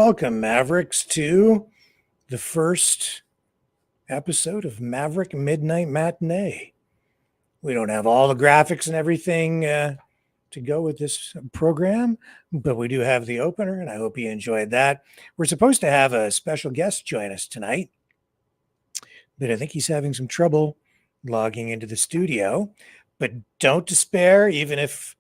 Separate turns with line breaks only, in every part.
welcome, Mavericks, to the first episode of Maverick MidKnight Matinee. We don't have all the graphics and everything to go with this program, but we do have the opener, and I hope you enjoyed that. We're supposed to have a special guest join us tonight, but I think he's having some trouble logging into the studio. But don't despair, even if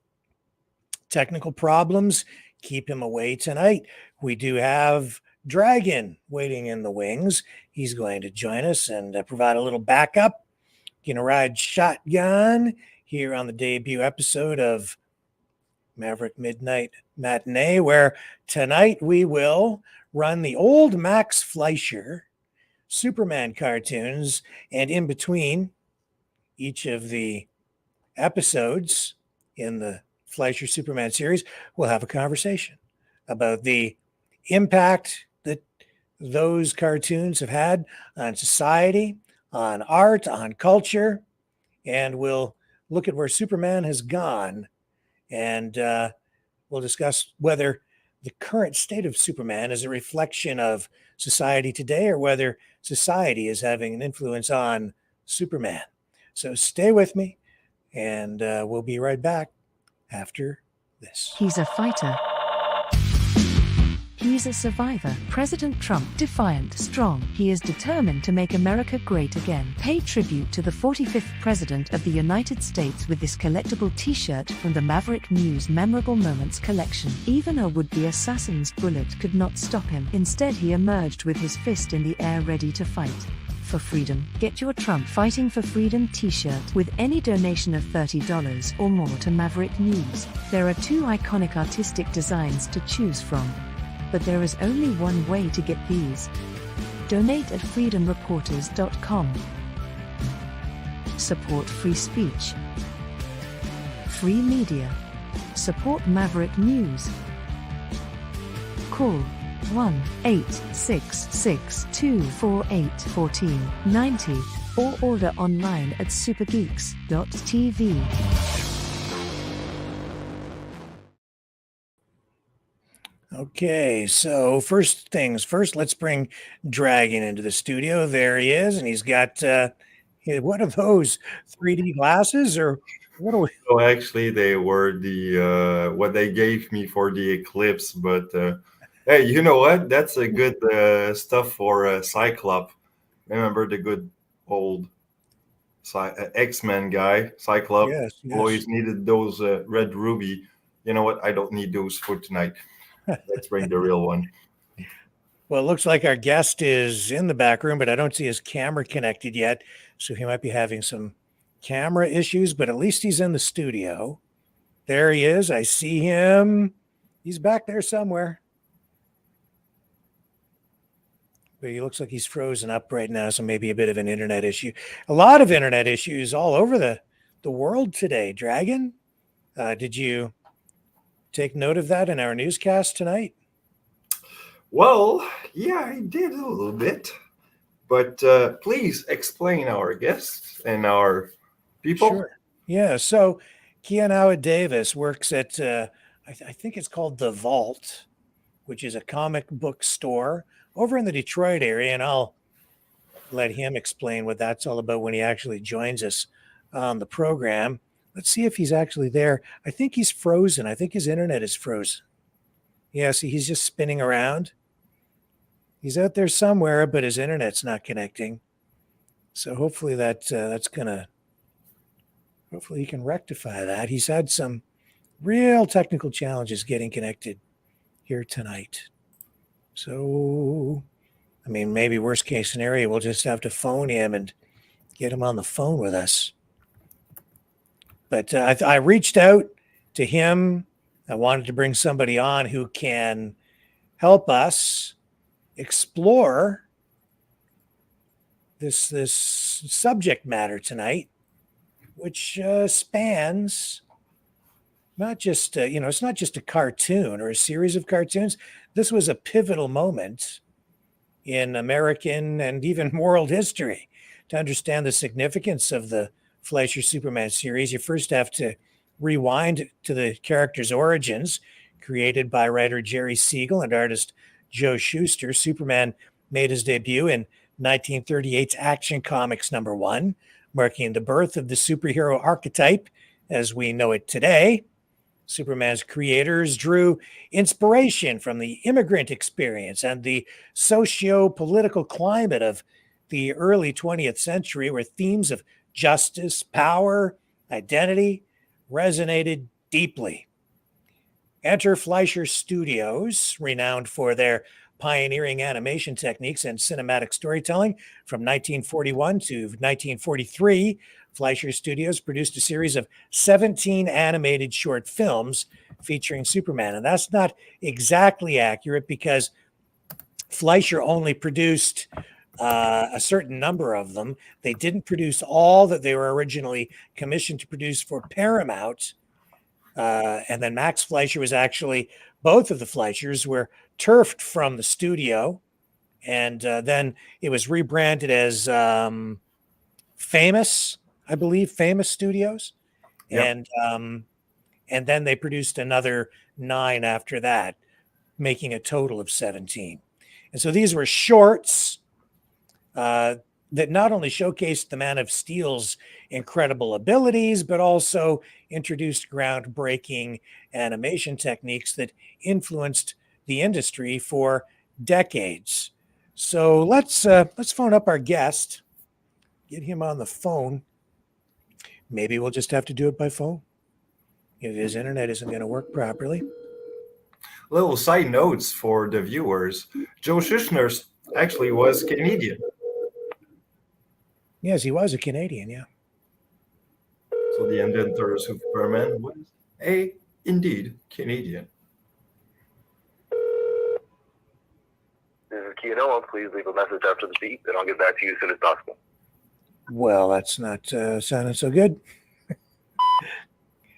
technical problems keep him away tonight. We do have Dragon waiting in the wings. He's going to join us and provide a little backup. Going to ride shotgun here on the debut episode of Maverick MidKnight Matinee, where tonight we will run the old Max Fleisher Superman cartoons, and in between each of the episodes in the Fleisher Superman series, we'll have a conversation about the impact that those cartoons have had on society, on art, on culture, and we'll look at where Superman has gone, and we'll discuss whether the current state of Superman is a reflection of society today or whether society is having an influence on Superman. So stay with me, and we'll be right back after this.
He's a fighter. He's a survivor. President Trump, defiant, strong. He is determined to make America great again. Pay tribute to the 45th President of the United States with this collectible t-shirt from the Maverick News Memorable Moments collection. Even a would-be assassin's bullet could not stop him. Instead, he emerged with his fist in the air ready to fight for freedom. Get your Trump Fighting for Freedom t-shirt with any donation of $30 or more to Maverick News. There are two iconic artistic designs to choose from, but there is only one way to get these. Donate at freedomreporters.com. Support free speech, free media. Support Maverick News. Call 1-866-248-1490 or order online at supergeeks.tv.
Okay, so first things first, let's bring Dragon into the studio. There he is, and he's got what are those 3D glasses, or what are we?
Oh, actually, they were the what they gave me for the eclipse. But hey, you know what? That's a good stuff for Cyclops. Remember the good old X-Men guy, Cyclops?
Yes.
Always needed those red ruby. You know what? I don't need those for tonight. Let's bring the real one.
Well, it looks like our guest is in the back room, but I don't see his camera connected yet. So he might be having some camera issues, but at least he's in the studio. There he is. I see him. He's back there somewhere. But he looks like he's frozen up right now, so maybe a bit of an internet issue. A lot of internet issues all over the world today. Dragon, did you take note of that in our newscast tonight?
Well, yeah, I did a little bit. But please explain our guests and our people.
Sure. Yeah, so Keanu Davis works at, I think it's called The Vault, which is a comic book store over in the Detroit area, and I'll let him explain what that's all about when he actually joins us on the program. Let's see if he's actually there. I think he's frozen. I think his internet is frozen. Yeah, see, he's just spinning around. He's out there somewhere, but his internet's not connecting. So hopefully hopefully he can rectify that. He's had some real technical challenges getting connected here tonight. So, I mean, maybe worst case scenario, we'll just have to phone him and get him on the phone with us. But I reached out to him. I wanted to bring somebody on who can help us explore this subject matter tonight, which spans not just, it's not just a cartoon or a series of cartoons. This was a pivotal moment in American and even world history. To understand the significance of the Fleisher Superman series, you first have to rewind to the character's origins, created by writer Jerry Siegel and artist Joe Shuster, Superman made his debut in 1938's Action Comics #1, marking the birth of the superhero archetype as we know it today. Superman's creators drew inspiration from the immigrant experience and the socio-political climate of the early 20th century, where themes of justice, power, identity resonated deeply. Enter Fleisher Studios, renowned for their pioneering animation techniques and cinematic storytelling. From 1941 to 1943, Fleisher Studios produced a series of 17 animated short films featuring Superman. And that's not exactly accurate because Fleisher only produced a certain number of them. They didn't produce all that they were originally commissioned to produce for Paramount. And then Max Fleischer was actually, both of the Fleischers were turfed from the studio. And then it was rebranded as Famous, I believe, Famous Studios. Yep. And then they produced another 9 after that, making a total of 17. And so these were shorts that not only showcased the Man of Steel's incredible abilities, but also introduced groundbreaking animation techniques that influenced the industry for decades. So let's phone up our guest, get him on the phone. Maybe we'll just have to do it by phone if his internet isn't going to work properly.
Little side notes for the viewers. Joe Shuster actually was Canadian.
Yes, he was a Canadian, yeah.
So the inventor of Superman was indeed Canadian.
This is Keanoa. Please leave a message after the beep, and I'll get back to you as soon as possible.
Well, that's not sounding so good.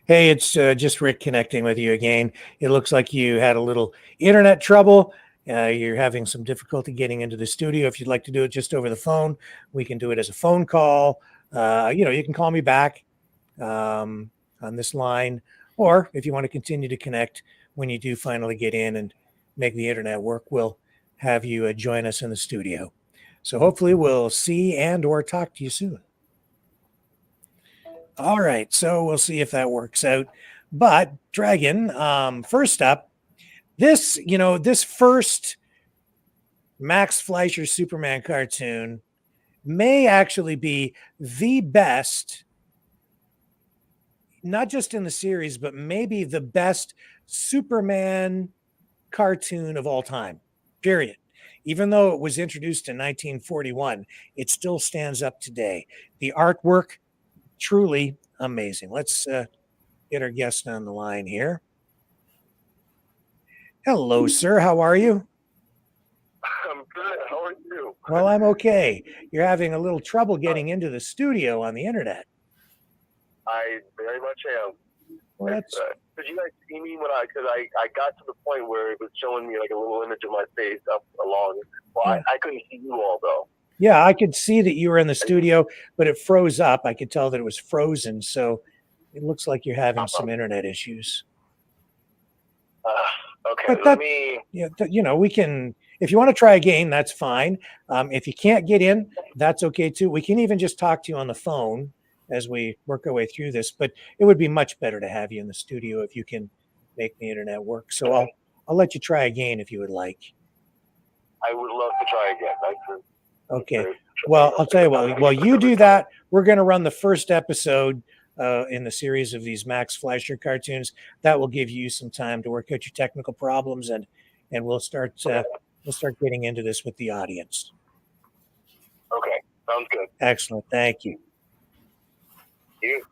Hey, it's just Rick connecting with you again. It looks like you had a little internet trouble. You're having some difficulty getting into the studio. If you'd like to do it just over the phone, we can do it as a phone call. You can call me back on this line, or if you want to continue to connect when you do finally get in and make the internet work, we'll have you join us in the studio. So hopefully we'll see and or talk to you soon. All right, so we'll see if that works out. But Dragon, first up, this first Max Fleisher Superman cartoon may actually be the best, not just in the series, but maybe the best Superman cartoon of all time, period. Even though it was introduced in 1941, it still stands up today. The artwork, truly amazing. Let's get our guest on the line here. Hello, sir. How are you?
I'm good. How are you?
Well, I'm okay. You're having a little trouble getting into the studio on the internet.
I very much am.
Well, that's...
Did you guys see me because I got to the point where it was showing me like a little image of my face up along. Well, yeah. I couldn't see you all though.
Yeah, I could see that you were in the studio, but it froze up. I could tell that it was frozen. So it looks like you're having some internet issues.
Okay, let me...
Yeah, we can, if you want to try again, that's fine. If you can't get in, that's okay too. We can even just talk to you on the phone as we work our way through this, but it would be much better to have you in the studio if you can make the internet work. So I'll let you try again if you would like.
I would love to try again.
Okay. Well, I'll tell you what, while you do that, we're going to run the first episode in the series of these Max Fleisher cartoons. That will give you some time to work out your technical problems, and we'll start getting into this with the audience.
Okay. Sounds good.
Excellent. Thank you.
You.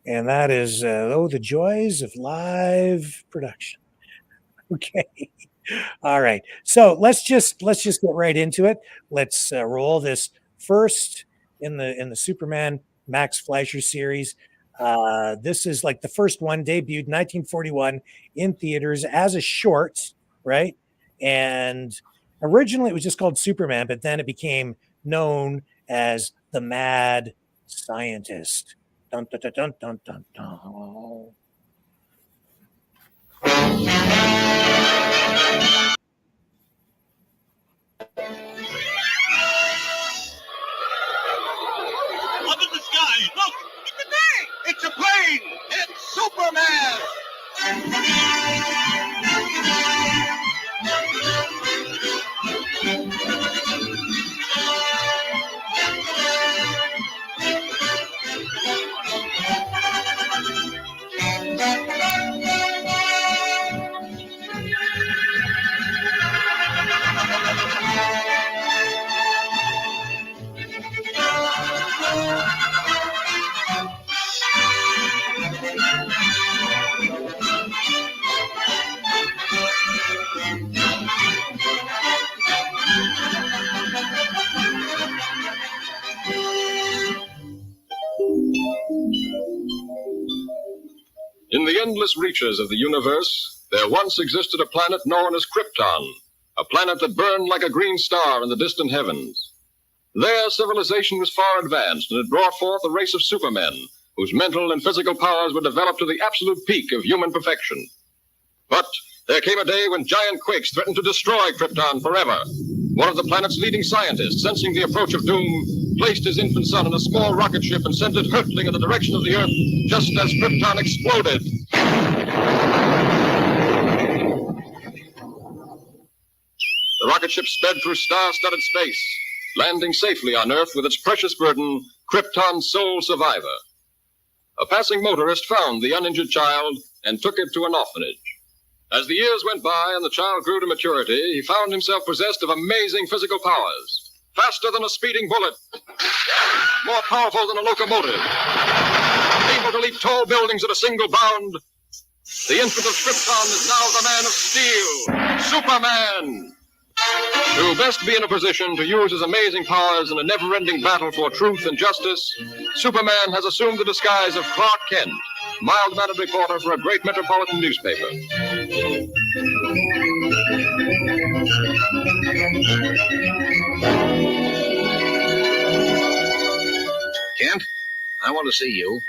And that is the joys of live production. Okay. All right. So let's just get right into it. Let's roll this first in the Superman Max Fleischer series. This is like the first one, debuted 1941 in theaters as a short, right? And originally it was just called Superman, but then it became known as the Mad Scientist. Dun, dun, dun, dun, dun, dun.
plane! It's Superman!
In the endless reaches of the universe, there once existed a planet known as Krypton, a planet that burned like a green star in the distant heavens. There, civilization was far advanced, and it brought forth a race of supermen, whose mental and physical powers were developed to the absolute peak of human perfection. But there came a day when giant quakes threatened to destroy Krypton forever. One of the planet's leading scientists, sensing the approach of doom, placed his infant son in a small rocket ship and sent it hurtling in the direction of the Earth just as Krypton exploded. The rocket ship sped through star-studded space, landing safely on Earth with its precious burden, Krypton's sole survivor. A passing motorist found the uninjured child and took it to an orphanage. As the years went by and the child grew to maturity, he found himself possessed of amazing physical powers. Faster than a speeding bullet, more powerful than a locomotive, able to leap tall buildings at a single bound. The infant of Krypton is now the man of steel, Superman. To best be in a position to use his amazing powers in a never-ending battle for truth and justice, Superman has assumed the disguise of Clark Kent, mild-mannered reporter for a great metropolitan newspaper.
Kent, I want to see you.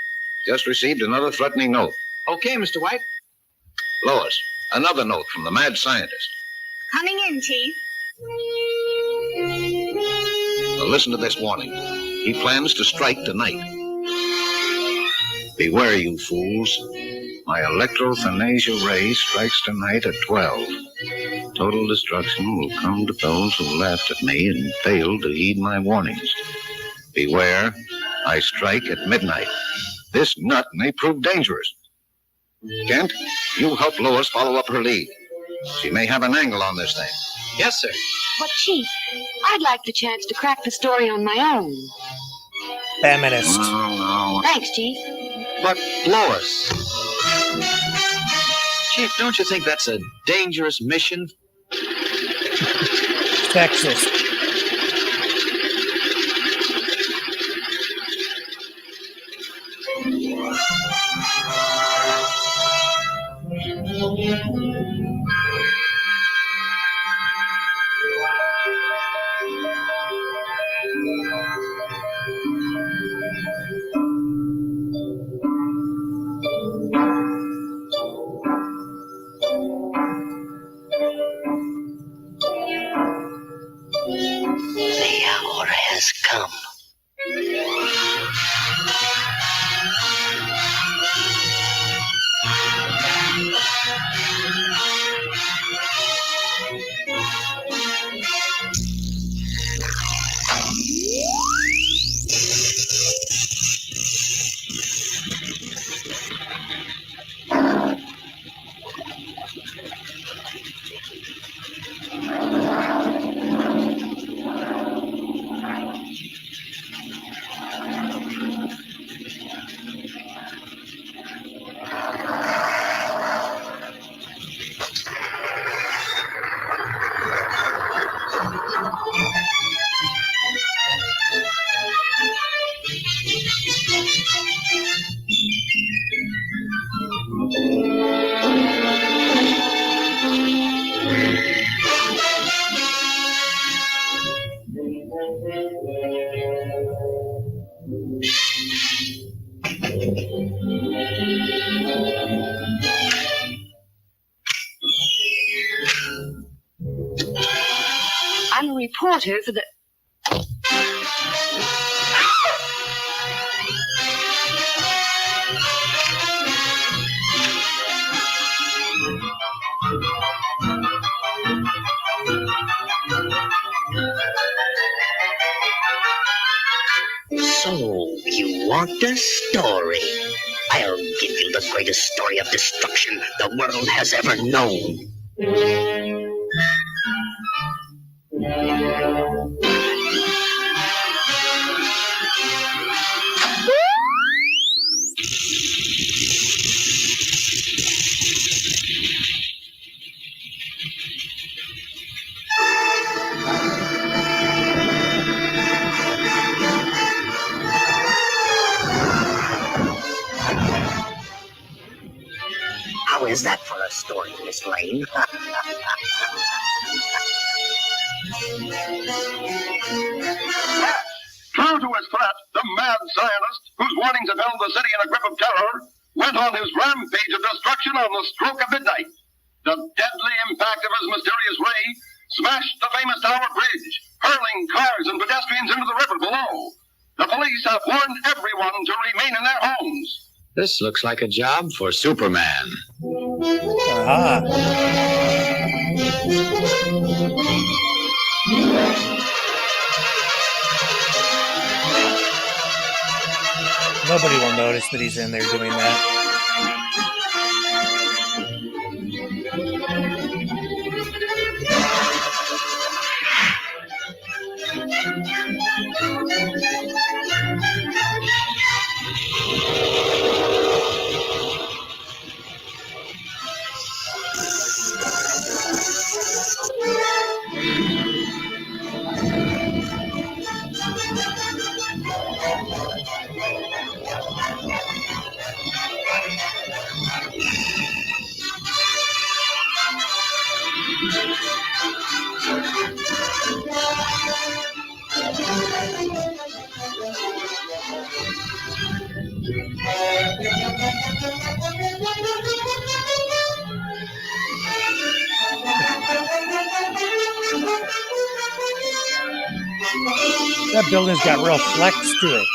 Just received another threatening note.
Okay, Mr. White.
Lois, another note from the mad scientist.
Coming in, Chief.
Well, listen to this warning. He plans to strike tonight. Beware, you fools. My electrothanasia ray strikes tonight at 12. Total destruction will come to those who laughed at me and failed to heed my warnings. Beware, I strike at midnight. This nut may prove dangerous. Kent, you help Lois follow up her lead. She may have an angle on this thing.
Yes, sir.
But, Chief, I'd like the chance to crack the story on my own.
Feminist.
No.
Thanks, Chief.
But, Lois. Chief, don't you think that's a dangerous mission?
Sexist.
The hour has come.
I'm a reporter for the...
So, you want the story? I'll give you the greatest story of destruction the world has ever known. How is that for a story, Miss Lane?
True to his threat, the mad Zionist, whose warnings had held the city in a grip of terror, went on his rampage of destruction on the stroke of midnight. The deadly impact of his mysterious ray smashed the famous Tower Bridge, hurling cars and pedestrians into the river below. The police have warned everyone to remain in their homes.
This looks like a job for Superman.
Aha. Nobody will notice that he's in there doing that. That building's got real flex to it.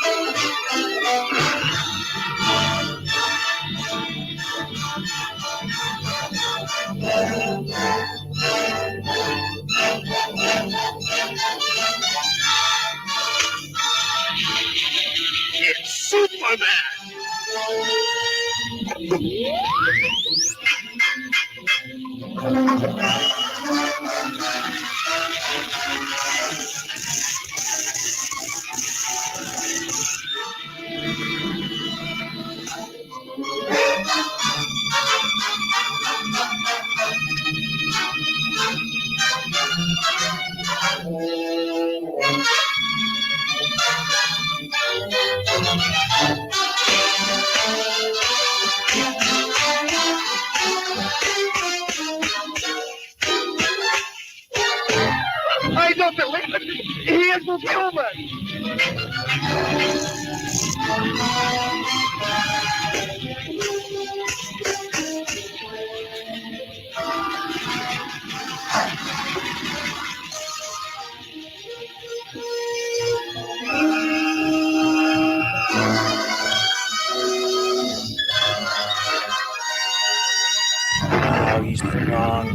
It's Superman!
I don't believe it. He isn't human.
Oh, he's wrong.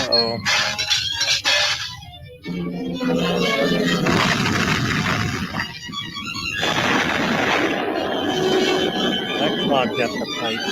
Uh-oh. That clogged up the pipes.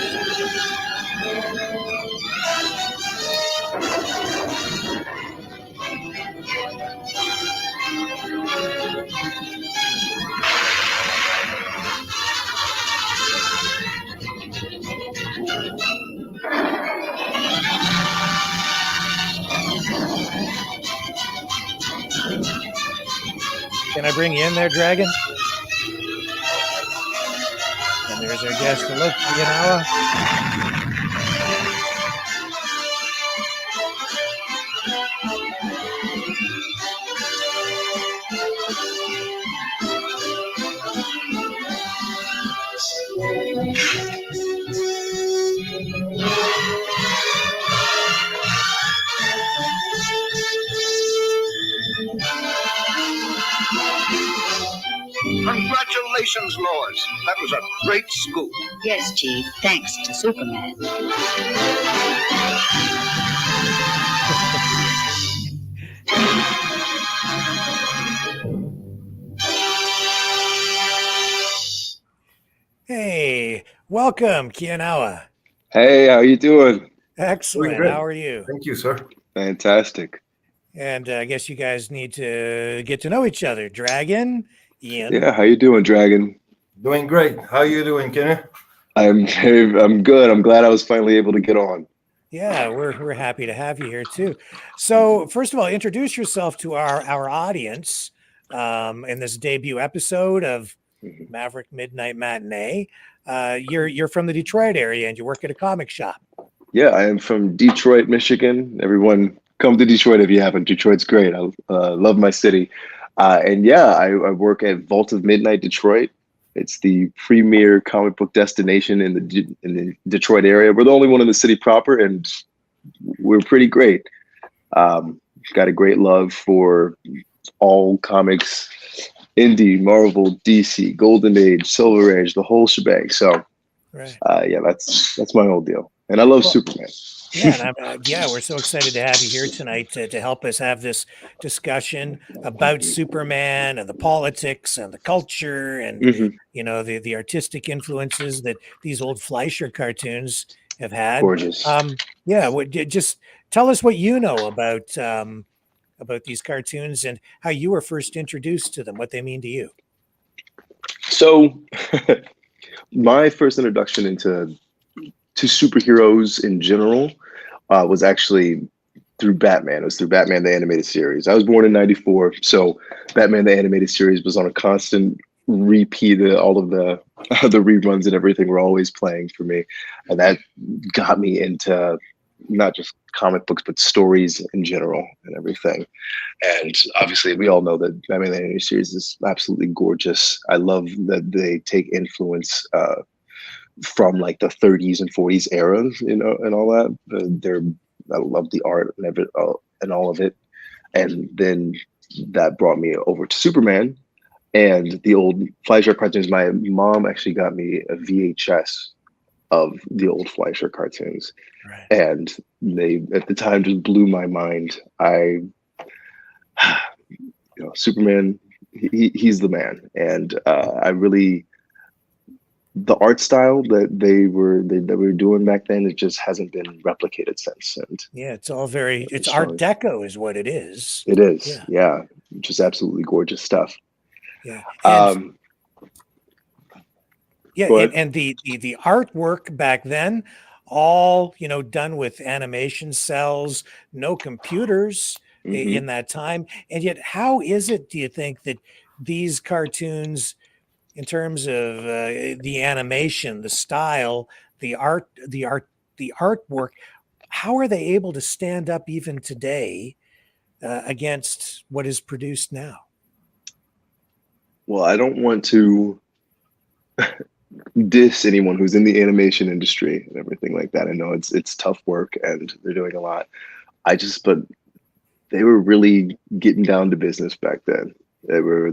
Can I bring you in there, Dragon? And there's our guest, look, Yanawa.
Congratulations, Lois. That was a great scoop.
Yes, Chief, thanks to Superman.
Hey, welcome, Kianawa.
Hey, how you doing?
Doing
Excellent.
good.
How are you?
Thank you, sir.
Fantastic.
And I guess you guys need to get to know each other. Dragon, Ian.
Yeah, how you doing, Dragon?
Doing great. How you doing, Kenny?
I'm good. I'm glad I was finally able to get on.
Yeah, we're happy to have you here too. So first of all, introduce yourself to our audience in this debut episode of Maverick MidKnight Matinee. You're from the Detroit area and you work at a comic shop.
Yeah, I am from Detroit, Michigan. Everyone come to Detroit if you haven't. Detroit's great. I love my city. And yeah, I work at Vault of Midnight Detroit. It's the premier comic book destination in the Detroit area. We're the only one in the city proper, and we're pretty great. Got a great love for all comics, indie, Marvel, DC, Golden Age, Silver Age, the whole shebang. So,
Right.
yeah, that's my whole deal. And I love Superman.
Yeah, and we're so excited to have you here tonight to help us have this discussion about Superman and the politics and the culture and the artistic influences that these old Fleisher cartoons have had.
Gorgeous.
Just tell us what you know about these cartoons and how you were first introduced to them, what they mean to you.
So, my first introduction to superheroes in general was actually through Batman. It was through Batman the Animated Series. I was born in '94, so Batman the Animated Series was on a constant repeat. All of the reruns and everything were always playing for me, and that got me into not just comic books but stories in general and everything. And obviously, we all know that Batman the Animated Series is absolutely gorgeous. I love that they take influence from like the 30s and 40s eras, and all that. I love the art and all of it. And then that brought me over to Superman and the old Fleischer cartoons. My mom actually got me a VHS of the old Fleischer cartoons.
Right.
And they, at the time, just blew my mind. Superman, he's the man. And I really, the art style that they were doing back then, it just hasn't been replicated since. And
yeah, it's all it's Art Deco is what it is.
It is, yeah, just absolutely gorgeous stuff.
Yeah,
and,
and the artwork back then, all done with animation cells, no computers in that time. And yet, how is it, do you think, that these cartoons, in terms of the animation, the style, the artwork, how are they able to stand up even today against what is produced now?
Well, I don't want to diss anyone who's in the animation industry and everything like that. I know it's tough work and they're doing a lot. But they were really getting down to business back then. They were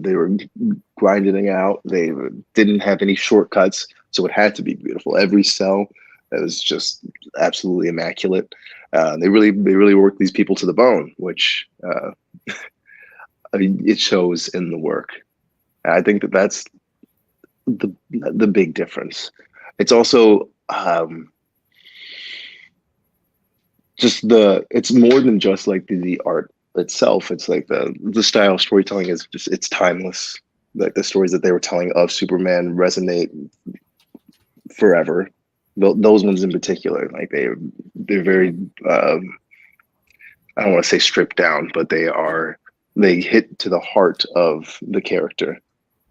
grinding it out. They didn't have any shortcuts, so it had to be beautiful. Every cell that was just absolutely immaculate. They really worked these people to the bone, which it shows in the work. And I think that's the big difference. It's also it's more than just like the art itself. It's like the style of storytelling is just, it's timeless. Like the stories that they were telling of Superman resonate forever. Those ones in particular, like they're very I don't want to say stripped down, but they hit to the heart of the character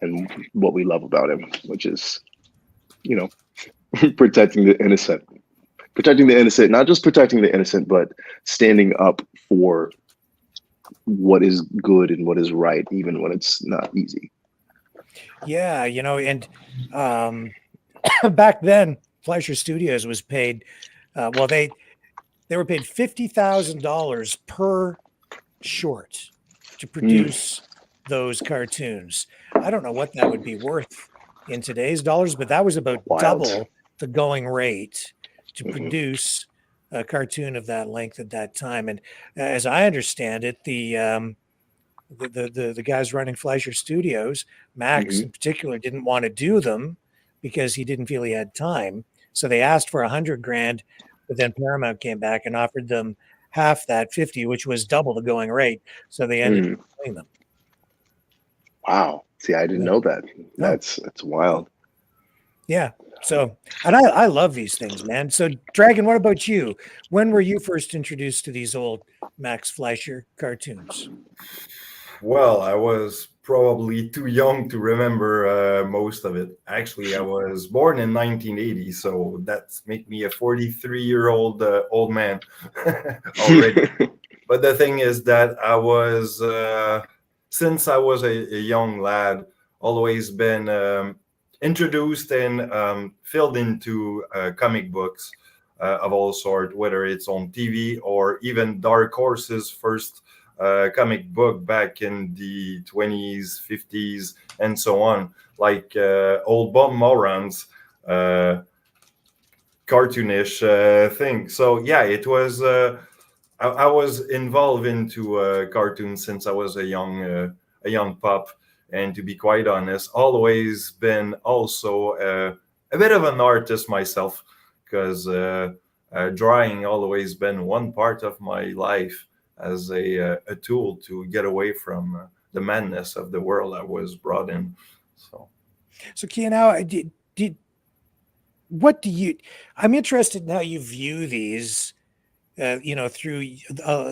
and what we love about him, which is protecting the innocent, not just protecting the innocent, but standing up for what is good and what is right, even when it's not easy.
Yeah, and back then, Fleischer Studios was paid. They were paid $50,000 per short to produce those cartoons. I don't know what that would be worth in today's dollars, but that was about double the going rate to produce a cartoon of that length at that time. And as I understand it, the guys running Fleischer Studios, Max in particular, didn't want to do them because he didn't feel he had time. So they asked for $100,000, but then Paramount came back and offered them half that, 50, which was double the going rate. So they ended up paying them.
Wow. See, I didn't know that. That's wild.
Yeah. So, and I love these things, man. So, Dragon, what about you? When were you first introduced to these old Max Fleischer cartoons?
Well, I was probably too young to remember most of it. Actually, I was born in 1980, so that makes me a 43-year-old old man already. But the thing is that I was, since I was a young lad, always been introduced and filled into comic books of all sorts, whether it's on TV or even Dark Horse's first comic book back in the 20s, 50s, and so on, like old Bob Moran's cartoonish thing. So yeah, it was. I was involved into cartoons since I was a young pup. And to be quite honest, always been also a bit of an artist myself, because drawing always been one part of my life as a tool to get away from the madness of the world I was brought in. So
Kian, what do you? I'm interested in how you view these, through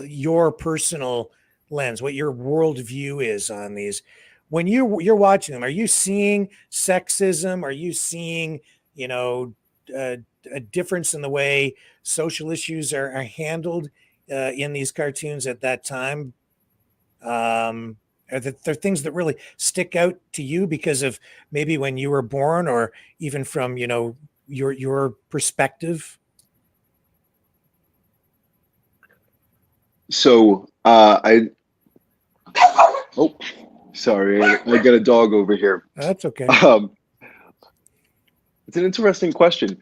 your personal lens, what your worldview is on these. When you're watching them, are you seeing sexism? Are you seeing, a difference in the way social issues are handled in these cartoons at that time? Are there things that really stick out to you because of maybe when you were born, or even from your perspective?
So sorry, I got a dog over here.
That's okay.
It's an interesting question.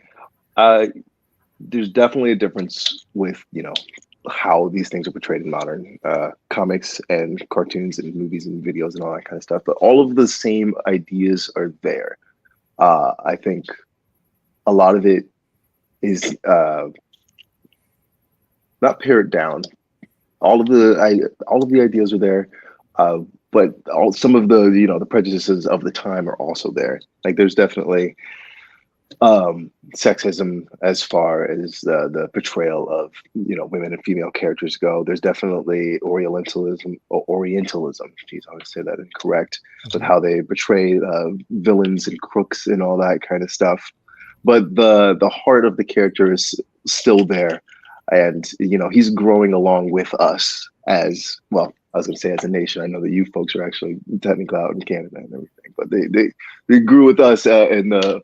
There's definitely a difference with, how these things are portrayed in modern comics and cartoons and movies and videos and all that kind of stuff. But all of the same ideas are there. I think a lot of it is not pared down. All of the ideas are there. But some of the the prejudices of the time are also there. Like there's definitely sexism as far as the portrayal of women and female characters go. There's definitely Orientalism. Geez, I always say that incorrect. With how they portray villains and crooks and all that kind of stuff. But the heart of the character is still there, and he's growing along with us as well. I was going to say as a nation. I know that you folks are actually technically out in Canada and everything, but they grew with us in the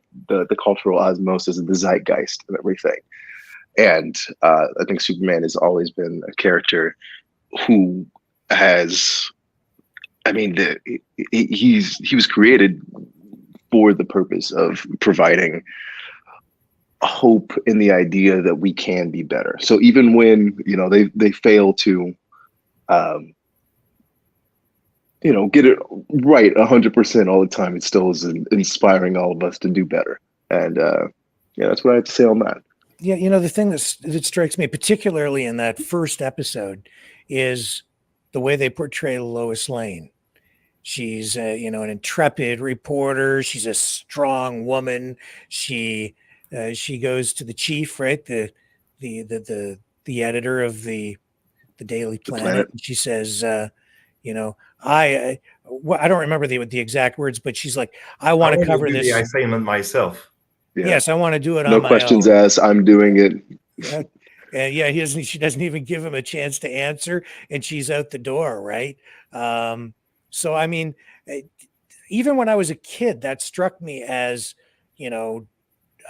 cultural osmosis and the zeitgeist and everything. And I think Superman has always been a character who has, he was created for the purpose of providing hope in the idea that we can be better. So even when they fail to get it right 100% all the time, it still is inspiring all of us to do better. And that's what I have to say on that.
Yeah, the thing that strikes me, particularly in that first episode, is the way they portray Lois Lane. She's an intrepid reporter. She's a strong woman. She goes to the chief, right? The editor of the Daily Planet. And she says, I don't remember the exact words, but she's like, I want to cover this.
I say it myself.
Yeah.
Yes, I want to do it on
no
my
questions
own.
asked. I'm doing it.
And she doesn't even give him a chance to answer, and she's out the door, right? So I mean, even when I was a kid, that struck me as a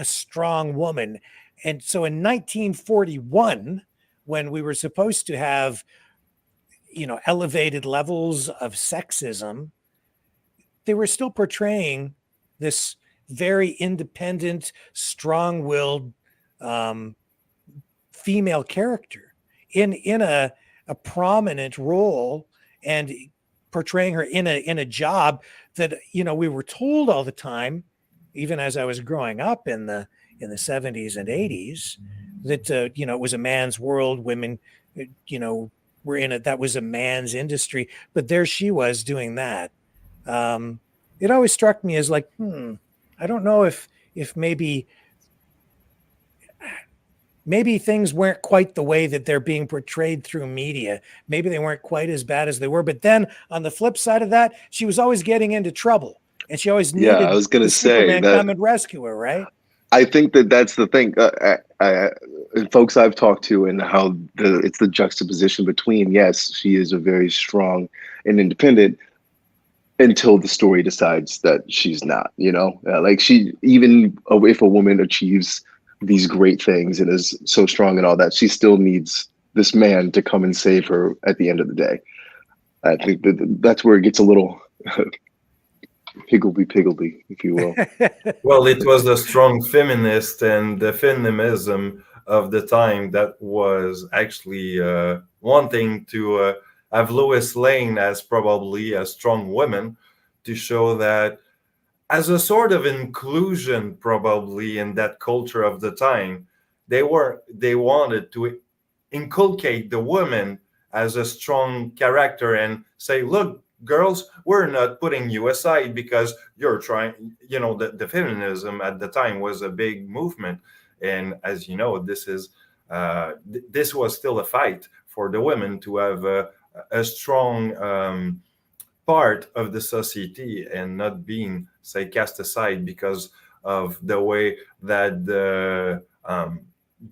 strong woman. And so in 1941, when we were supposed to have elevated levels of sexism, they were still portraying this very independent, strong-willed female character in a prominent role, and portraying her in a job that we were told all the time even as I was growing up in the 70s and 80s, that it was a man's world. Women, were in it. That was a man's industry. But there she was doing that. It always struck me as like, I don't know if maybe things weren't quite the way that they're being portrayed through media. Maybe they weren't quite as bad as they were. But then on the flip side of that, she was always getting into trouble, and she always needed
I was going to say
Superman
that.
come and rescue her, right?
I think that's the thing. And folks I've talked to, and how it's the juxtaposition between, yes, she is a very strong and independent until the story decides that she's not. Like she, even if a woman achieves these great things and is so strong and all that, she still needs this man to come and save her at the end of the day. I think that's where it gets a little higgledy-piggledy, if you will.
Well, it was the strong feminist and the feminism of the time that was actually wanting to have Lois Lane as probably a strong woman, to show that as a sort of inclusion, probably in that culture of the time, they wanted to inculcate the woman as a strong character and say, look, girls, we're not putting you aside because you're trying. The feminism at the time was a big movement, and as you know, this was still a fight for the women to have a strong part of the society and not being, say, cast aside because of the way that the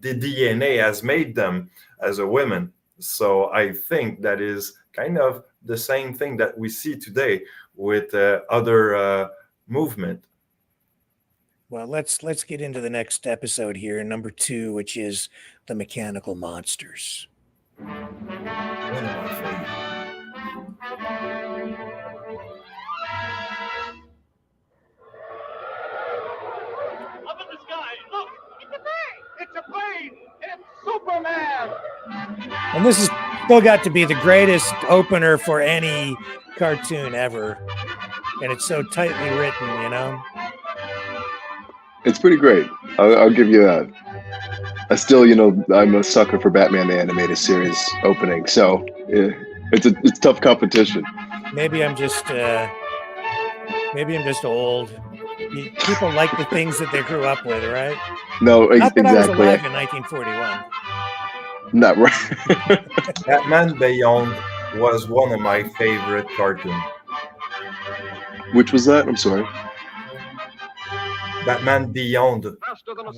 DNA has made them as a woman. So I think that is kind of the same thing that we see today with other movement.
Well, let's get into the next episode here, number 2, which is the mechanical monsters.
One of my favorites.
Up in the sky, look! It's a bird! It's a plane! It's Superman!
And this is still got to be the greatest opener for any cartoon ever. And it's so tightly written,
It's pretty great. I'll give you that. I still, I'm a sucker for Batman the Animated Series opening, so it's tough competition.
Maybe I'm just old. People like the things that they grew up with, right?
No,
Not that
exactly.
I was alive in 1941.
Not right.
Batman Beyond was one of my favorite cartoons.
Which was that? I'm sorry.
Batman Beyond.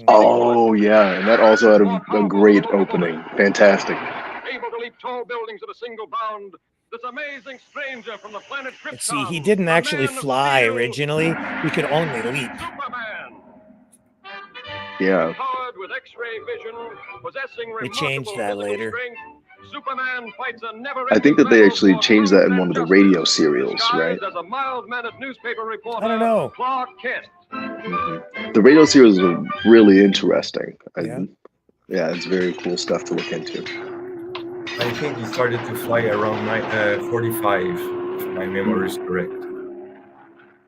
Oh yeah, and that also had a great opening. Fantastic.
Able to leap tall buildings at a single bound. This amazing stranger from the planet Krypton.
Let's see, he didn't actually fly originally. He could only leap.
Superman.
Yeah.
Powered with X-ray vision, possessing
They changed that later.
strength, Superman fights a never.
I think that they actually changed that in one of the radio serials, right?
As a mild-mannered newspaper reporter,
I don't know.
Clark Kent.
The radio series are really interesting.
Yeah.
It's very cool stuff to look into.
I think he started to fly around 45, if my memory is correct.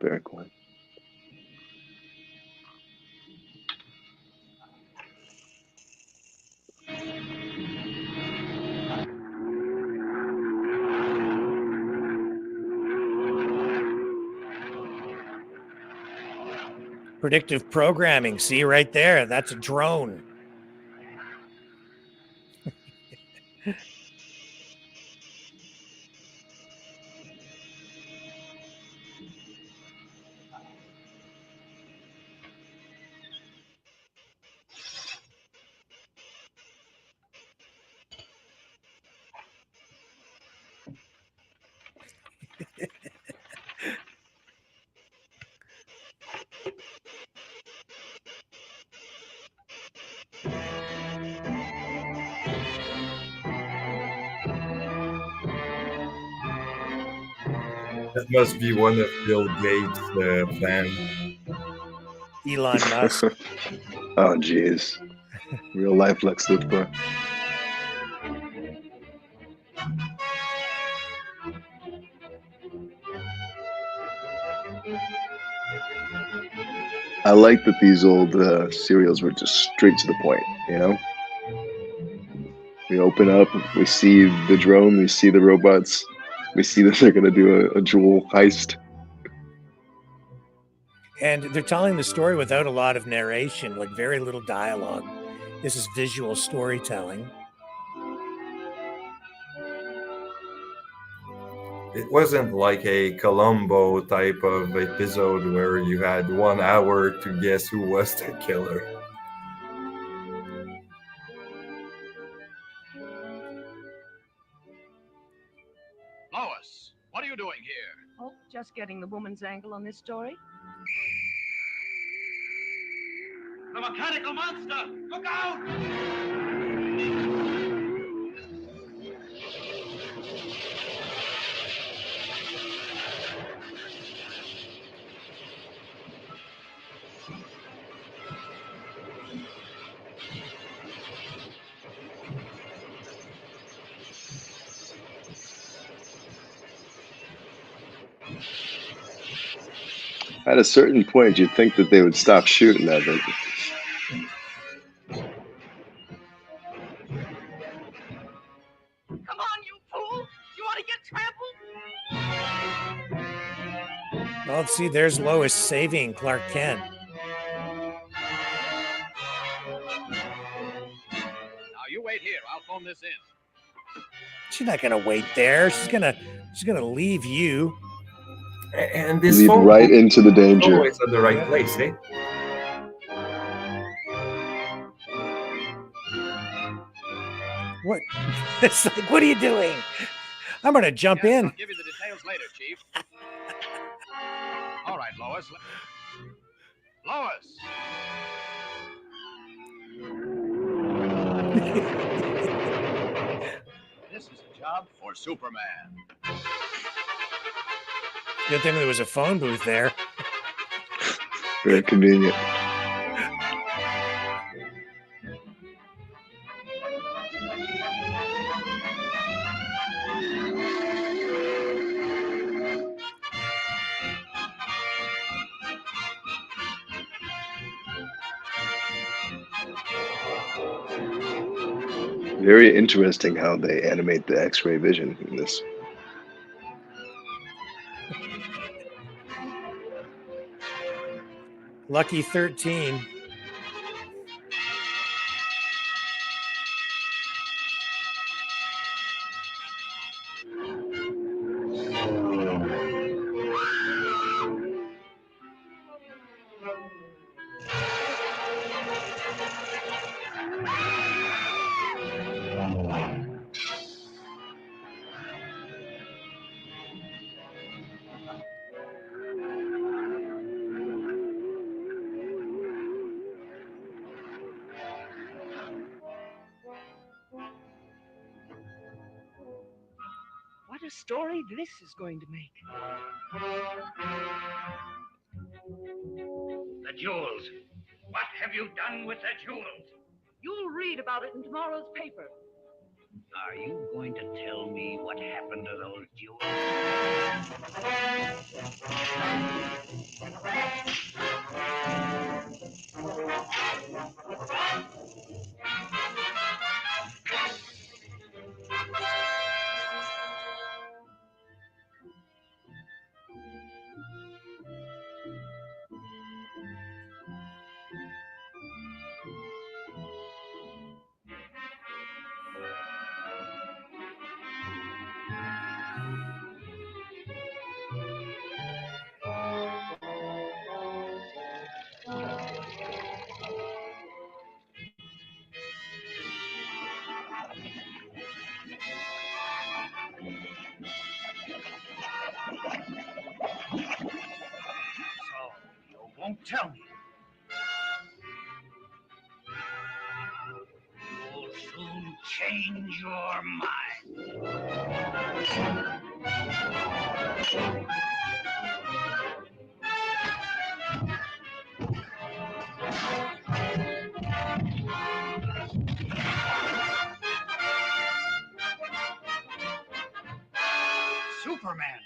Very cool.
Predictive programming. See right there. That's a drone.
That must be one of Bill Gates' plans.
Elon Musk.
Oh, jeez. Real life Lex Luthor. I like that these old serials were just straight to the point, you know? We open up, we see the drone, we see the robots, we see that they're going to do a jewel heist.
And they're telling the story without a lot of narration, like very little dialogue. This is visual storytelling.
It wasn't like a Columbo type of episode where you had 1 hour to guess who was the killer.
Lois, what are you doing here?
Oh, just getting the woman's angle on this story.
The mechanical monster! Look out!
At a certain point, you'd think that they would stop shooting at it.
Come on, you fool! You want to get trampled?
Well, see, there's Lois saving Clark Kent.
Now you wait here. I'll phone this in.
She's not gonna wait there. She's gonna leave you.
And this
Lead
phone
right into the danger.
always at the right place, eh?
What? It's like, what are you doing? I'm gonna jump in.
I'll give you the details later, Chief. All right, Lois. Lois! This is a job for Superman.
Good thing there was a phone booth there.
Very convenient. Very interesting how they animate the X-ray vision in this.
Lucky 13.
What a story this is going to make.
The jewels. What have you done with the jewels?
You'll read about it in tomorrow's paper.
Are you going to tell me what happened to those jewels?
Won't tell me. You'll soon change your Superman.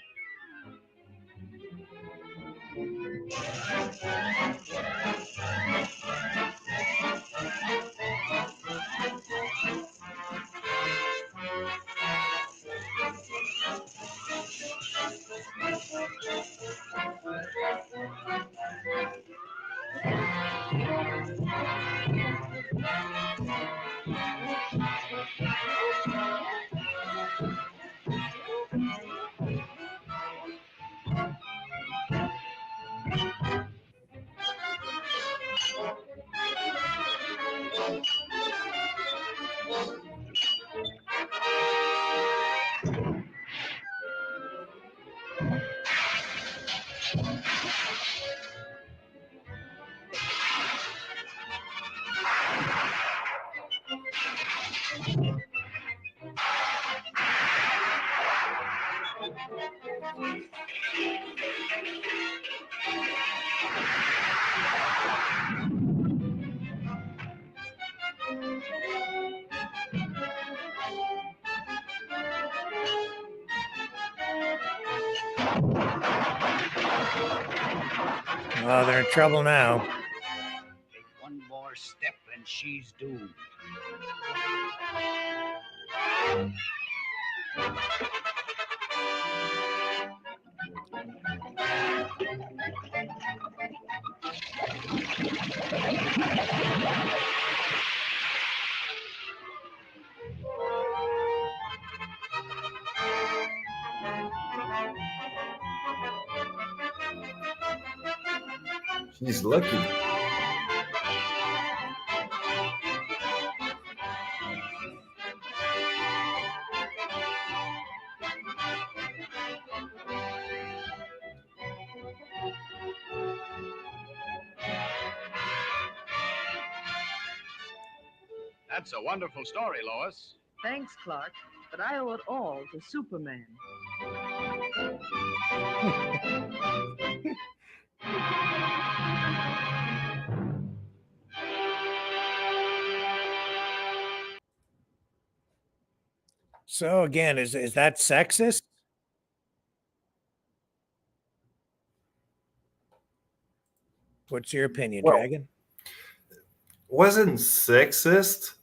Oh, they're in trouble now.
Take one more step and she's doomed.
She's lucky.
That's a wonderful story, Lois.
Thanks, Clark, but I owe it all to Superman.
So again, is that sexist? What's your opinion,
Well,
Dragon?
Wasn't sexist,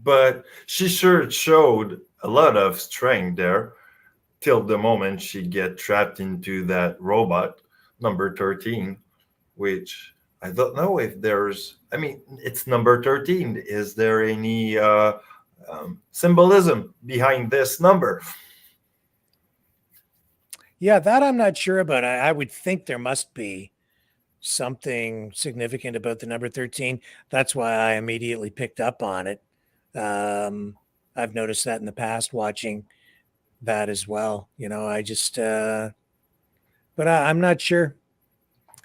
but she sure showed a lot of strength there till the moment she get trapped into that robot number 13, which I don't know if there's, I mean, it's number 13. Is there any symbolism behind this number?
Yeah, that I'm not sure about. I would think there must be something significant about the number 13. That's why I immediately picked up on it. I've noticed that in the past watching that as well. You know, I just, but I'm not sure.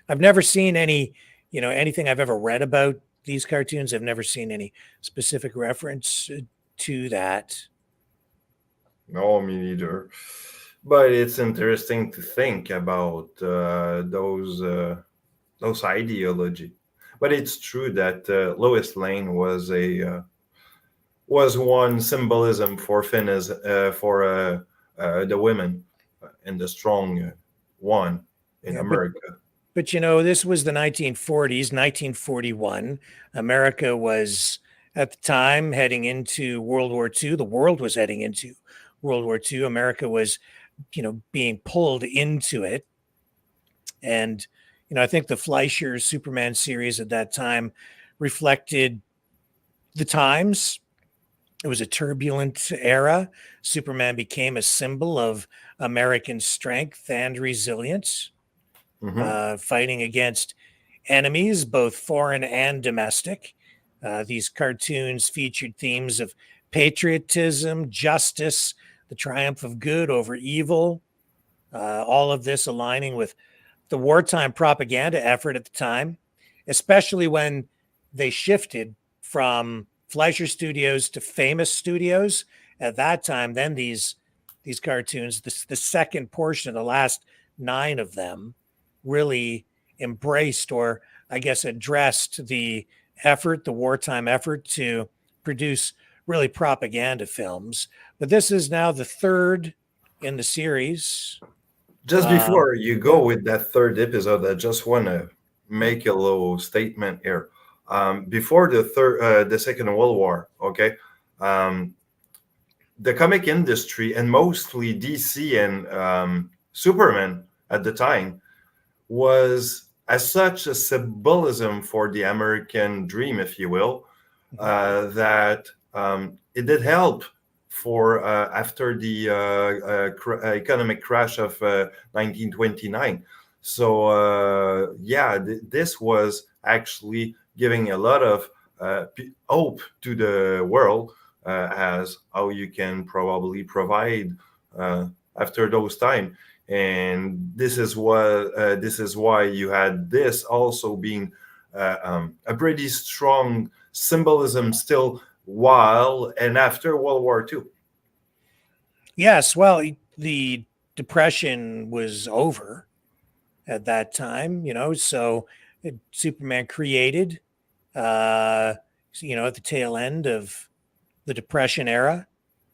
I've never seen any, you know, anything I've ever read about these cartoons. I've never seen any specific reference to that.
No, me neither. But it's interesting to think about those ideology. But it's true that Lois Lane was one symbolism for for the women and the strong one in America.
But you know, this was the 1940s, 1941. America was at the time heading into World War II. The world was heading into World War II. America was, you know, being pulled into it. And, you know, I think the Fleisher Superman series at that time reflected the times. It was a turbulent era. Superman became a symbol of American strength and resilience, fighting against enemies, both foreign and domestic. These cartoons featured themes of patriotism, justice, the triumph of good over evil, all of this aligning with the wartime propaganda effort at the time, especially when they shifted from Fleischer Studios to Famous Studios at that time. Then these cartoons, the second portion, the last 9 of them, really embraced, or I guess addressed, the effort, the wartime effort to produce really propaganda films. But this is now the third in the series.
Just before you go with that third episode, I just want to make a little statement here. Before the Second World War, okay, the comic industry, and mostly DC and Superman at the time, was as such a symbolism for the American dream, if you will, that it did help for after the economic crash of 1929. So this was actually giving a lot of hope to the world as how you can probably provide after those time. and this is why you had this also being a pretty strong symbolism still while and after World War II.
Yes, well, the Depression was over at that time, so Superman created, at the tail end of the Depression era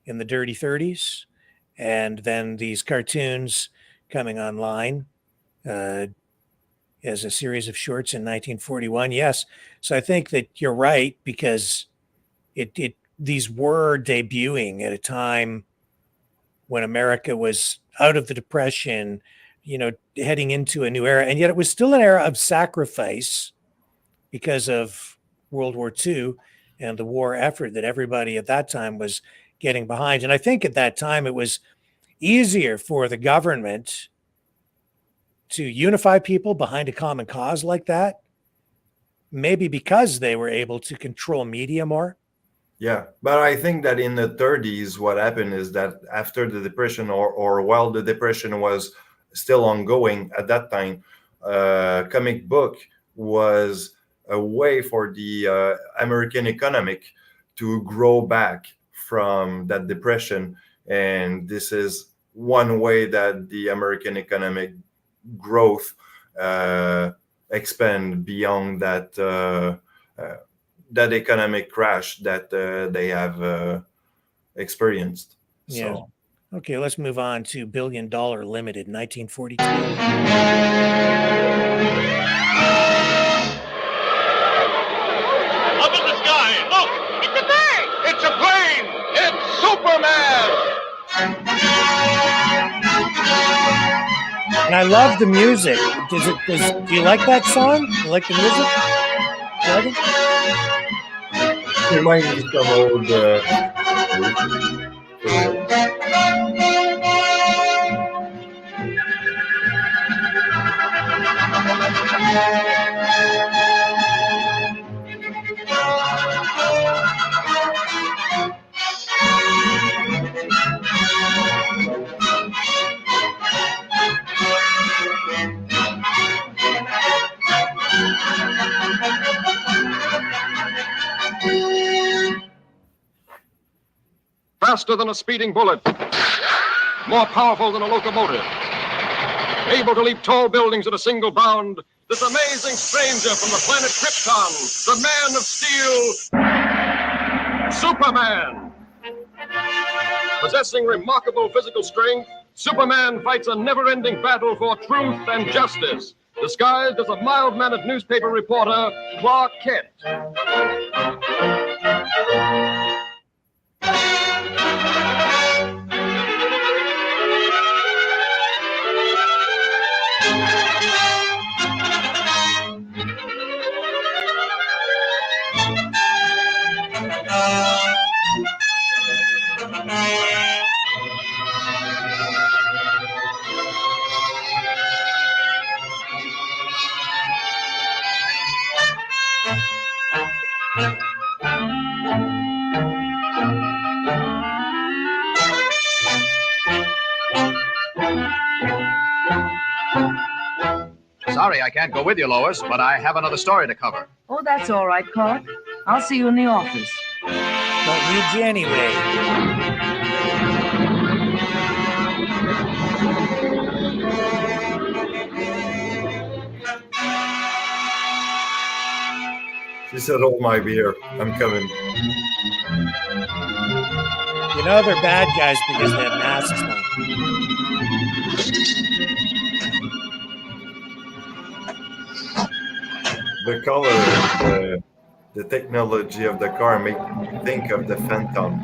in the dirty 30s, and then these cartoons coming online as a series of shorts in 1941. Yes, so I think that you're right, because these were debuting at a time when America was out of the Depression, heading into a new era. And yet it was still an era of sacrifice because of World War II and the war effort that everybody at that time was getting behind. And I think at that time it was easier for the government to unify people behind a common cause like that, maybe because they were able to control media more.
Yeah, but I think that in the 30s, what happened is that after the Depression, or while the Depression was still ongoing at that time, comic book was a way for the American economic to grow back from that Depression. And this is one way that the American economic growth expand beyond that that economic crash that they have experienced.
Yeah.
So.
Okay, let's move on to $1 Billion Limited, 1942.
Up in the sky, look! It's a bird! It's a plane! It's Superman!
And I love the music. Do you like that song? You like the music? You like it?
Reminds me some old
Faster than a speeding bullet, more powerful than a locomotive, able to leap tall buildings at a single bound, this amazing stranger from the planet Krypton, the Man of Steel, Superman. Possessing remarkable physical strength, Superman fights a never-ending battle for truth and justice, disguised as a mild-mannered newspaper reporter, Clark Kent.
Sorry I can't go with you, Lois, but I have another story to cover.
Oh, that's all right, Clark. I'll see you in the office.
Don't need you anyway.
She said, "Hold my beer. I'm coming."
They're bad guys because they have masks on.
The color, the technology of the car make me think of the Phantom.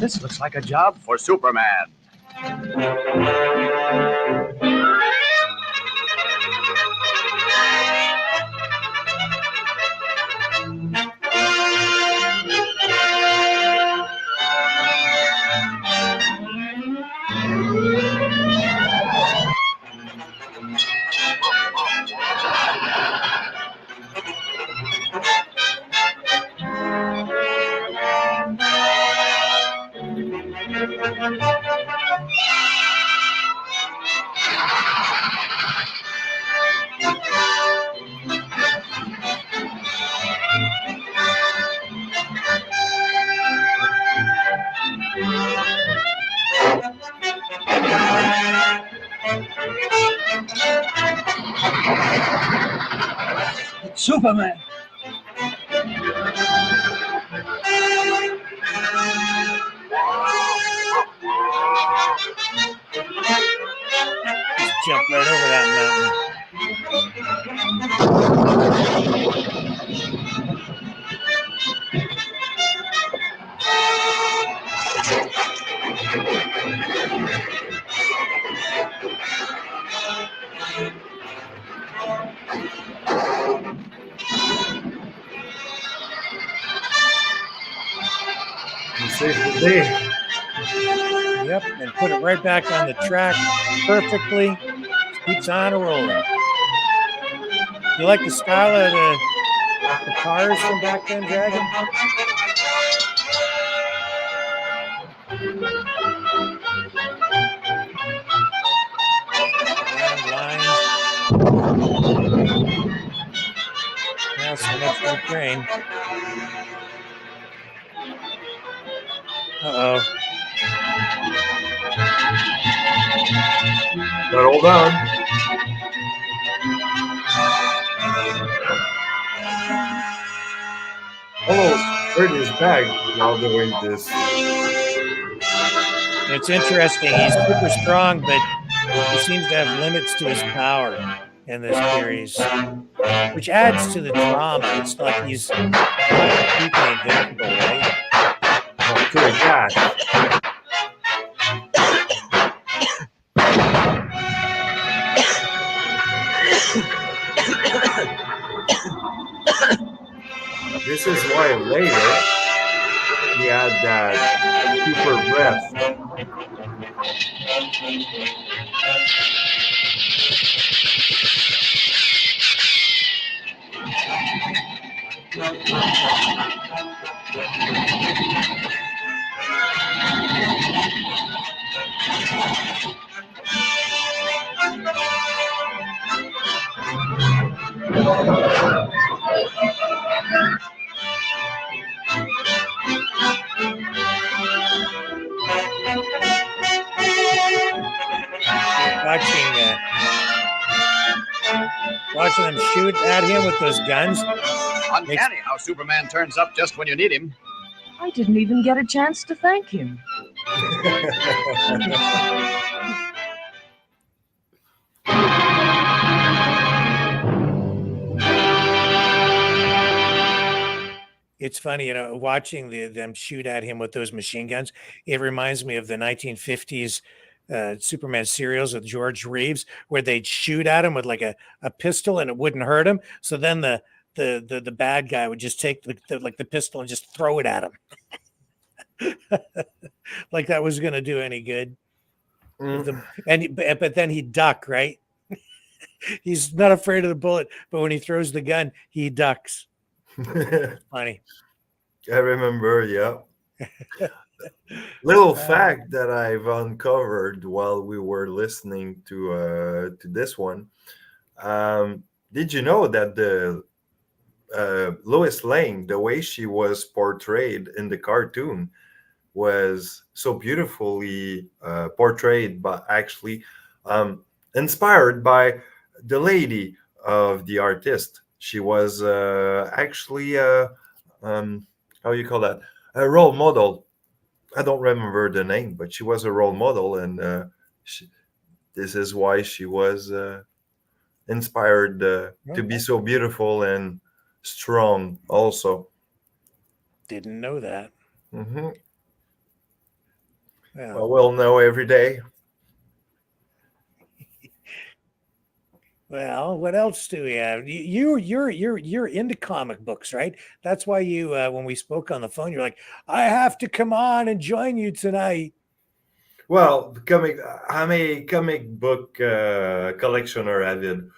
This looks like a job for Superman.
Superman.
Just jump right over that mountain.
You saved the day.
Yep, and put it right back on the track perfectly. Keeps on rolling. You like the style of the cars from back then, Dragon? Round lines. Now so much for the train. Uh-oh.
But hold on. Almost hurt his bag while doing this.
It's interesting. He's super strong, but he seems to have limits to his power in this series, which adds to the drama. It's like he's completely invincible, right?
Oh, good God. This is why later he had that super breath.
Watching them shoot at him with those guns.
Uncanny how Superman turns up just when you need him.
I didn't even get a chance to thank him.
It's funny, watching them shoot at him with those machine guns. It reminds me of the 1950s Superman serials with George Reeves, where they'd shoot at him with like a pistol and it wouldn't hurt him. So then the bad guy would just take the pistol and just throw it at him. Like that was going to do any good. But then he'd duck, right? He's not afraid of the bullet, but when he throws the gun, he ducks. Funny.
I remember, yeah. Little fact that I've uncovered while we were listening to this one. Did you know that the Lois Lane, the way she was portrayed in the cartoon, was so beautifully portrayed, but actually inspired by the lady of the artist. She was actually how you call that, a role model. I don't remember the name, but she was a role model, and this is why she was inspired to be so beautiful and strong. Also,
Didn't know that.
mm-hmm.
Yeah.
Well, we'll know every day.
Well, what else do we have? You're into comic books, right? That's why you when we spoke on the phone, you're like, I have to come on and join you tonight.
Well, I'm a comic book collectioner avid.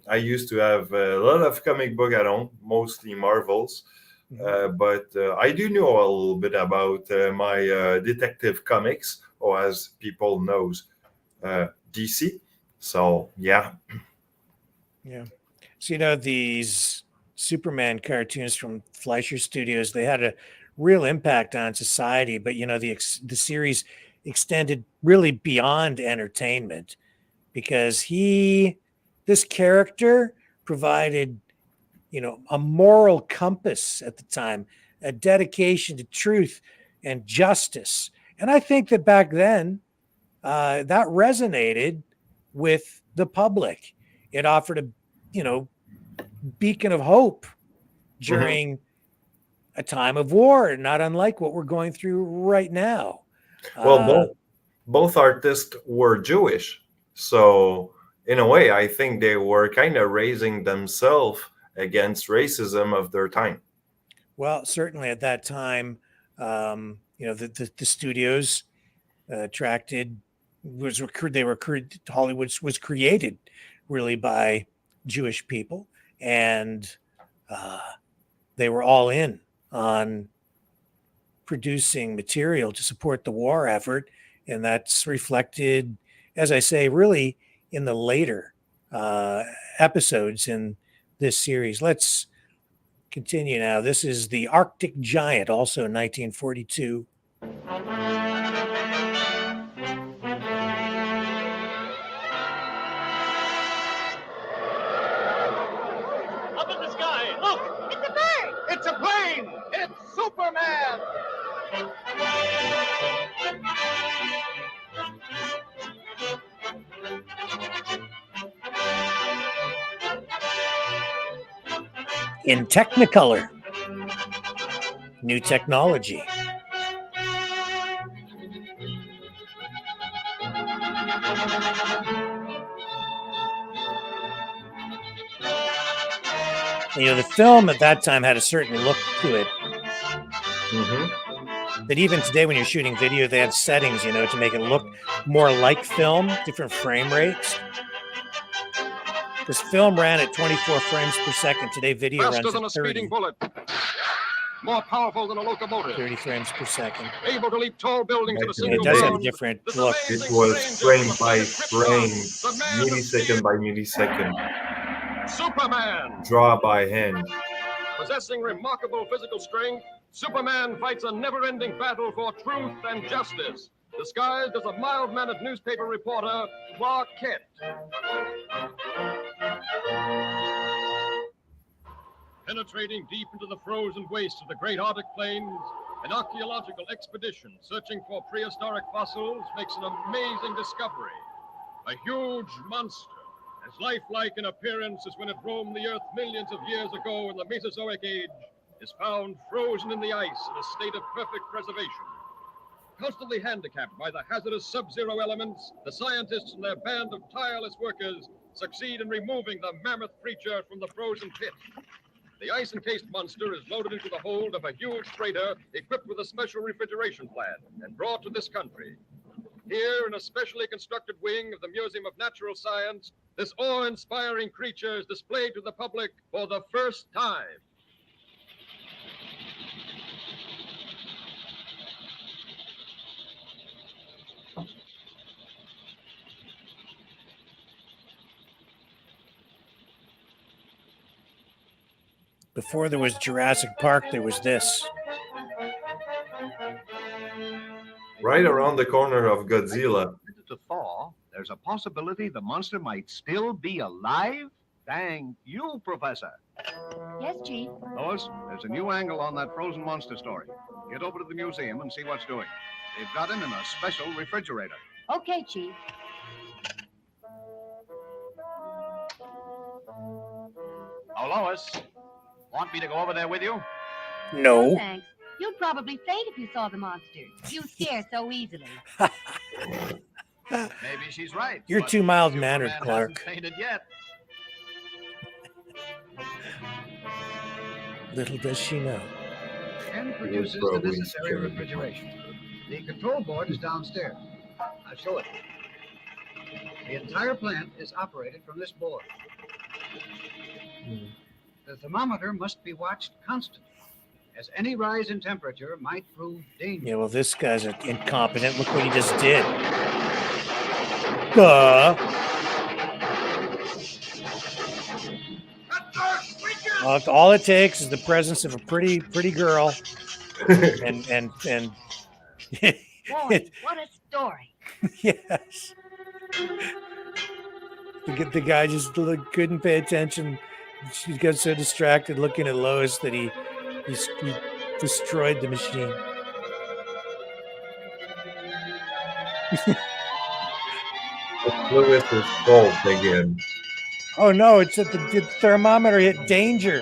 I used to have a lot of comic book at home, mostly Marvels. But I do know a little bit about my detective comics, or as people knows, DC. So yeah.
Yeah. So these Superman cartoons from Fleisher Studios, they had a real impact on society. But the series extended really beyond entertainment, because this character provided a moral compass at the time, a dedication to truth and justice. And I think that back then, that resonated with the public. It offered a, beacon of hope during a time of war, not unlike what we're going through right now.
Well, both artists were Jewish, so in a way, I think they were kind of raising themselves against racism of their time.
Well, certainly at that time, the studios attracted Hollywood was created really by Jewish people, and they were all in on producing material to support the war effort, and that's reflected, as I say, really in the later episodes in this series. Let's continue now. This is The Arctic Giant, also 1942.
Up in the sky, look! It's a bird! It's a plane! It's Superman!
In Technicolor, new technology. The film at that time had a certain look to it. That even today, when you're shooting video, they have settings, to make it look more like film, different frame rates. This film ran at 24 frames per second. Today, video runs
Faster than
at
a speeding bullet. More powerful than a locomotive.
30 frames per second.
Able to leap tall buildings in a single
It does have a
bound.
different look.
It was frame by frame, millisecond by millisecond.
Superman!
Draw by hand.
Possessing remarkable physical strength, Superman fights a never-ending battle for truth and justice, disguised as a mild-mannered newspaper reporter, Clark Kent. Penetrating deep into the frozen wastes of the great Arctic plains, an archaeological expedition searching for prehistoric fossils makes an amazing discovery. A huge monster, as lifelike in appearance as when it roamed the earth millions of years ago in the Mesozoic age, is found frozen in the ice in a state of perfect preservation. Constantly handicapped by the hazardous sub-zero elements, the scientists and their band of tireless workers succeed in removing the mammoth creature from the frozen pit. The ice-encased monster is loaded into the hold of a huge freighter equipped with a special refrigeration plant and brought to this country. Here, in a specially constructed wing of the Museum of Natural Science, this awe-inspiring creature is displayed to the public for the first time.
Before there was Jurassic Park, there was this.
Right around the corner of Godzilla.
To thaw, there's a possibility the monster might still be alive? Thank you, Professor.
Yes, Chief.
Lois, there's a new angle on that frozen monster story. Get over to the museum and see what's doing. They've got him in a special refrigerator.
Okay, Chief.
Oh, Lois, want me to go over there with you?
No.
Thanks. You'd probably faint if you saw the monster. You scare so easily.
Maybe she's right.
You're
but
too mild-mannered,
Superman
Clark.
hasn't fainted yet.
Little does she know.
And produces the necessary refrigeration. The control board is downstairs. I'll show it. The entire plant is operated from this board. The thermometer must be watched constantly, as any rise in temperature might prove dangerous.
Yeah, well, this guy's incompetent. Look what he just did. Duh. All it takes is the presence of a pretty girl, and
Boy, what a story.
yes. The guy just couldn't pay attention. She got so distracted looking at Lois that he destroyed the machine.
Lewis is cold again.
Oh no, it's that the thermometer hit danger.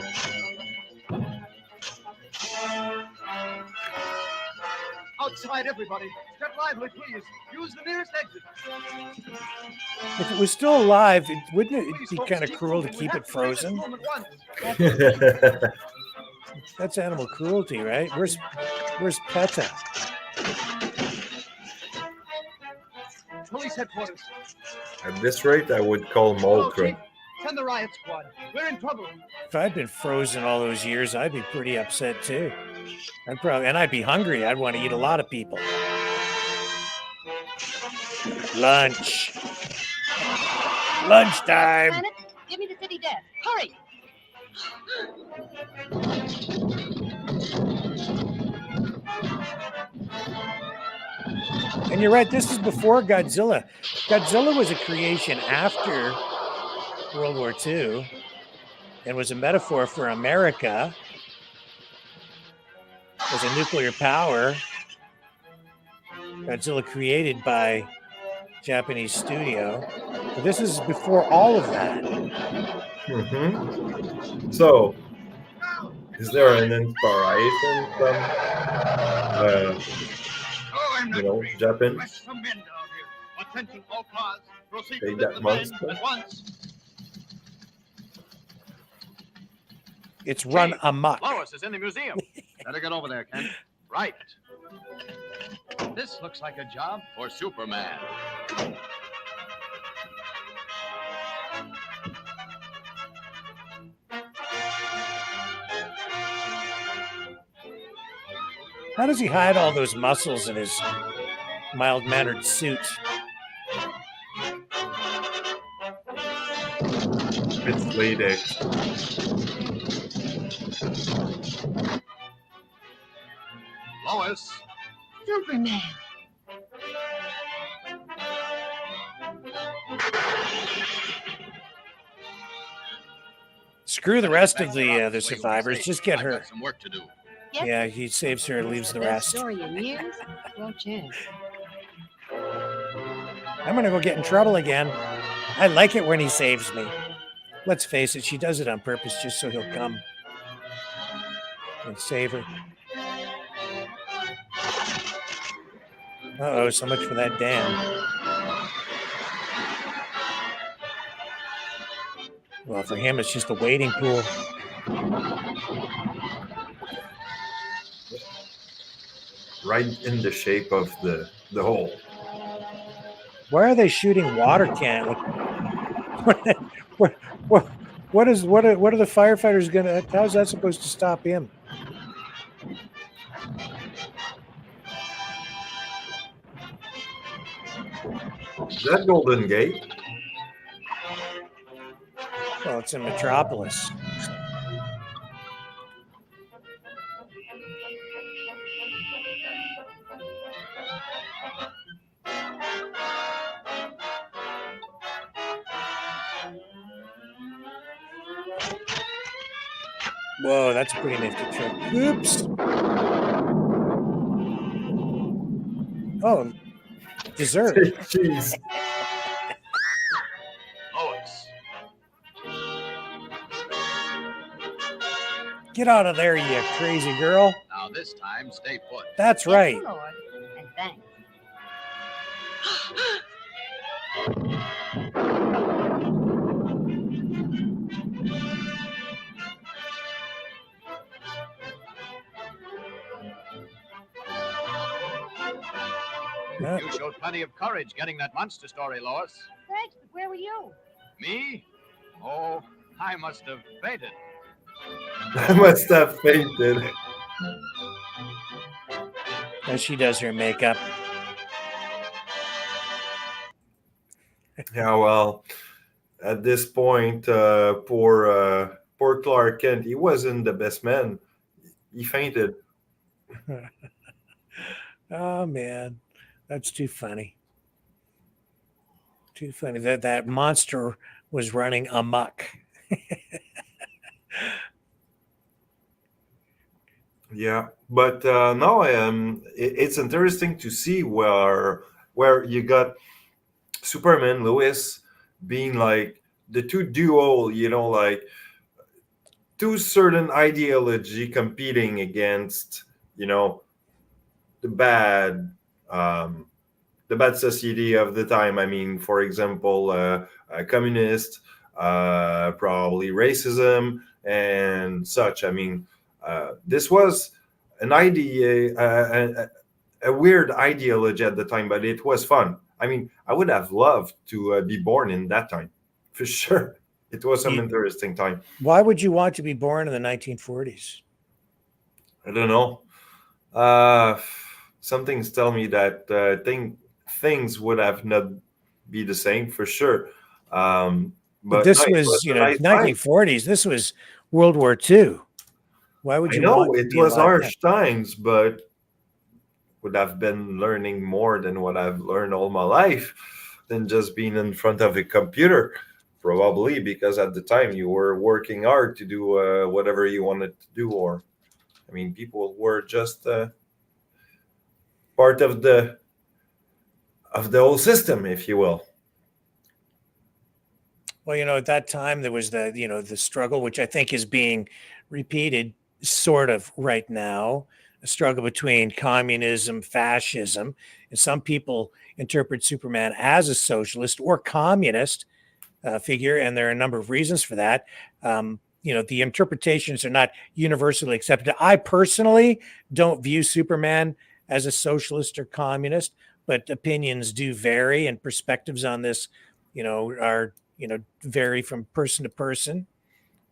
Outside, everybody. Step lively, please. Use the nearest exit.
If it was still alive, wouldn't it be kind of cruel to keep it frozen? That's animal cruelty, right? Where's PETA?
Police headquarters.
At this rate, I would call Moltra.
Send the riot squad. We're in trouble.
If I'd been frozen all those years, I'd be pretty upset too. I'd be hungry. I'd want to eat a lot of people. Lunch. Lunchtime.
Planet, give me the city desk. Hurry.
And you're right, this is before Godzilla. Godzilla was a creation after World War II and was a metaphor for America as a nuclear power. Godzilla created by Japanese studio. But this is before all of that.
Mm-hmm. So, is there an inspiration from, Japan?
Attention, all cars. Proceed
Take
to
that
the
monster.
at once.
It's run amok.
Lois is in the museum. Better get over there, Ken. Right. This looks like a job for Superman.
How does he hide all those muscles in his mild-mannered suit?
It's latex.
Lois.
Superman.
Screw the rest of the survivors. Just get her.
Some work to do.
Yes.
Yeah, he saves her and leaves the
Best
rest.
story in years. Well, chance.
I'm gonna go get in trouble again. I like it when he saves me. Let's face it, she does it on purpose just so he'll come and save her. Uh-oh, so much for that dam. Well, for him, it's just a wading pool.
Right in the shape of the hole.
Why are they shooting water cannon? What are the firefighters gonna? How's that supposed to stop him?
Is that Golden Gate?
Well, it's in Metropolis. Whoa, that's a pretty nifty trick. Oops. Oh, dessert.
Jeez.
Lois.
Get out of there, you crazy girl.
Now this time, stay put.
That's right.
Lord, and thanks.
You showed plenty of courage getting that monster story, Lois.
Thanks, but where were you?
Me? Oh, I must have fainted.
I must have fainted.
As she does her makeup.
Yeah, well, at this point, poor Clark Kent, he wasn't the best man. He fainted.
Oh man, that's too funny. Too funny that monster was running amok.
Yeah, but no, it's interesting to see where you got Superman, Lois being like the two duo, like two certain ideology competing against, the bad society of the time. I mean, for example, communist, probably racism and such. I mean, this was an idea, a weird ideology at the time, but it was fun. I mean, I would have loved to be born in that time, for sure. It was some interesting time.
Why would you want to be born in the 1940s?
I don't know. Some things tell me that things would have not be the same for sure. But
this
no,
was,
a nice time.
1940s. This was World War II. Why would you?
I know
want to
it
be
was
alive
harsh times, but would have been learning more than what I've learned all my life than just being in front of a computer. Probably because at the time you were working hard to do whatever you wanted to do, or I mean, people were just part of the whole system, if you will.
Well, at that time there was the struggle, which I think is being repeated sort of right now, a struggle between communism, fascism, and some people interpret Superman as a socialist or communist figure, and there are a number of reasons for that. The interpretations are not universally accepted. I personally don't view Superman as a socialist or communist, but opinions do vary, and perspectives on this, are vary from person to person.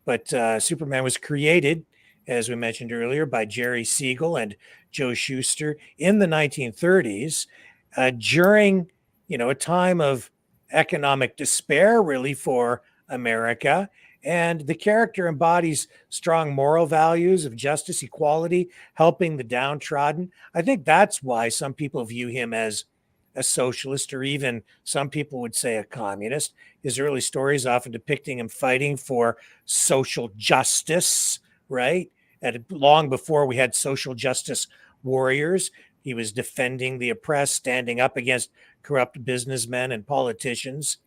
But Superman was created, as we mentioned earlier, by Jerry Siegel and Joe Shuster in the 1930s, during a time of economic despair, really, for America. And the character embodies strong moral values of justice, equality, helping the downtrodden. I think that's why some people view him as a socialist, or even some people would say a communist. His early stories often depicting him fighting for social justice, right? And long before we had social justice warriors, he was defending the oppressed, standing up against corrupt businessmen and politicians.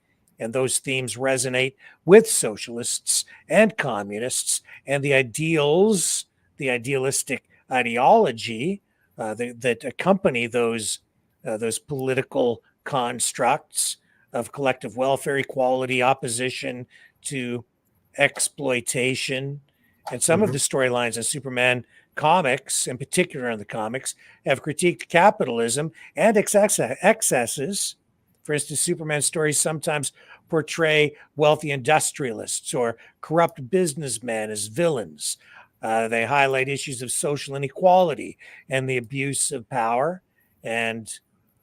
And those themes resonate with socialists and communists, and the ideals, the idealistic ideology that accompany those political constructs of collective welfare, equality, opposition to exploitation. And some of the storylines in Superman comics, in particular in the comics, have critiqued capitalism and excesses. For instance, Superman stories sometimes portray wealthy industrialists or corrupt businessmen as villains. They highlight issues of social inequality and the abuse of power. And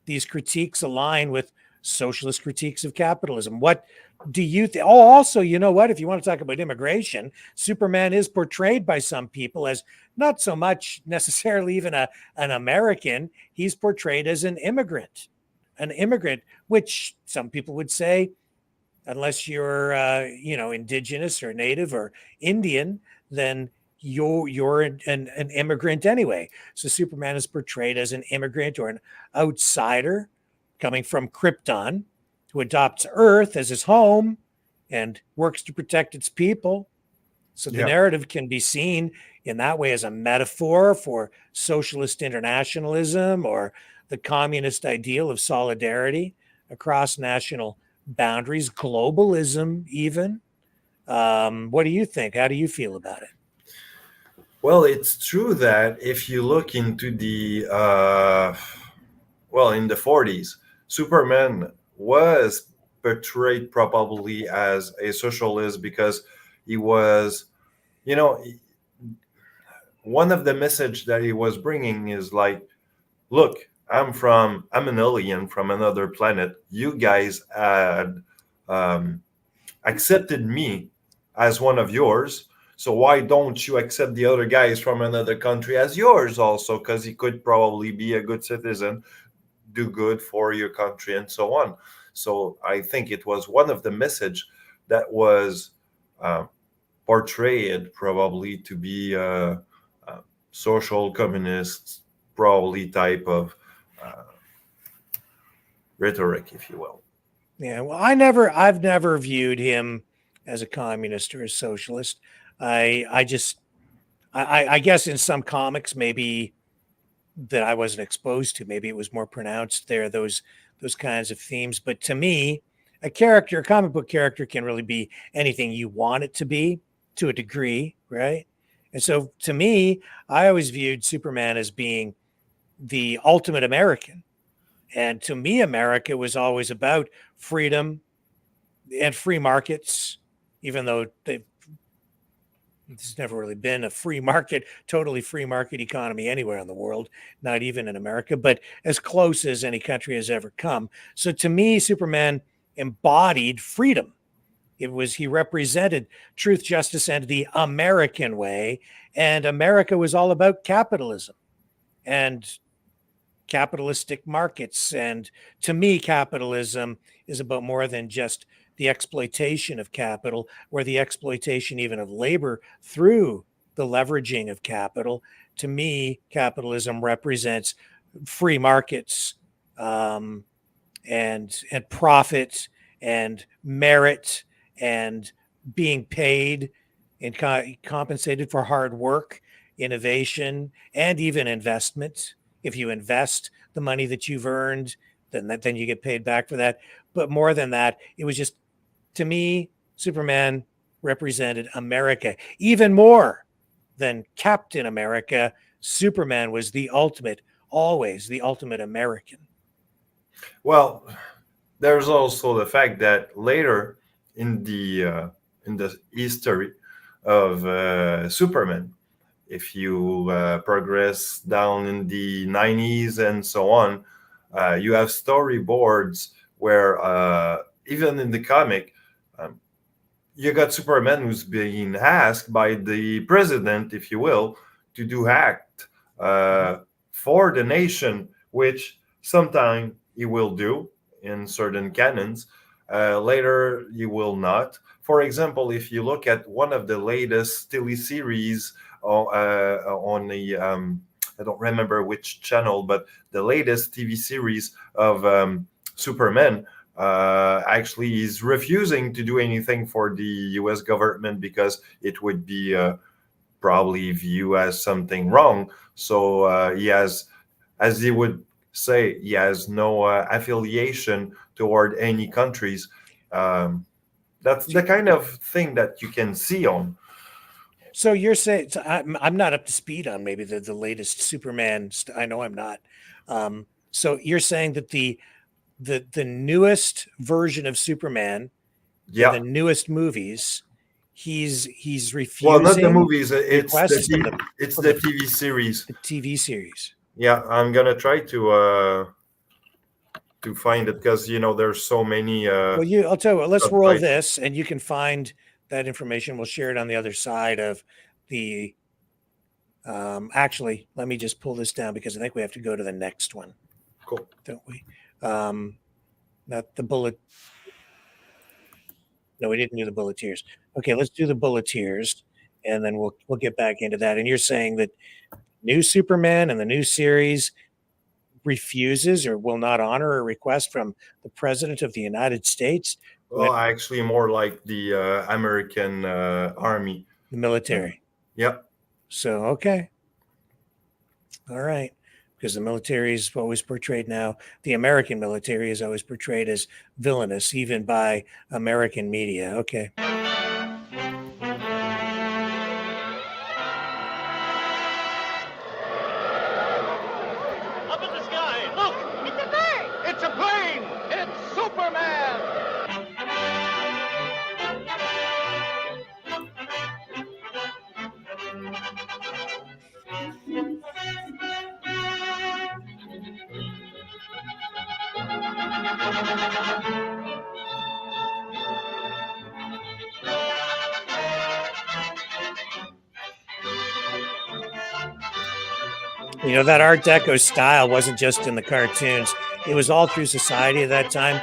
these critiques align with socialist critiques of capitalism. What do you think? Oh, also, you know what? If you want to talk about immigration, Superman is portrayed by some people as not so much necessarily even an American. He's portrayed as an immigrant, which some people would say, unless you're, indigenous or native or Indian, then you're an immigrant anyway. So Superman is portrayed as an immigrant or an outsider coming from Krypton who adopts Earth as his home and works to protect its people. So the narrative can be seen in that way as a metaphor for socialist internationalism or the communist ideal of solidarity across national boundaries, globalism, even. What do you think? How do you feel about it?
Well, it's true that if you look into the in the 40s, Superman was portrayed probably as a socialist because he was, one of the message that he was bringing is like, look, I'm an alien from another planet. You guys had accepted me as one of yours. So why don't you accept the other guys from another country as yours also? Because he could probably be a good citizen, do good for your country, and so on. So I think it was one of the message that was portrayed probably to be a social communist, probably type of rhetoric, if you will.
Yeah, well, I've never viewed him as a communist or a socialist. I guess in some comics maybe that I wasn't exposed to, maybe it was more pronounced there, those kinds of themes. But to me, a comic book character can really be anything you want it to be to a degree, right? And so to me, I always viewed Superman as being the ultimate American. And to me, America was always about freedom and free markets, even though there's never really been a totally free market economy anywhere in the world, not even in America, but as close as any country has ever come. So to me, Superman embodied freedom. He represented truth, justice, and the American way. And America was all about capitalism and capitalistic markets. And to me, capitalism is about more than just the exploitation of capital or the exploitation even of labor through the leveraging of capital. To me, capitalism represents free markets and profit and merit and being paid and compensated for hard work, innovation, and even investment. If you invest the money that you've earned, then you get paid back for that. But more than that, it was just, to me, Superman represented America even more than Captain America. Superman was always the ultimate American.
Well, there's also the fact that later in the history of Superman, if you progress down in the 90s and so on, you have storyboards where even in the comic, you got Superman who's being asked by the president, if you will, to do act for the nation, which sometime he will do in certain canons. Later, he will not. For example, if you look at one of the latest teleseries on the, I don't remember which channel, but the latest TV series of Superman, actually is refusing to do anything for the US government because it would be probably viewed as something wrong. So he has, as he would say, he has no affiliation toward any countries. That's the kind of thing that you can see on.
So you're saying, I'm not up to speed on maybe the latest Superman. I know I'm not. So you're saying that the newest version of Superman, the newest movies, he's refusing.
Well, not the movies. It's
the
TV series.
The TV series.
Yeah, I'm gonna try to find it because there's so many.
I'll tell you what. Let's roll this, and you can find that information. We'll share it on the other side of the. Actually, let me just pull this down because I think we have to go to the next one.
Cool,
don't we? Not the bullet. No, we didn't do the bulleteers. Okay, let's do the bulleteers, and then we'll get back into that. And you're saying that new Superman and the new series refuses or will not honor a request from the President of the United States?
Well, actually, more like the American Army.
The military.
Yep.
So, okay. All right. Because the military is always portrayed now, the American military is always portrayed as villainous, even by American media. Okay.
Up in the sky, look! It's a bird! It's a plane! It's Superman!
You know, that Art Deco style wasn't just in the cartoons. It was all through society at that time,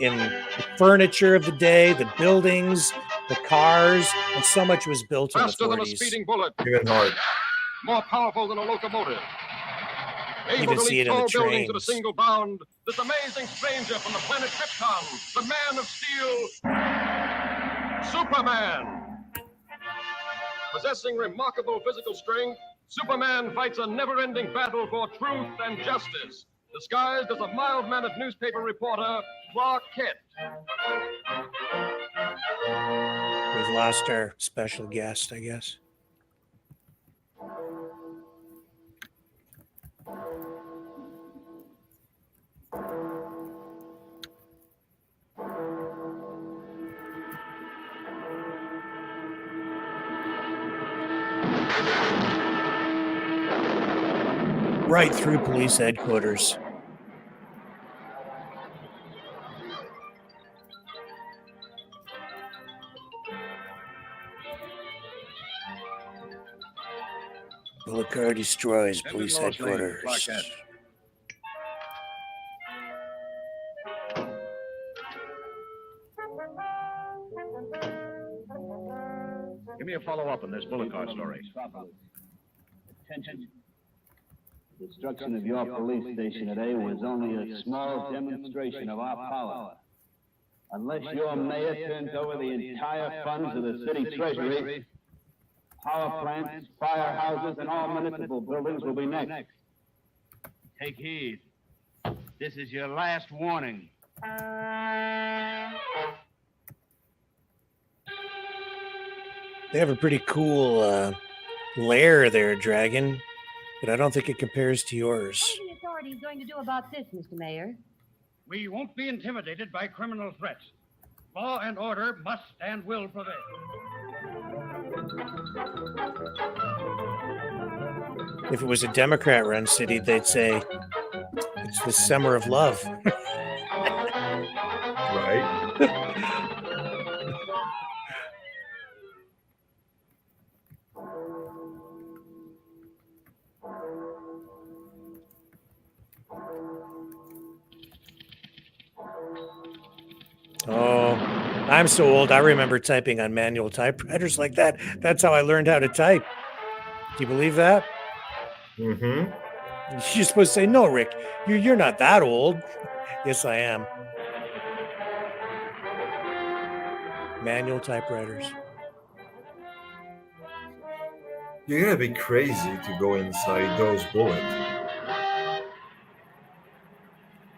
in the furniture of the day, the buildings, the cars, and so much was built in the 40s.
Faster than a speeding bullet.
Even hard.
More powerful than a locomotive.
You
Able
even
to
see
leap
it in the
tall buildings at a
trains.
single bound. This amazing stranger from the planet Krypton, the Man of Steel, Superman. Possessing remarkable physical strength, Superman fights a never-ending battle for truth and justice, disguised as a mild-mannered newspaper reporter, Clark Kent.
We've lost our special guest, I guess. Right through police headquarters. Bullet car destroys police headquarters.
Give me a follow-up on this bullet car story.
Attention. The destruction of your police station today was only a small demonstration of our power. Unless your mayor turns over the entire funds of the city treasury, power plants, firehouses, and all municipal buildings will be next.
Take heed. This is your last warning.
They have a pretty cool lair there, Dragon, but I don't think it compares to yours.
What are the authorities going to do about this, Mr. Mayor?
We won't be intimidated by criminal threats. Law and order must and will prevail.
If it was a Democrat-run city, they'd say it's the summer of love.
Right.
Oh, I'm so old. I remember typing on manual typewriters like that. That's how I learned how to type. Do you believe that?
Mm-hmm.
You're supposed to say, no, Rick, you're not that old. Yes, I am. Manual typewriters.
You're gonna be crazy to go inside those bullets.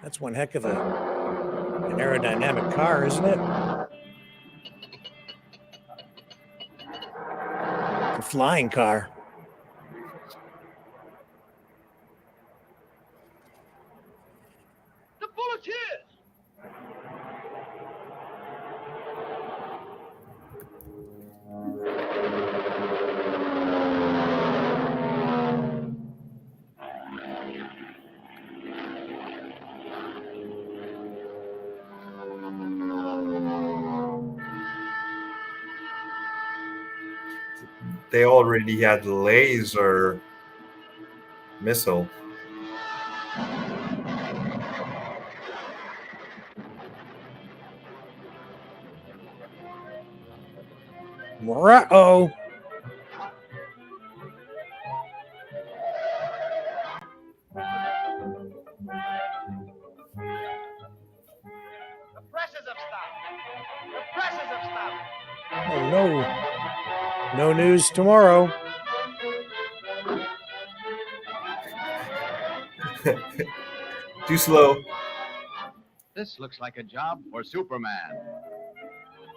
That's one heck of an aerodynamic car, isn't it? A flying car.
The bulleteers!
They already had laser missile.
Uh-oh. Oh, no. No news tomorrow.
Too slow.
This looks like a job for Superman.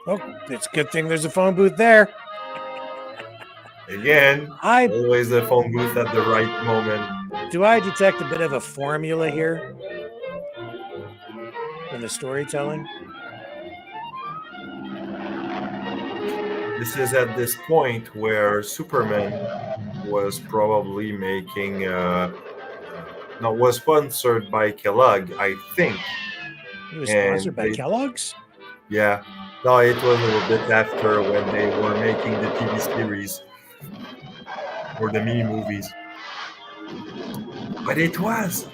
Oh, it's a good thing there's a phone booth there.
Again, always a phone booth at the right moment.
Do I detect a bit of a formula here in the storytelling?
This is at this point where Superman was probably making was sponsored by Kellogg, I think.
He was sponsored by Kellogg's?
Yeah. No, it was a little bit after when they were making the TV series or the mini movies. But it was.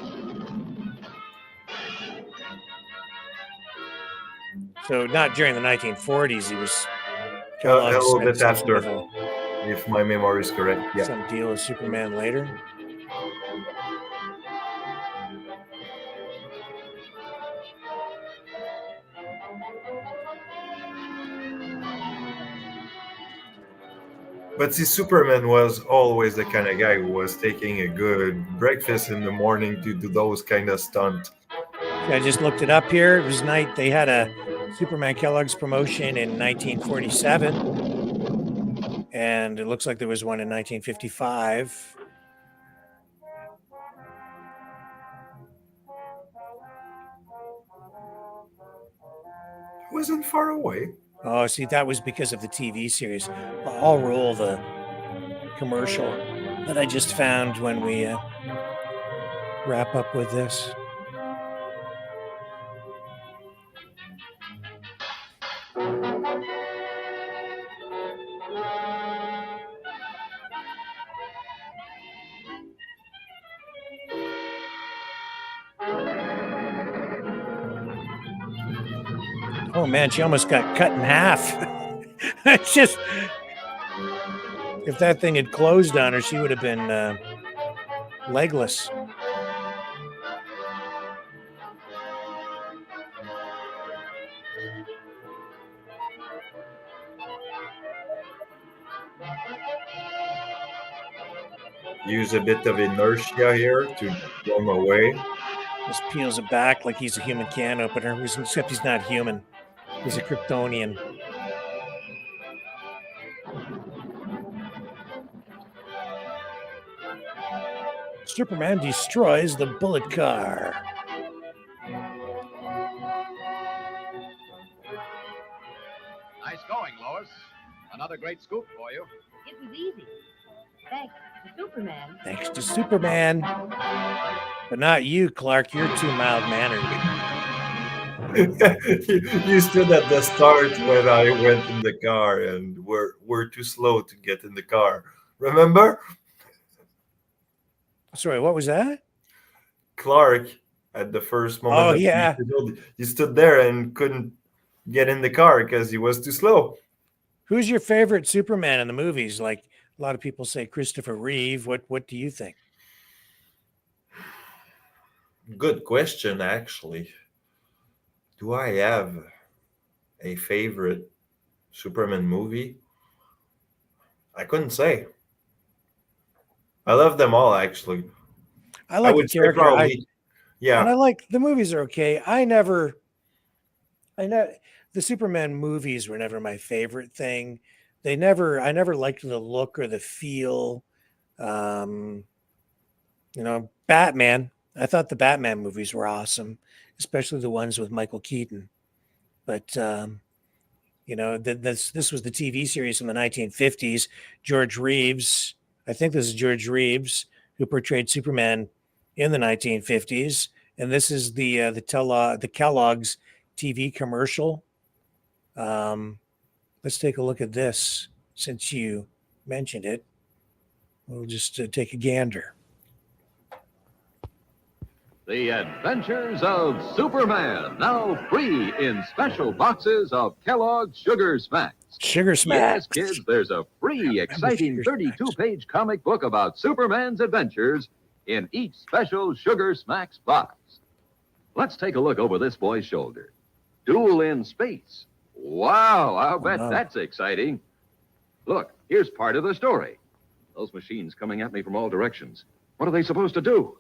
So not during the 1940s. He was
A little bit after, if my memory is correct. Yeah.
Some deal with Superman later.
But see, Superman was always the kind of guy who was taking a good breakfast in the morning to do those kind of stunts.
I just looked it up here. It was night. They had a Superman Kellogg's promotion in 1947, and it looks like there was one in 1955.
It wasn't far away.
Oh, see, that was because of the TV series. I'll roll the commercial that I just found when we wrap up with this. Oh man, she almost got cut in half. It's just, if that thing had closed on her, she would have been legless.
Use a bit of inertia here to blow him away.
Just peels it back like he's a human can opener, except he's not human. He's a Kryptonian. Superman destroys the bullet car.
Nice going, Lois. Another great scoop for you.
It was easy. Thanks to Superman.
Thanks to Superman. But not you, Clark. You're too mild-mannered.
You stood at the start when I went in the car and we're too slow to get in the car. Remember?
Sorry, what was that?
Clark, at the first moment.
Oh, yeah.
He stood there and couldn't get in the car because he was too slow.
Who's your favorite Superman in the movies? Like a lot of people say Christopher Reeve. What do you think?
Good question, actually. Do I have a favorite Superman movie? I couldn't say. I love them all, actually.
I like the character.
Yeah.
And I like the movies are okay. I know the Superman movies were never my favorite thing. I never liked the look or the feel. Batman. I thought the Batman movies were awesome, especially the ones with Michael Keaton. But this was the TV series from the 1950s. George Reeves, I think this is George Reeves, who portrayed Superman in the 1950s, and this is the Kellogg's TV commercial. Let's take a look at this since you mentioned it. We'll just take a gander.
The Adventures of Superman, now free in special boxes of Kellogg's Sugar Smacks.
Sugar Smacks.
Yes, kids, there's a free, exciting 32-page comic book about Superman's adventures in each special Sugar Smacks box. Let's take a look over this boy's shoulder. Duel in space. Wow, I'll bet
Wow.
that's exciting. Look, here's part of the story. Those machines coming at me from all directions. What are they supposed to do?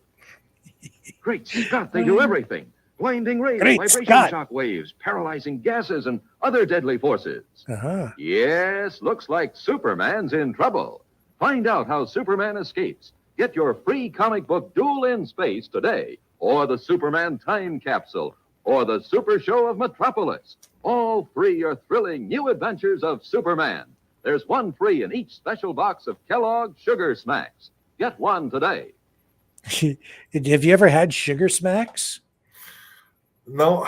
Great Scott, they do everything. Blinding rays,
Great
vibration
Scott.
shock waves, paralyzing gases, and other deadly forces.
Uh-huh.
Yes, looks like Superman's in trouble. Find out how Superman escapes. Get your free comic book Duel in Space today, or the Superman Time Capsule, or the Super Show of Metropolis. All three are thrilling new adventures of Superman. There's one free in each special box of Kellogg Sugar Smacks. Get one today.
Have you ever had Sugar Smacks?
No,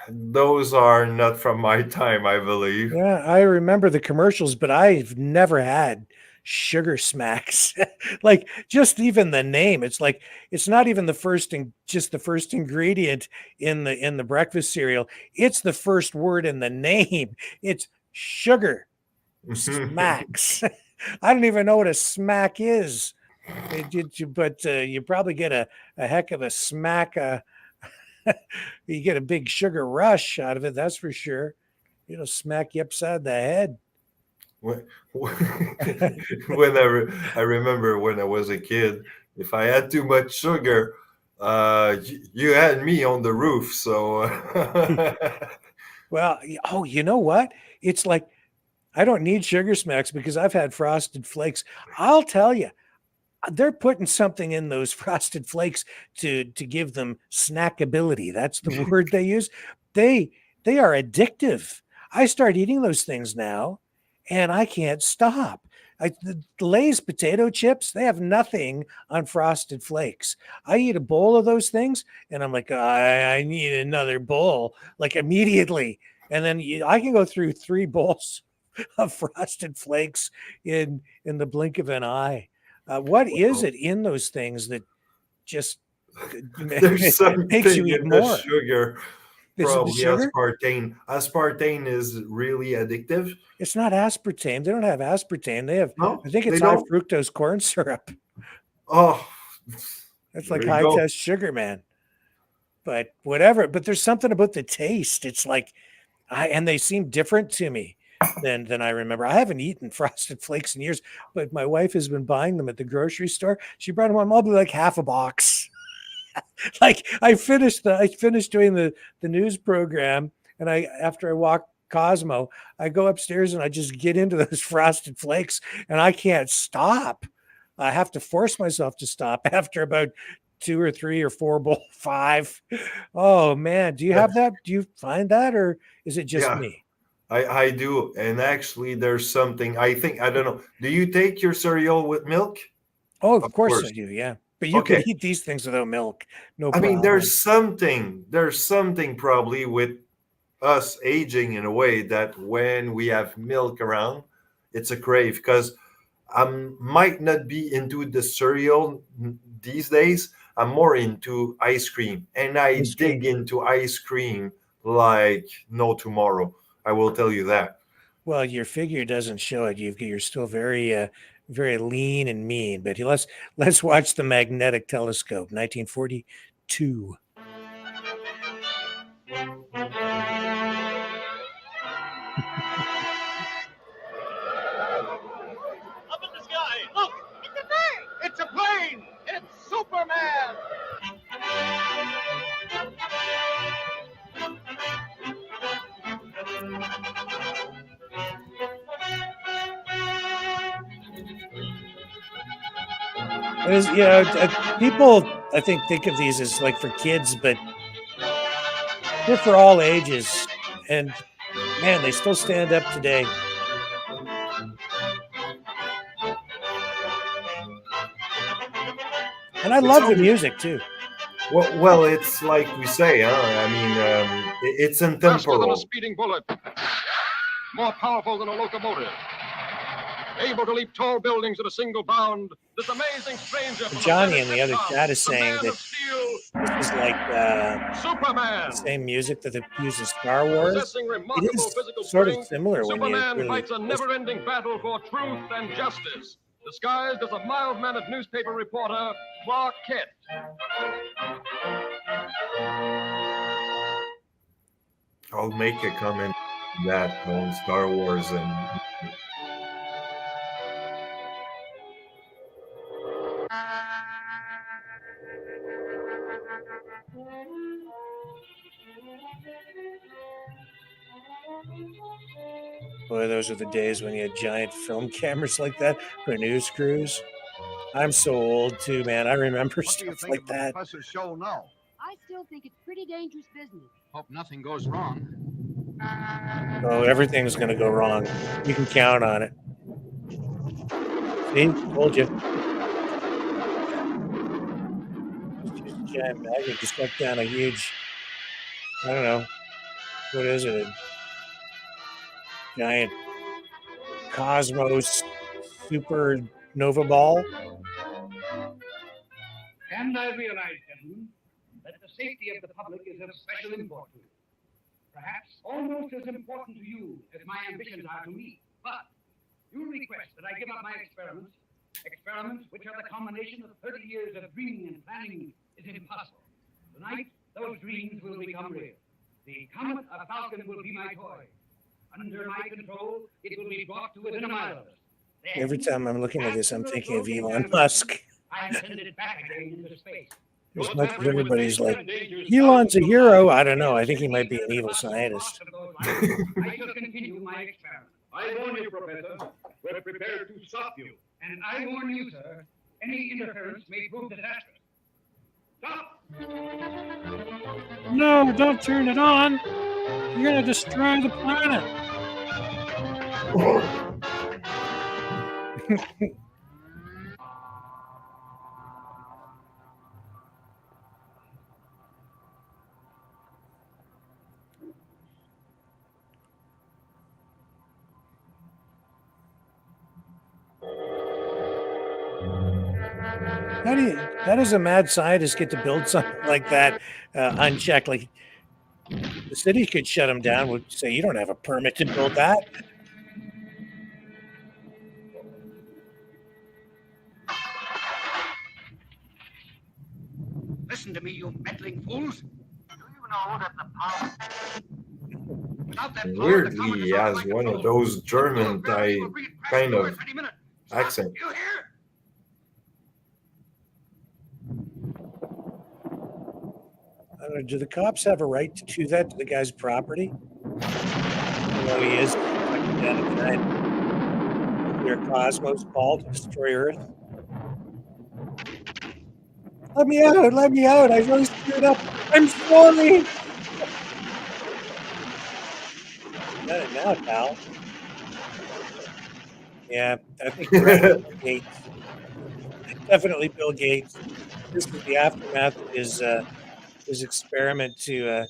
those are not from my time, I believe.
Yeah, I remember the commercials, but I've never had Sugar Smacks. Like, just even the name, it's like it's not even the first just the first ingredient in the breakfast cereal. It's the first word in the name. It's Sugar Smacks. I don't even know what a smack is. But you probably get a heck of a smack. You get a big sugar rush out of it, that's for sure. It'll smack you upside the head.
Whenever I remember when I was a kid, if I had too much sugar, you had me on the roof. So,
Well, oh, you know what? It's like I don't need Sugar Smacks because I've had Frosted Flakes. I'll tell you, they're putting something in those Frosted Flakes to give them snackability. That's the word they use. They are addictive. I start eating those things now, and I can't stop. The Lay's potato chips, they have nothing on Frosted Flakes. I eat a bowl of those things, and I'm like, I need another bowl, like immediately. And then I can go through 3 bowls of Frosted Flakes in the blink of an eye. What is it in those things that just
there's something
makes you eat
in the
more?
sugar.
Is it the
Probably
sugar?
aspartame. Aspartame is really addictive.
It's not aspartame. They don't have aspartame. They have,
No,
I think
they
it's high
don't?
fructose corn syrup.
Oh,
That's
there
like
you
high
go.
test sugar, man. But whatever. But there's something about the taste. It's like, and they seem different to me than I remember. I haven't eaten Frosted Flakes in years, but my wife has been buying them at the grocery store. She brought them home, probably like half a box. Like I finished doing the news program, and after I walk Cosmo, I go upstairs and I just get into those Frosted Flakes, and I can't stop. I have to force myself to stop after about 2 or 3 or 4 bowl 5. Oh man, do you have that? Do you find that, or is it just
Yeah,
me?
I do. And actually, there's something I think, I don't know. Do you take your cereal with milk?
Oh, of
Of
course I
course.
do. Yeah, but you
Okay.
could eat these things without milk, no
I mean,
problem.
there's something probably with us aging in a way that when we have milk around, it's a crave because I might not be into the cereal these days. I'm more into ice cream, and I
Ice
dig
cream.
into ice cream like no tomorrow. I will tell you that.
Well, your figure doesn't show it. You're still very, very lean and mean. But let's watch the magnetic telescope, 1942.
Up in the sky. Look! It's a bird! It's a plane! It's Superman!
People I think of these as like for kids, but they're for all ages. And man, they still stand up today. And I
It's
love the
always,
music too.
well, it's like we say, huh? I mean, it's
Faster than a
intemporal.
speeding bullet. More powerful than a locomotive. Able to leap tall buildings at a single bound. This amazing stranger from
Johnny in the other
Decepticons,
chat is
the
saying
Man
that
of Steel,
this is like
Superman.
the same music that they use in Star Wars.
Possessing
It
remarkable
is
physical
sort of
strength,
similar when you
Superman
really
fights a never-ending battle for truth and justice, disguised as a mild-mannered newspaper reporter, Clark Kent.
I'll make a comment. that on Star Wars and
Boy, those are the days when you had giant film cameras like that for news crews. I'm so old too, man. I remember
What do you
stuff
think
like
of the
that.
professor's show now?
I still think it's pretty dangerous business.
Hope nothing goes wrong.
Oh, everything's going to go wrong. You can count on it. See, told you. Just a giant magnet just got down a huge, I don't know, what is it? A giant cosmos supernova ball?
And I realize, gentlemen, that the safety of the public is of special import to you. Perhaps almost as important to you as my ambitions are to me. But you request that I give up my experiments, experiments which are the culmination of 30 years of dreaming and planning is impossible. Tonight, those dreams will become real. The comet of Falcon will be my toy. Under my control, it will be brought to within a mile of us. Then,
Every time I'm looking at this, I'm thinking of Elon Musk.
I send it back again into space.
As much as everybody's like, Elon's a hero. I don't know. I think he might be an evil scientist.
I shall continue my experiment.
I warn you, Professor. We're prepared to stop you.
And I warn you, sir, any interference may prove disastrous. Stop!
No, don't turn it on. You're going to destroy the planet.
How does a mad scientist get to build something like that unchecked? Like, the city could shut him down, would say, you don't have a permit to build that.
Listen to me, you meddling fools. Do you know that the power... Without that power,
weirdly he has one of those German kind of accent.
You hear?
I don't know, do the cops have a right to do that to the guy's property? Although he is down a giant nuclear cosmos ball to destroy Earth. Let me out! Let me out! I really screwed up. I'm sorry. Got it now, pal. Yeah, I think Bill Gates. Definitely Bill Gates. This is the aftermath of his experiment to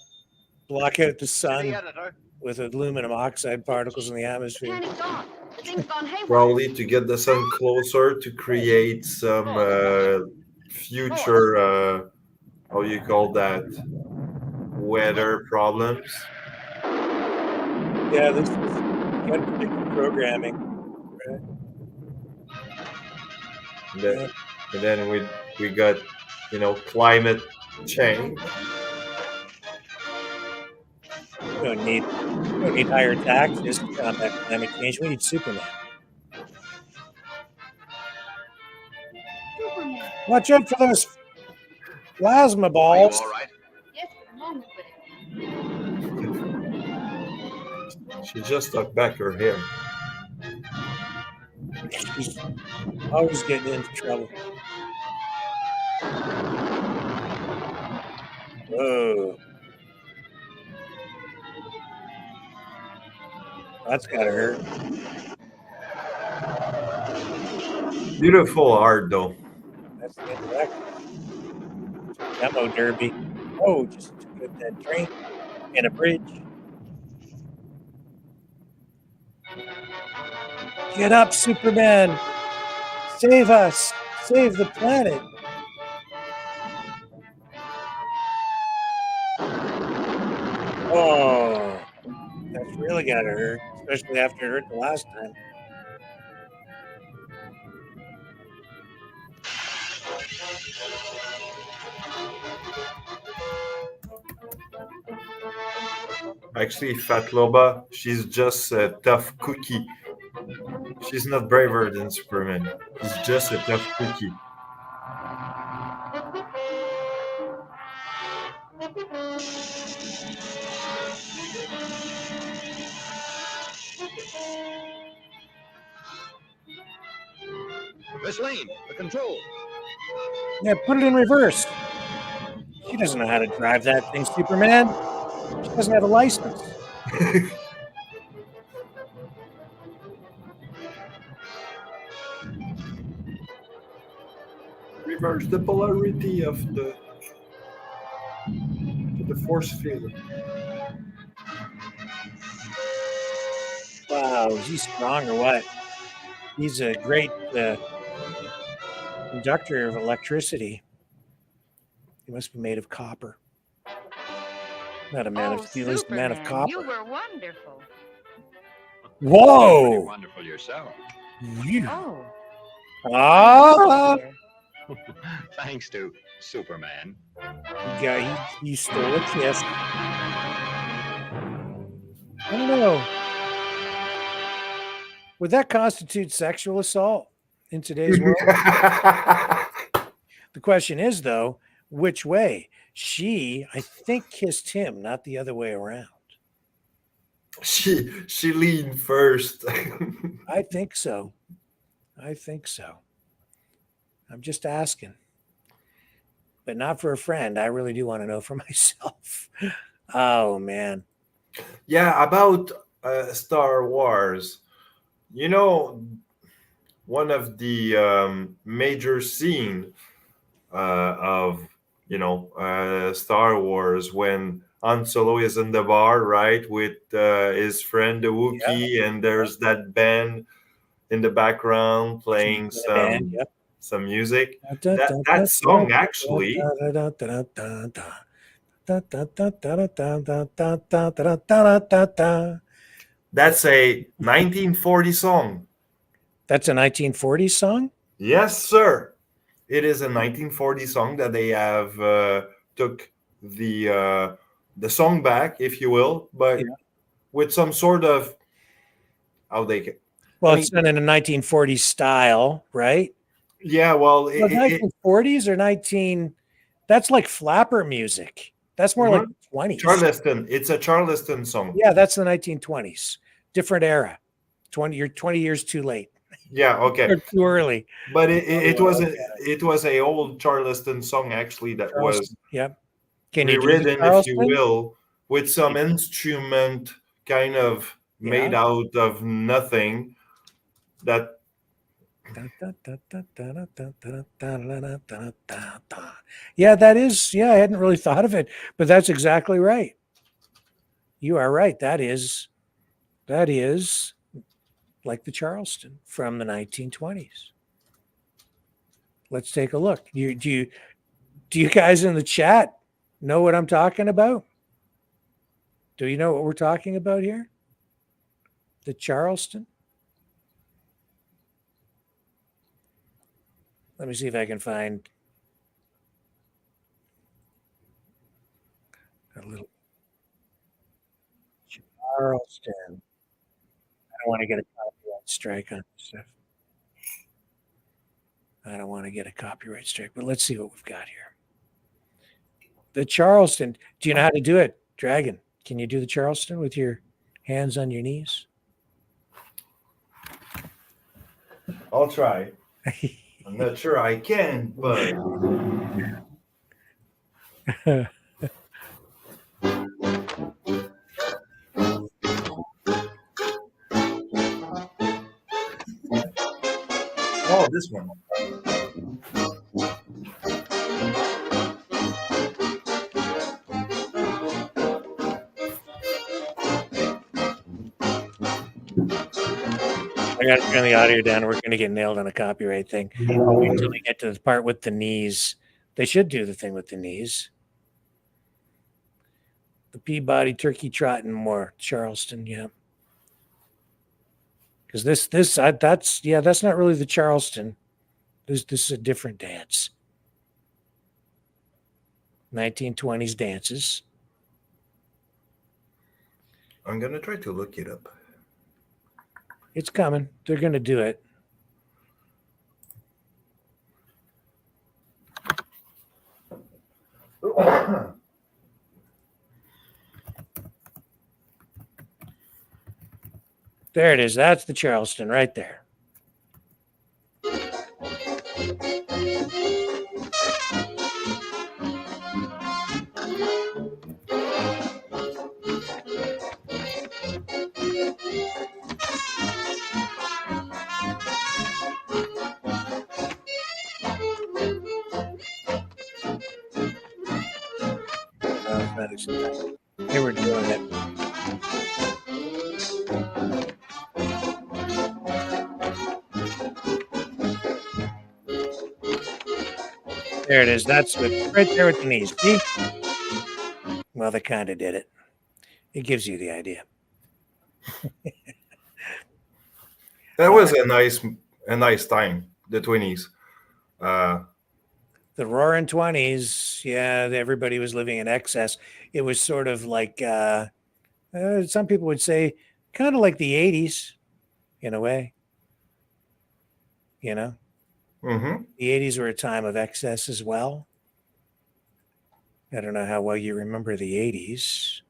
block out the sun with aluminum oxide particles in the atmosphere.
Probably to get the sun closer to create some future, how you call that, weather problems.
Yeah, this is again predictive programming. Right?
And then we got, climate change.
We don't need higher taxes to combat climate change. We need Superman. Watch out for those plasma balls.
All right? Yes, a moment with it.
She just tucked back her hair.
She's always getting into trouble. Whoa. That's gotta hurt.
Beautiful art, though.
That's the indirect. Demo derby. Oh, just took that train and a bridge. Get up, Superman! Save us! Save the planet! Oh, that's really gotta hurt, especially after it hurt the last time.
Actually, Fat Loba, she's just a tough cookie. She's not braver than Superman. She's just a tough cookie.
Miss Lane, the control.
Yeah, put it in reverse. She doesn't know how to drive that thing, Superman. She doesn't have a license.
Reverse the polarity of the force field.
Wow, is he strong or what? He's a great conductor of electricity. He must be made of copper. Not a man of steel, he's a man of copper.
You were wonderful.
Whoa!
Wonderful yourself.
Oh.
Ah!
Thanks to Superman.
He stole a kiss. I don't know. Would that constitute sexual assault in today's world? The question is, though, which way? She, I think, kissed him, not the other way around.
She leaned first.
I think so. I think so. I'm just asking. But not for a friend. I really do want to know for myself. Oh, man.
Yeah, about Star Wars. You know, one of the major scene of, Star Wars when Han Solo is in the bar, right, with his friend the Wookiee, and there's that band in the background playing some music. That song actually. That's a 1940 song.
That's a 1940 song?
Yes, sir. It is a 1940 song that they have took the song back, if you will, but with some sort of
it's done in a 1940s style, right?
Yeah, well,
1940s or 19. That's like flapper music. That's more like 20s.
Charleston. It's a Charleston song.
Yeah, that's the 1920s. Different era. You're 20 years too late.
Yeah, okay.
Too early.
But it was a old Charleston song actually that was
Can you
rewritten, if you will, with some instrument kind of made out of nothing. That
that is. I hadn't really thought of it, but that's exactly right. You are right. That is like the Charleston from the 1920s. Let's take a look. Do you guys in the chat know what I'm talking about? Do you know what we're talking about here? The Charleston? Let me see if I can find a little Charleston. I don't want to get a copyright strike on this stuff. I don't want to get a copyright strike, but let's see what we've got here. The Charleston. Do you know how to do it, Dragon? Can you do the Charleston with your hands on your knees?
I'll try. I'm not sure I can, but this one.
I got to turn the audio down. We're going to get nailed on a copyright thing. I'll wait until we get to the part with the knees. They should do the thing with the knees. The Peabody Turkey Trot and more. Charleston, yeah. Because that's not really the Charleston. This is a different dance. 1920s dances.
I'm gonna try to look it up.
It's coming. They're going to do it. There it is. That's the Charleston right there. They were doing it. There it is. That's right there with the knees. See? Well, they kind of did it. It gives you the idea.
That was a nice time, the 20s.
The roaring 20s, yeah, everybody was living in excess. It was sort of like, some people would say, kind of like the 80s, in a way. You know?
Mm-hmm.
The 80s were a time of excess as well. I don't know how well you remember the 80s.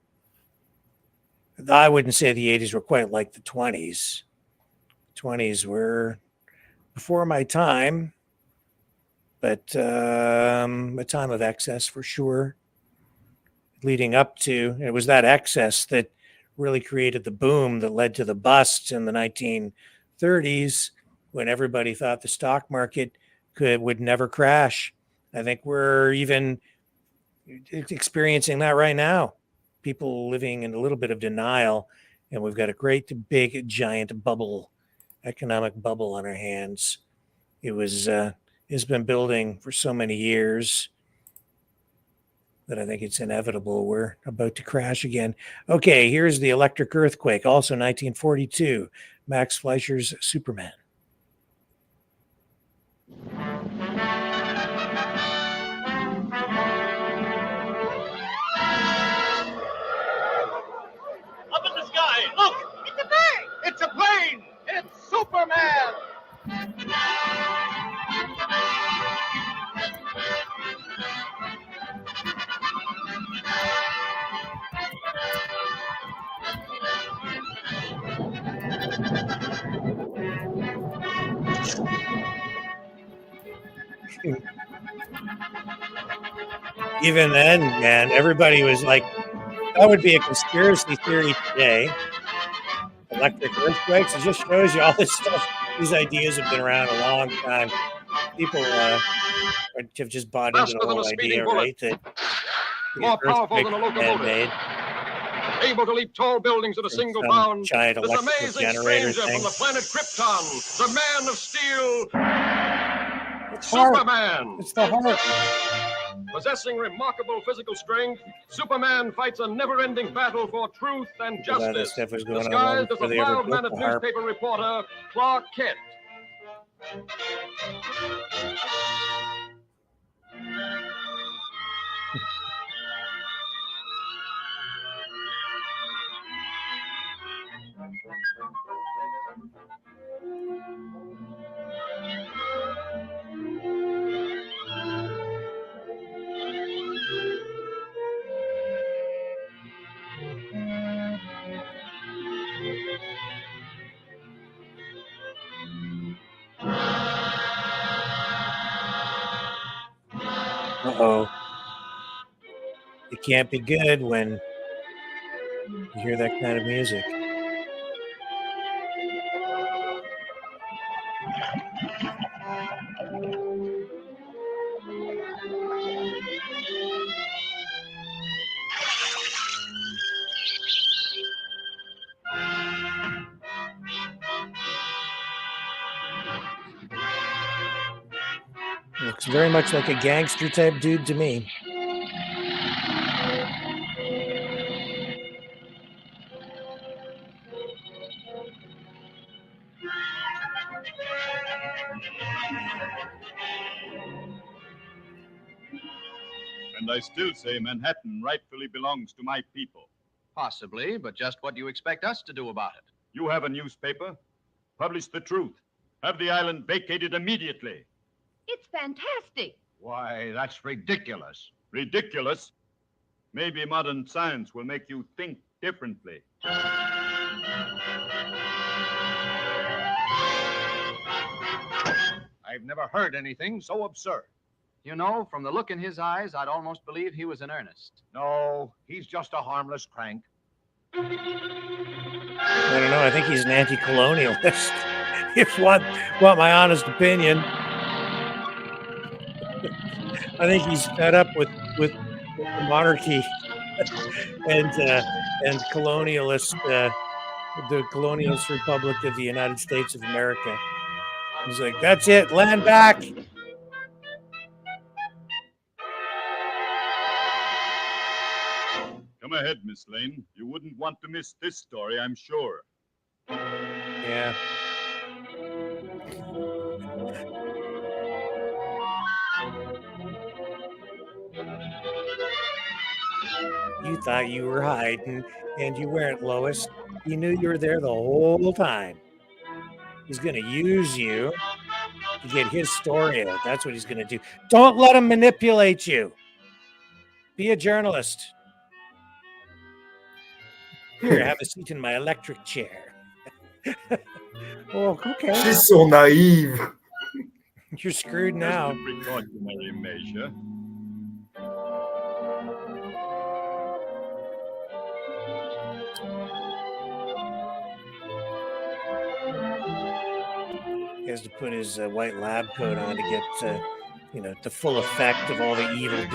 I wouldn't say the 80s were quite like the 20s. 20s were before my time, but a time of excess for sure. Leading up to, it was that excess that really created the boom that led to the busts in the 1930s when everybody thought the stock market would never crash. I think we're even experiencing that right now. People living in a little bit of denial, and we've got a great big giant bubble, economic bubble on our hands. It's been building for so many years that I think it's inevitable. We're about to crash again. Okay, here's the electric earthquake, also 1942, Max Fleischer's Superman.
Up in the sky, look! It's a bird! It's a plane! It's Superman!
Even then, man, everybody was like, that would be a conspiracy theory today. Electric earthquakes. It just shows you all this stuff. These ideas have been around a long time. People have just bought into the whole idea, right? That
more powerful than a locomotive. Able to leap tall buildings at a single bound.
Giant
This
electrical
amazing
generator
stranger
thing.
from the planet Krypton, the Man of Steel,
It's
Superman.
It's the heart.
Possessing remarkable physical strength, Superman fights a never-ending battle for truth and
All that
justice.
stuff was going on
Disguised as
before
a
they ever built
mild-mannered
the harp.
newspaper reporter, Clark Kent.
Uh-oh. It can't be good when you hear that kind of music. Looks very much like a gangster type dude to me.
And I still say Manhattan rightfully belongs to my people.
Possibly, but just what do you expect us to do about it?
You have a newspaper. Publish the truth. Have the island vacated immediately.
It's fantastic.
Why, that's ridiculous. Ridiculous? Maybe modern science will make you think differently.
I've never heard anything so absurd. You know, from the look in his eyes, I'd almost believe he was in earnest.
No, he's just a harmless crank.
I don't know. I think he's an anti-colonialist. If want my honest opinion, I think he's fed up with the monarchy and colonialist, the colonialist Republic of the United States of America. He's like, that's it, land back.
Come ahead, Miss Lane. You wouldn't want to miss this story, I'm sure.
Yeah. You thought you were hiding, and you weren't, Lois. He knew you were there the whole time. He's going to use you to get his story out. That's what he's going to do. Don't let him manipulate you. Be a journalist. Here, have a seat in my electric chair. Oh, okay.
She's so naive.
You're screwed now.
Just a precautionary measure.
He has to put his white lab coat on to get, the full effect of all the evilness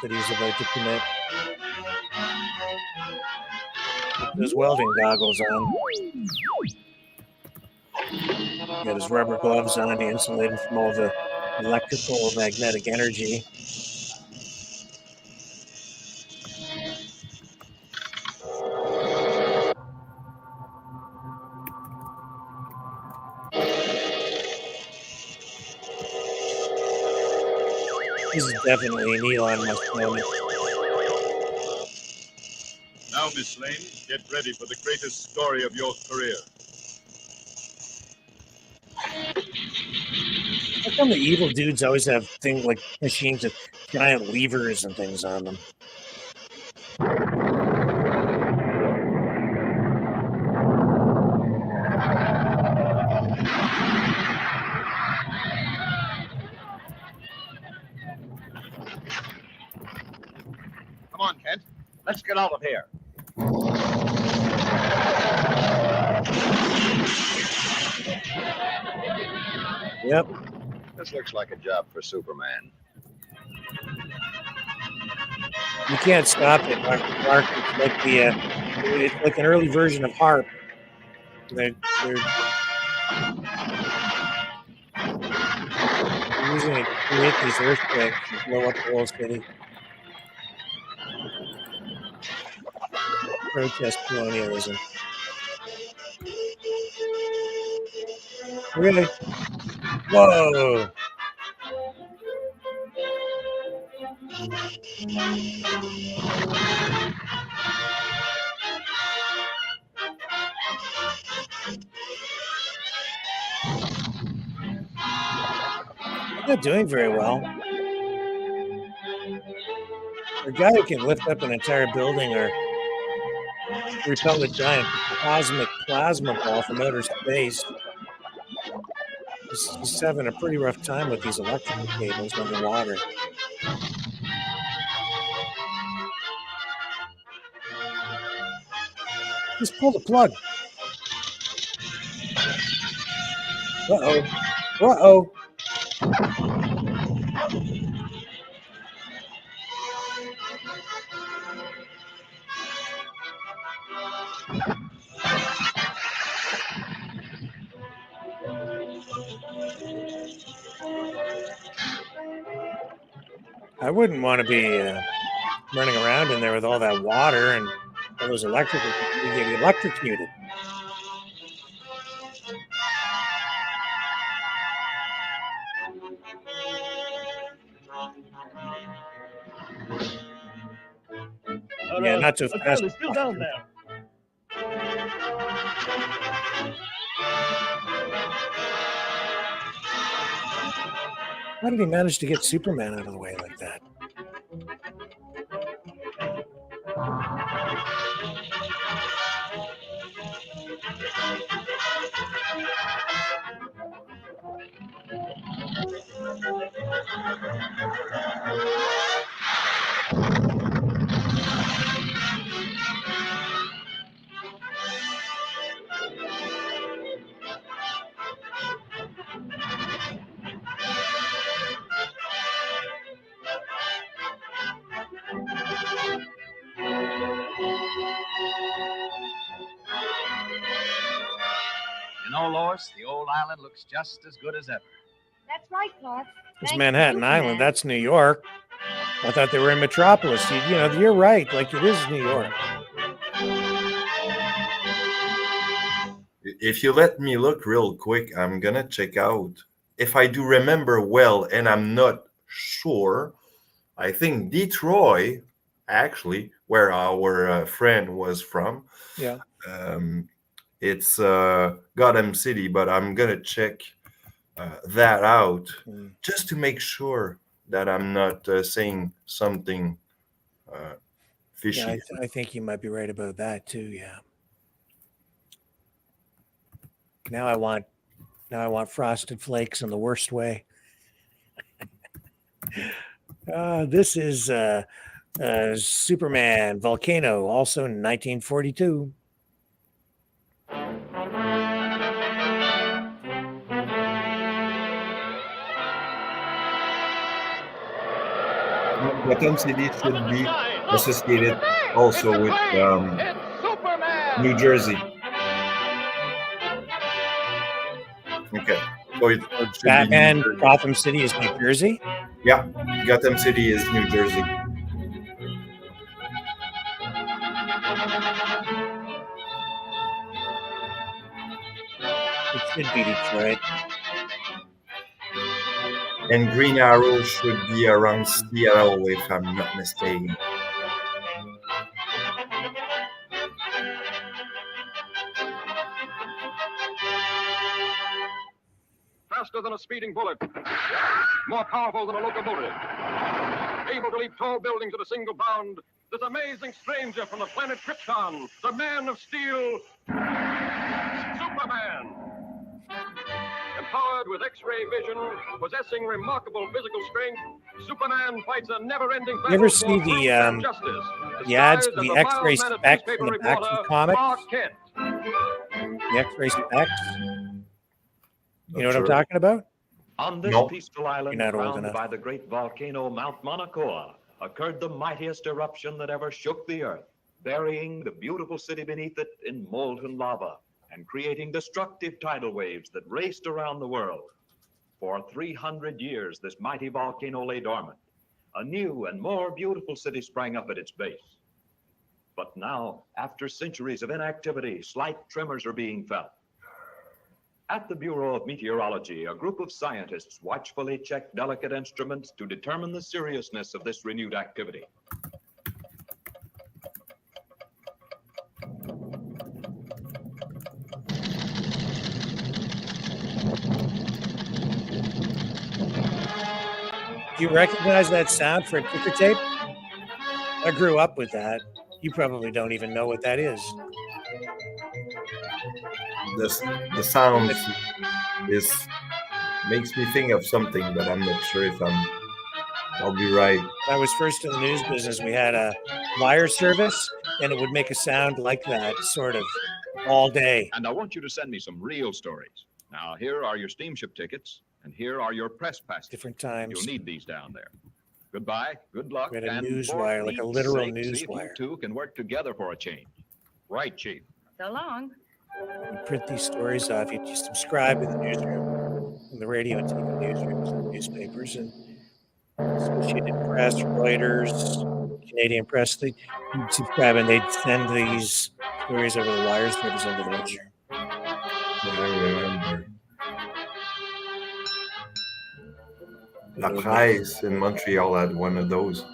that he's about to commit. Put those welding goggles on. Got his rubber gloves on to insulate him from all the electrical magnetic energy. This is definitely an Elon Musk moment.
Now, Miss Lane, get ready for the greatest story of your career.
How come the evil dudes always have things like machines with giant levers and things on them?
Come on, Kent. Let's get out of here.
Yep.
This looks like a job for Superman.
You can't stop it, Mark. It's like it's like an early version of HARP. They're using it to create these earthquakes and blow up the whole city. Protest colonialism. Really? Whoa! They're not doing very well. A guy who can lift up an entire building or repel a giant cosmic plasma ball from outer space. He's having a pretty rough time with these electrical cables underwater. Just pull the plug. Uh-oh. Uh-oh. I wouldn't want to be running around in there with all that water and all those electrical. You get electrocuted.
but
Yeah, not so
a
fast.
girl is still down there.
How did he manage to get Superman out of the way like that?
You know, Lois, the old island looks just as good as ever.
That's right, Clark.
It's
Thanks to
Manhattan
Superman.
Island. That's New York. I thought they were in Metropolis. You're right. Like, it is New York.
If you let me look real quick, I'm gonna check out. If I do remember well, and I'm not sure, I think Detroit, actually, where our friend was from,
Yeah.
it's Gotham City, but I'm gonna check that out just to make sure that I'm not saying something fishy.
Yeah, I think you might be right about that too. Yeah. Now I want Frosted Flakes in the worst way. This is Superman Volcano, also in 1942.
Gotham City should be associated also with New Jersey. Okay. So it should
Batman,
be New Jersey.
Gotham City is New Jersey?
Yeah, Gotham City is New Jersey.
It should be Detroit.
And Green Arrow should be around Seattle, if I'm not mistaken.
Faster than a speeding bullet, more powerful than a locomotive, able to leap tall buildings at a single bound, this amazing stranger from the planet Krypton, the Man of Steel, Superman. Empowered with X-ray vision, possessing remarkable physical strength, Superman fights a never-ending battle.
You ever
for
see
truth
the
and justice.
the ads
Disguised
for
as
the
a
X-ray
mild-mannered
specs in
newspaper
the back of
reporter,
comics?
Clark Kent.
The X-ray specs. You know what I'm
Sure.
talking about?
On this
No.
peaceful island,
You're not old
crowned
enough.
by the great volcano Mount Mauna Kea, occurred the mightiest eruption that ever shook the earth, burying the beautiful city beneath it in molten lava and creating destructive tidal waves that raced around the world. For 300 years, this mighty volcano lay dormant. A new and more beautiful city sprang up at its base. But now, after centuries of inactivity, slight tremors are being felt. At the Bureau of Meteorology, a group of scientists watchfully check delicate instruments to determine the seriousness of this renewed activity.
Do you recognize that sound for a ticker tape? I grew up with that. You probably don't even know what that is.
The sound makes me think of something, but I'm not sure if I'll be right.
When I was first in the news business, we had a wire service, and it would make a sound like that, sort of, all day.
And I want you to send me some real stories. Now, here are your steamship tickets, and here are your press passes.
Different times.
You'll need these down there. Goodbye, good luck,
We had a
and
news
for
wire, like a
Pete's
literal
sake,
news
see if
wire.
you two can work together for a change. Right, Chief?
So long.
You print these stories off. You subscribe to the newsroom, and the radio and TV newsrooms, and newspapers, and Associated Press, Reuters, Canadian Press. You'd subscribe, and they'd send these stories over the wire service over the newsroom.
Yeah, I remember. La Presse in Montreal had one of those.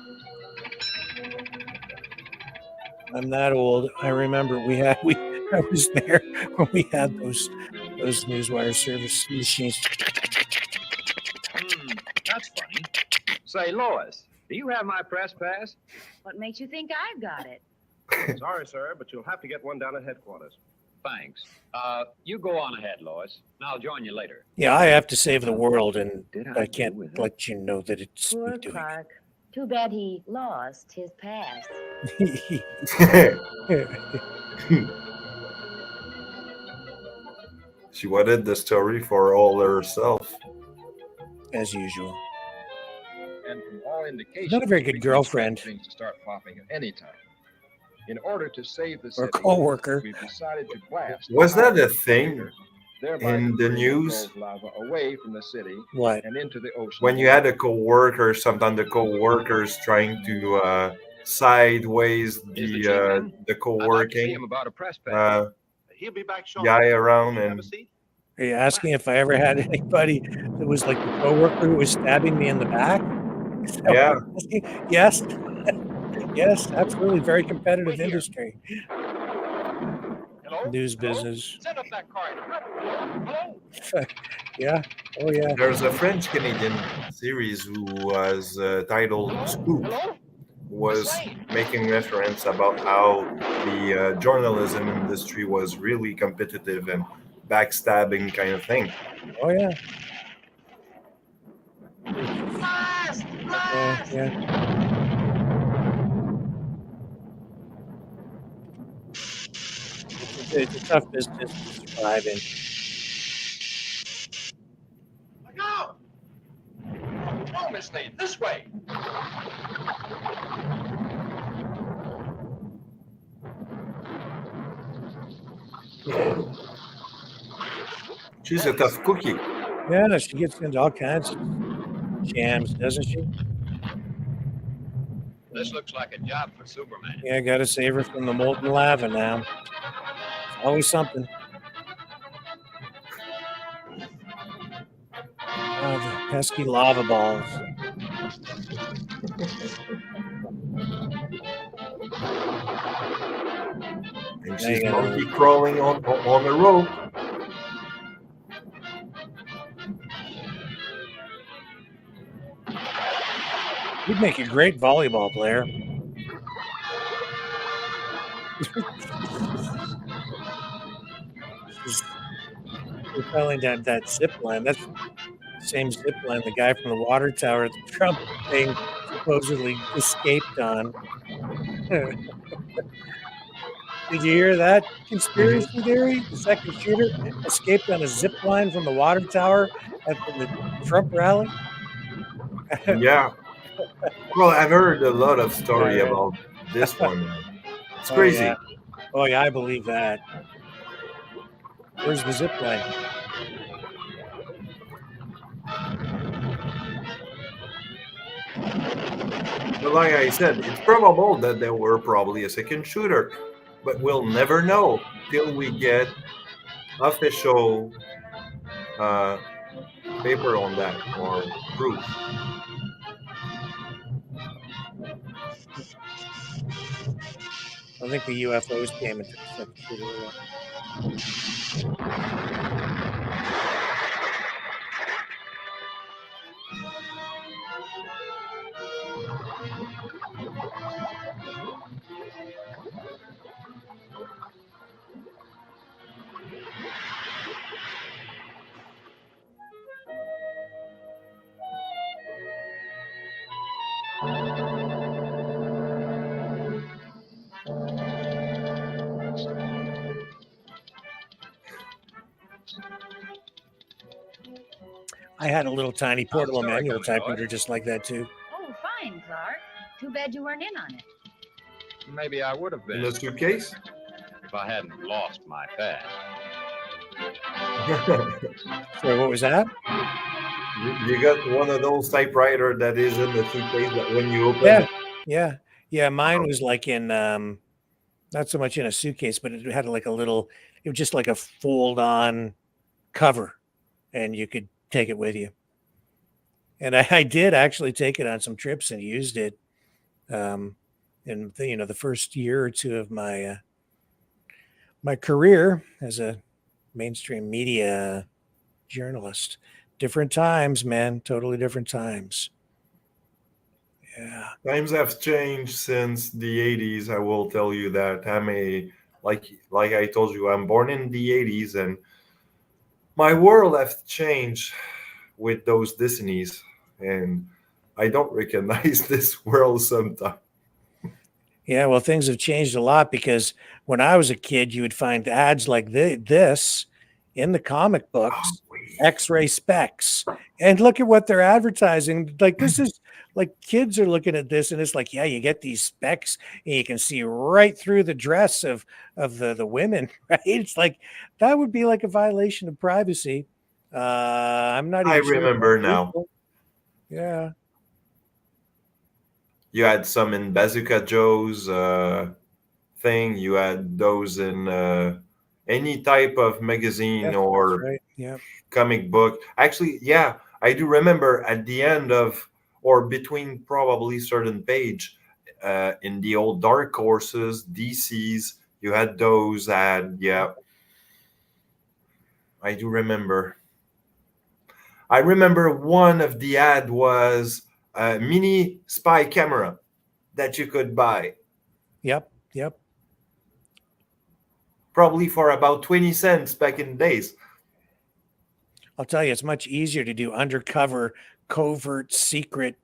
I'm that old. I remember I was there when we had those newswire service machines.
That's funny. Say, Lois, do you have my press pass?
What makes you think I've got it?
Sorry, sir, but you'll have to get one down at headquarters. Thanks. You go on ahead, Lois, and I'll join you later.
Yeah, I have to save the world, and I can't let you know that it's
Poor
me doing
Clark. Too bad he lost his pass.
She wanted the story for all herself.
As usual.
And from all indications,
Not a very good girlfriend.
Things to start popping at any time. In order to save the
Or
city,
a co-worker.
we've decided to blast.
Was that a thing
thereby
in the
diverting
news?
cold lava away from the city
What?
and into the ocean.
When you had a co-worker, sometimes the co-workers trying to sideways the co-working
about a press pass.
He'll be back shortly.
guy around and
Are you asking if I ever had anybody that was like the coworker who was stabbing me in the back?
Yeah.
Yes. Yes, absolutely. Very competitive industry.
Hello?
News business.
Send up that card. Hello?
Yeah. Oh, yeah.
there's a French Canadian series who was titled Scoop, was making reference about how the journalism industry was really competitive and backstabbing kind of thing.
Oh, yeah.
Blast!
Yeah. It's a tough business to survive in.
Look out! No, Miss Lane, this way.
She's a tough cookie.
Yeah, she gets into all kinds of jams, doesn't she?
This looks like a job for Superman.
Yeah, got to save her from the molten lava now. Always something. Oh, the pesky lava balls.
And she's monkey crawling on the rope.
You'd make a great volleyball player. Repelling that zip line. That's the same zip line the guy from the water tower at the Trump thing supposedly escaped on. Did you hear that conspiracy theory? The second shooter escaped on a zip line from the water tower at the Trump rally?
Yeah. Well, I've heard a lot of story about this one. It's crazy.
Oh, yeah, I believe that. Where's the zip line?
But like I said, it's probable that there were probably a second shooter, but we'll never know till we get official paper on that or proof.
I think the UFOs came into the second shooter. I had a little tiny portable manual typewriter just like that too.
Oh, fine, Clark. Too bad you weren't in on it.
Maybe I would have been.
In the suitcase?
If I hadn't lost my pass.
So what was that?
You got one of those typewriter that is in the suitcase that when you open
Yeah. Mine was like in not so much in a suitcase, but it had like a little. It was just like a fold-on cover, and you could take it with you. And I did actually take it on some trips and used it. in the first year or two of my my career as a mainstream media journalist. Different times, man. Totally different times. Yeah.
Times have changed since the 80s. I will tell you that. Like I told you, I'm born in the 80s, and my world has changed with those Disneys, and I don't recognize this world sometimes.
Yeah, well, things have changed a lot because when I was a kid, you would find ads like this in the comic books, X-ray specs. And look at what they're advertising. Like this is like kids are looking at this and it's like, yeah, you get these specs and you can see right through the dress of the women, right? It's like that would be like a violation of privacy. I'm not even
I
sure
remember now.
Yeah.
You had some in Bazooka Joe's thing. You had those in any type of magazine
Yes,
or
that's right. Yeah.
comic book. Actually, yeah, I do remember at the end of or between probably certain page in the old Dark Horses, DCs, you had those ad. Yeah, I do remember. I remember one of the ad was a mini spy camera that you could buy.
Yep. Yep.
Probably for about 20 cents back in the days.
I'll tell you, it's much easier to do undercover, covert, secret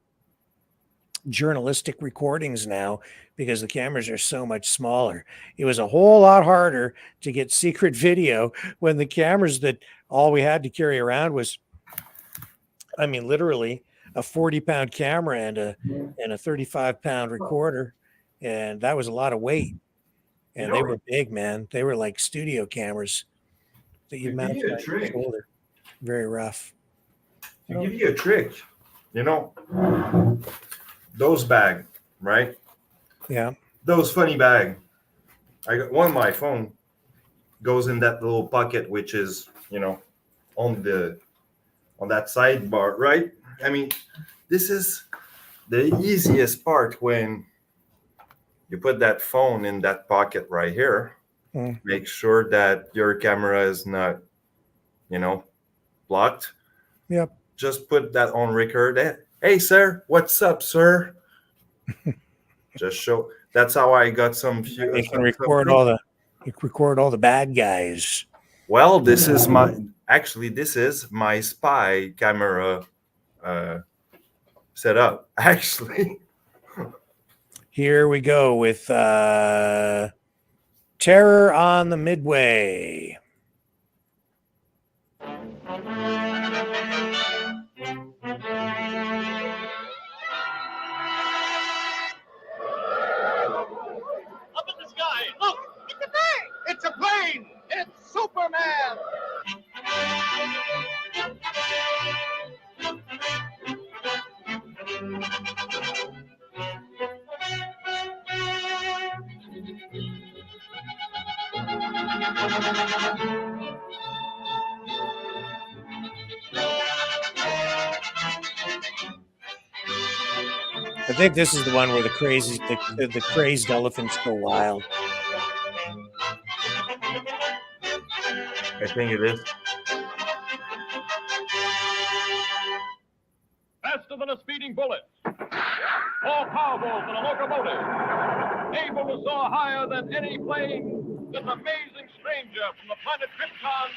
journalistic recordings now because the cameras are so much smaller. It was a whole lot harder to get secret video when the cameras that all we had to carry around was, I mean, literally a 40-pound camera and a 35-pound recorder. And that was a lot of weight. And they were big, man. They were like studio cameras that you'd mount on your shoulder. Very rough.
To give you a trick, those bag, right?
Yeah.
Those funny bag. I got one of my phone goes in that little pocket, which is, on that sidebar, right? I mean, this is the easiest part when you put that phone in that pocket right here. Make sure that your camera is not, blocked.
Yep.
Just put that on record. Hey, sir, what's up, sir? Just show. That's how I got some.
You can record all the bad guys.
Well, this is my spy camera setup. Actually,
here we go with Terror on the Midway.
Look! It's a bird! It's a plane! It's Superman!
I think this is the one where the crazed elephants go wild.
I think it is.
Faster than a speeding bullet. More powerful than a locomotive. Able to soar higher than any plane. This amazing stranger from the planet Krypton,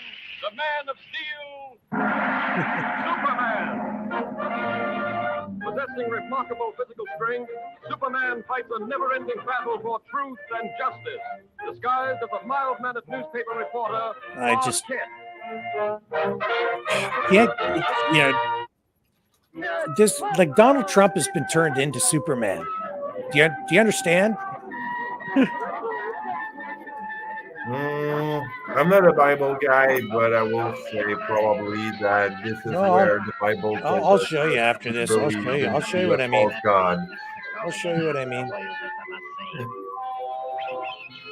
the Man of Steel, Superman. Possessing remarkable physical strength, Superman fights a never-ending battle for truth and justice. Disguised as a mild-mannered newspaper reporter,
this like Donald Trump has been turned into Superman. Do you understand?
I'm not a Bible guy, but I will say probably that this is where the Bible.
I'll show you after this. I'll show you what I mean.
God.
I'll show you what I mean.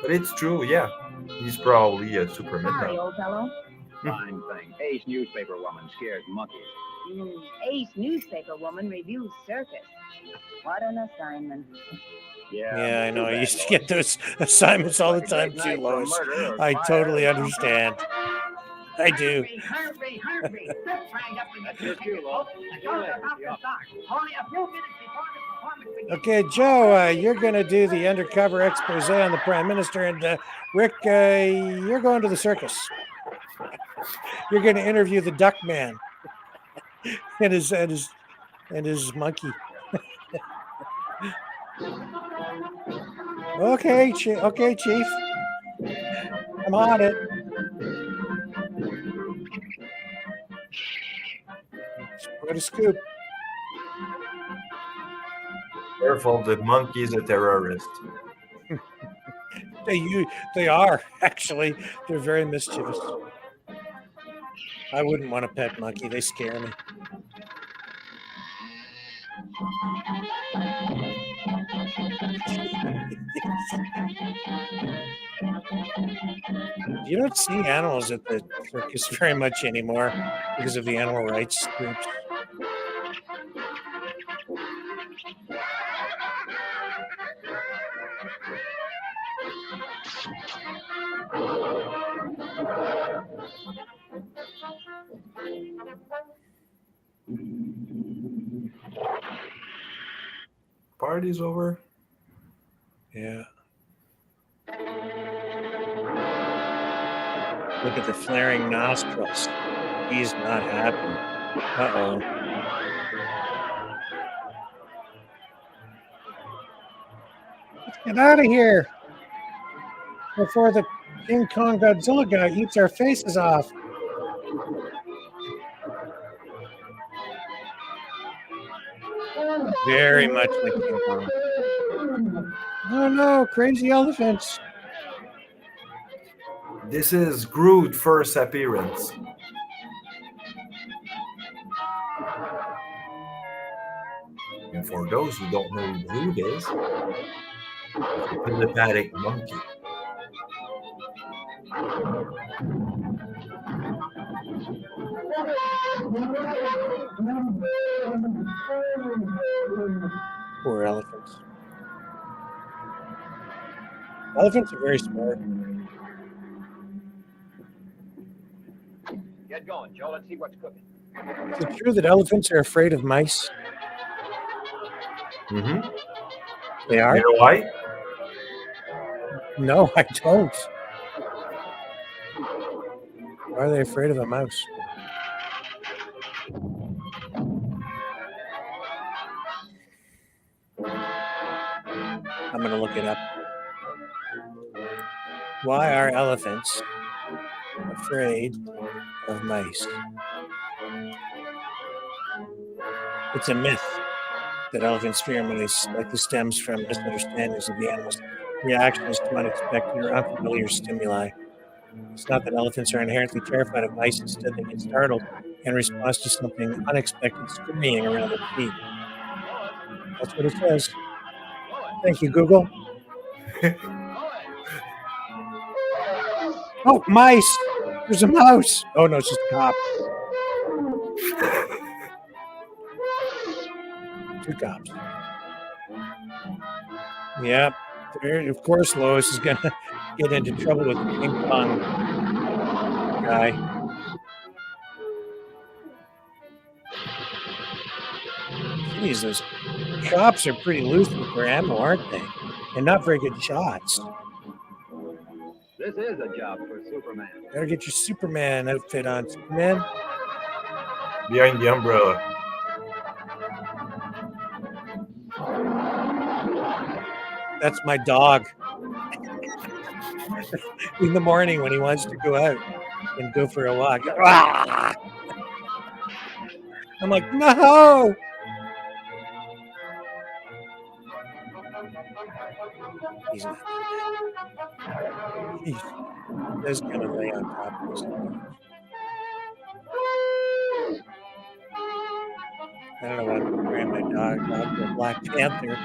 But it's true, yeah. He's probably a Superman.
Hi, old fellow.
Fine thing. Ace newspaper woman scares monkeys.
Ace newspaper woman reviews circus. What an assignment.
Yeah, I know. I used to get those assignments all the time too, Lois. I totally understand. I do.
Hurry! That's your cue, Lois. The show's about to start. Only a few minutes before the performance begins.
Okay, Joe, you're going to do the undercover expose on the Prime Minister, and Rick, you're going to the circus. You're going to interview the Duck Man and his monkey. Okay, Chief. I'm on it. What a scoop.
Careful, the monkey's a terrorist.
They are, actually. They're very mischievous. I wouldn't want a pet monkey. They scare me. You don't see animals at the circus very much anymore because of the animal rights groups.
Party's over.
Yeah. Look at the flaring nostrils. He's not happy. Uh-oh. Let's get out of here before the King Kong Godzilla guy eats our faces off. Very much like King Kong. Oh no, crazy elephants.
This is Groot's first appearance. And for those who don't know who Groot is, a telepathic monkey.
Poor elephants. Elephants are very smart.
Get going, Joe. Let's see what's cooking.
Is it true that elephants are afraid of mice?
Mm-hmm.
They are?
You know why?
No, I don't. Why are they afraid of a mouse? I'm going to look it up. Why are elephants afraid of mice? It's a myth that elephants fear mice likely stems from misunderstandings of the animal's reactions to unexpected or unfamiliar stimuli. It's not that elephants are inherently terrified of mice. Instead, they get startled in response to something unexpected scurrying around their feet. That's what it says. Thank you, Google. Oh, mice! There's a mouse! Oh, no, it's just a cop. Two cops. Yep. There, of course, Lois is going to get into trouble with the King Kong guy. Jeez, those cops are pretty loose with their ammo, aren't they? And not very good shots.
This is a job for Superman.
Better get your Superman outfit on, Superman.
Behind the umbrella.
That's my dog. In the morning when he wants to go out and go for a walk. Ah! I'm like, no! He's not. He does kind of lay on top of us. I don't know why I'm wearing my dog to a Black Panther.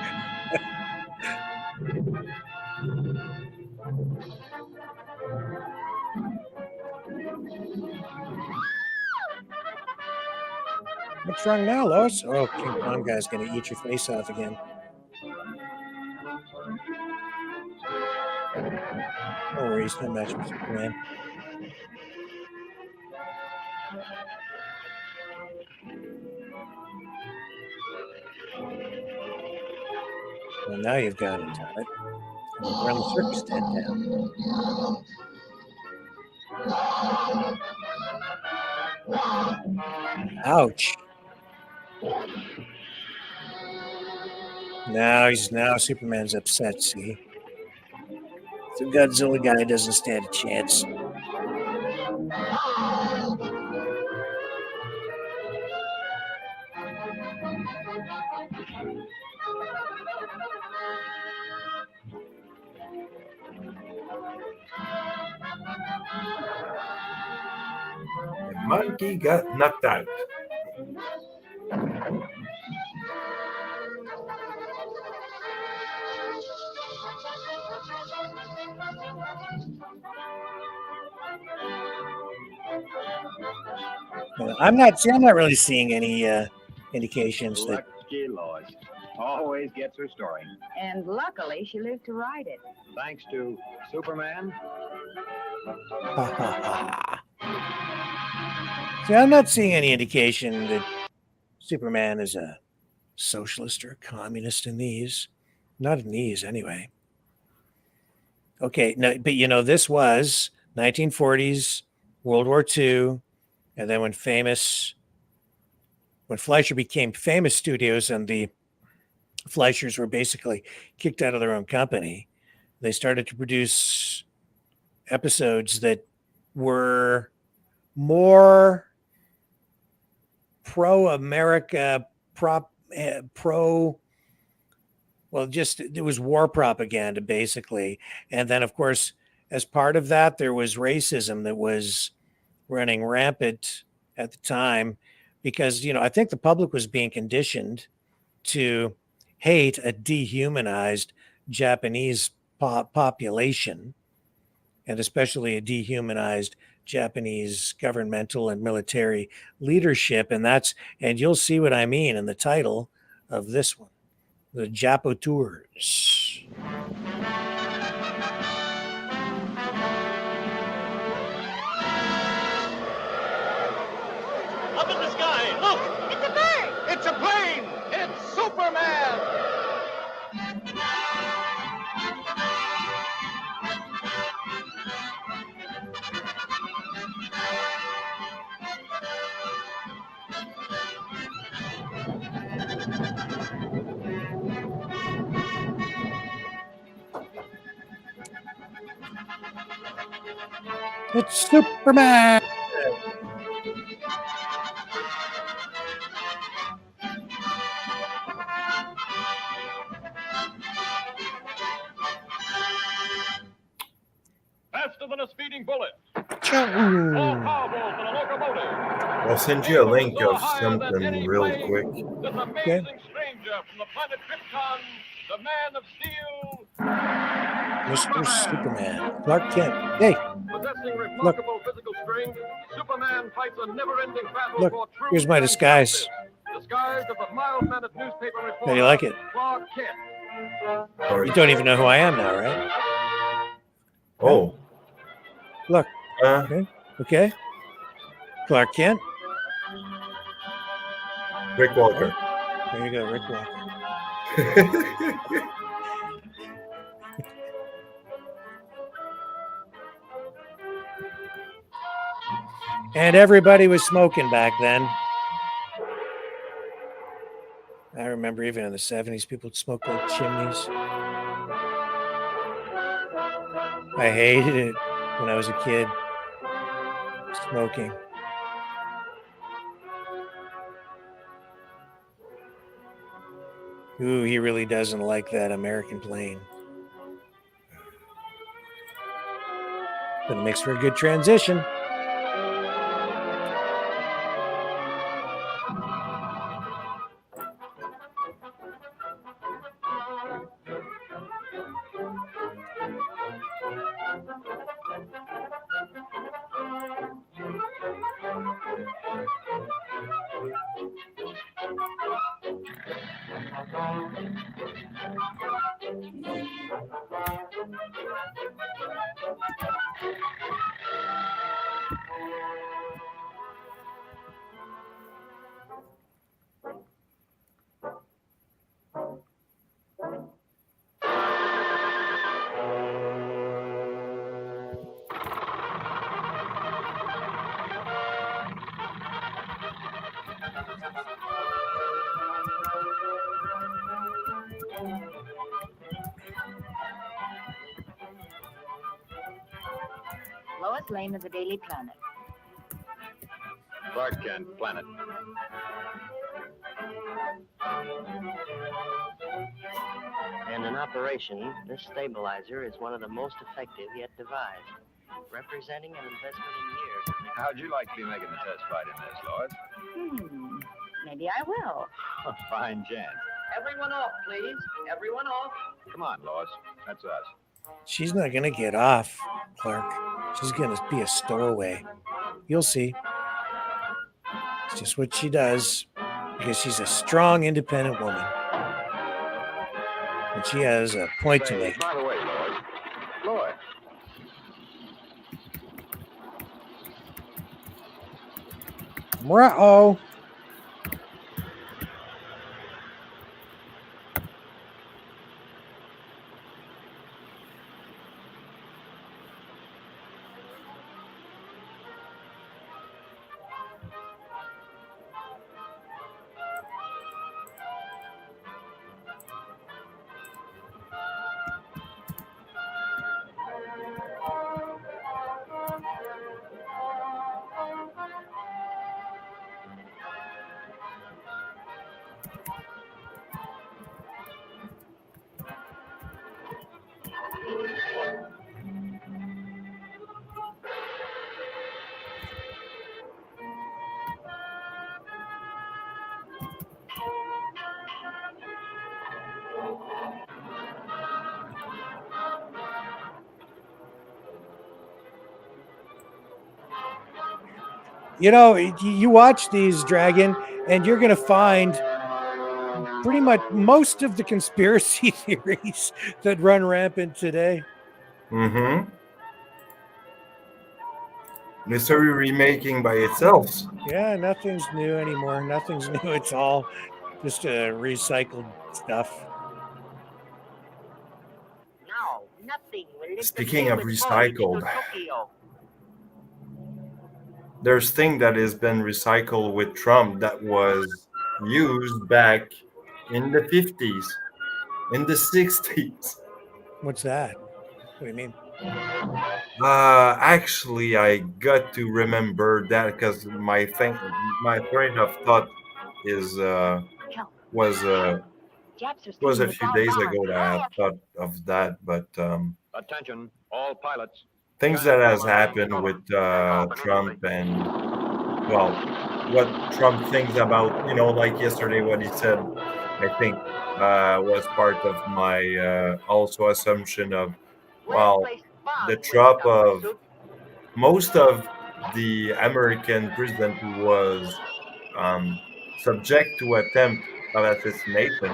What's wrong now, Lois? Oh, King Kong guy's gonna eat your face off again. No worries, no match for Superman. Well, now you've got it, Todd. Run the circus tent down. Ouch. Now Superman's upset, see? The Godzilla guy doesn't stand a chance.
The monkey got knocked out.
I'm not really seeing any indications that
Lucky Lois. Always gets her story.
And luckily, she lived to write it.
Thanks to Superman.
See, I'm not seeing any indication that Superman is a socialist or a communist in these. Not in these, anyway. Okay, no, but this was 1940s, World War II, and then when Fleisher became Famous Studios and the Fleischers were basically kicked out of their own company, they started to produce episodes that were more pro-America, it was war propaganda, basically. And then, of course, as part of that, there was racism that was running rampant at the time because, I think the public was being conditioned to hate a dehumanized Japanese population, and especially a dehumanized Japanese governmental and military leadership. And you'll see what I mean in the title of this one, the Japoteurs.
Up in the sky, look! It's a bird! It's a plane! It's Superman!
It's Superman!
Faster than a speeding bullet.
Choo.
More powerful than a locomotive.
I'll send you a link of something real quick.
This amazing stranger from the planet Krypton, the Man of Steel.
Mr. Superman. Clark Kent. Hey,
Possessing remarkable physical strength, Superman fights a never-ending battle
look,
for truth.
here's my disguise.
Disguised as a mild-mannered newspaper reporter.
How do you like it?
Clark Kent.
You don't even know who I am now, right?
Oh.
Look. Okay. Clark Kent.
Rick Walker.
There you go, Rick Walker. And everybody was smoking back then. I remember even in the 70s, people would smoke like chimneys. I hated it when I was a kid, smoking. Ooh, he really doesn't like that American plane. But it makes for a good transition.
Lois Lane of the Daily Planet.
Clark Kent, Planet.
In an operation, this stabilizer is one of the most effective yet devised, representing an investment in years.
How'd you like to be making the test flight in this, Lois?
Maybe I will.
Fine chance.
Everyone off, please. Everyone off.
Come on, Lois. That's us.
She's not going to get off, Clark. She's going to be a stowaway. You'll see. It's just what she does because she's a strong, independent woman. And she has a point to make.
By the way, Lois. Lois.
Uh-oh. You know, you watch these, Dragon, and you're going to find pretty much most of the conspiracy theories that run rampant today.
Mm-hmm. Mystery remaking by itself.
Yeah, nothing's new anymore. Nothing's new. It's all just recycled stuff.
No, nothing will
Speaking of
interfere with voyage to
recycled,
Tokyo.
there's thing that has been recycled with Trump that was used back in the 50s, in the 60s.
What's that? What do you mean?
Actually, I got to remember that because my train of thought is was a few days ago that I thought of that, but
Attention, all pilots.
things that has happened with Trump and well, what Trump thinks about, like yesterday, what he said, I think was part of my also assumption of, well, the Trump of most of the American president who was subject to attempt of assassination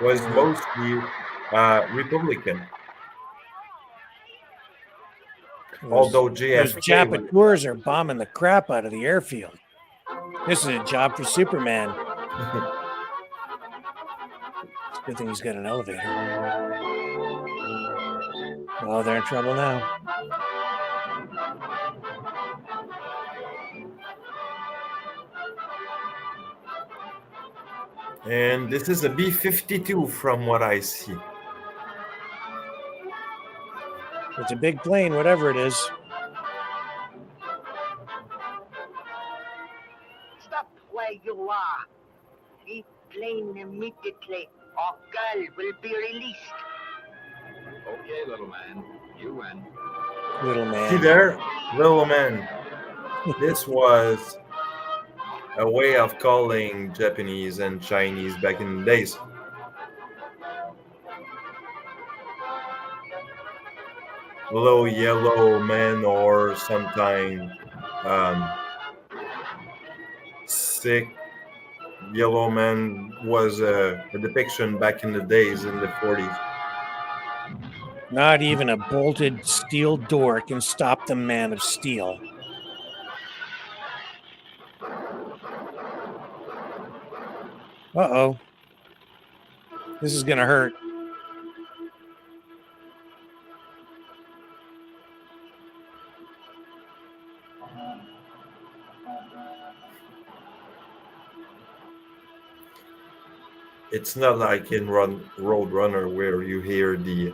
was mostly Republican. Although
Those
JFK
japoteurs are bombing the crap out of the airfield. This is a job for Superman. It's a good thing he's got an elevator. Oh, they're in trouble now.
and this is a B-52 from what I see.
It's a big plane, whatever it is.
Stop where you are. Leave plane immediately, or girl will be released.
Okay, little man. You win.
Little man.
See there, little man. This was a way of calling Japanese and Chinese back in the days. Little yellow man, or sometime sick yellow man was a depiction back in the days in the 40s.
Not even a bolted steel door can stop the Man of Steel. Uh-oh. This is going to hurt.
It's not like in Roadrunner where you hear the...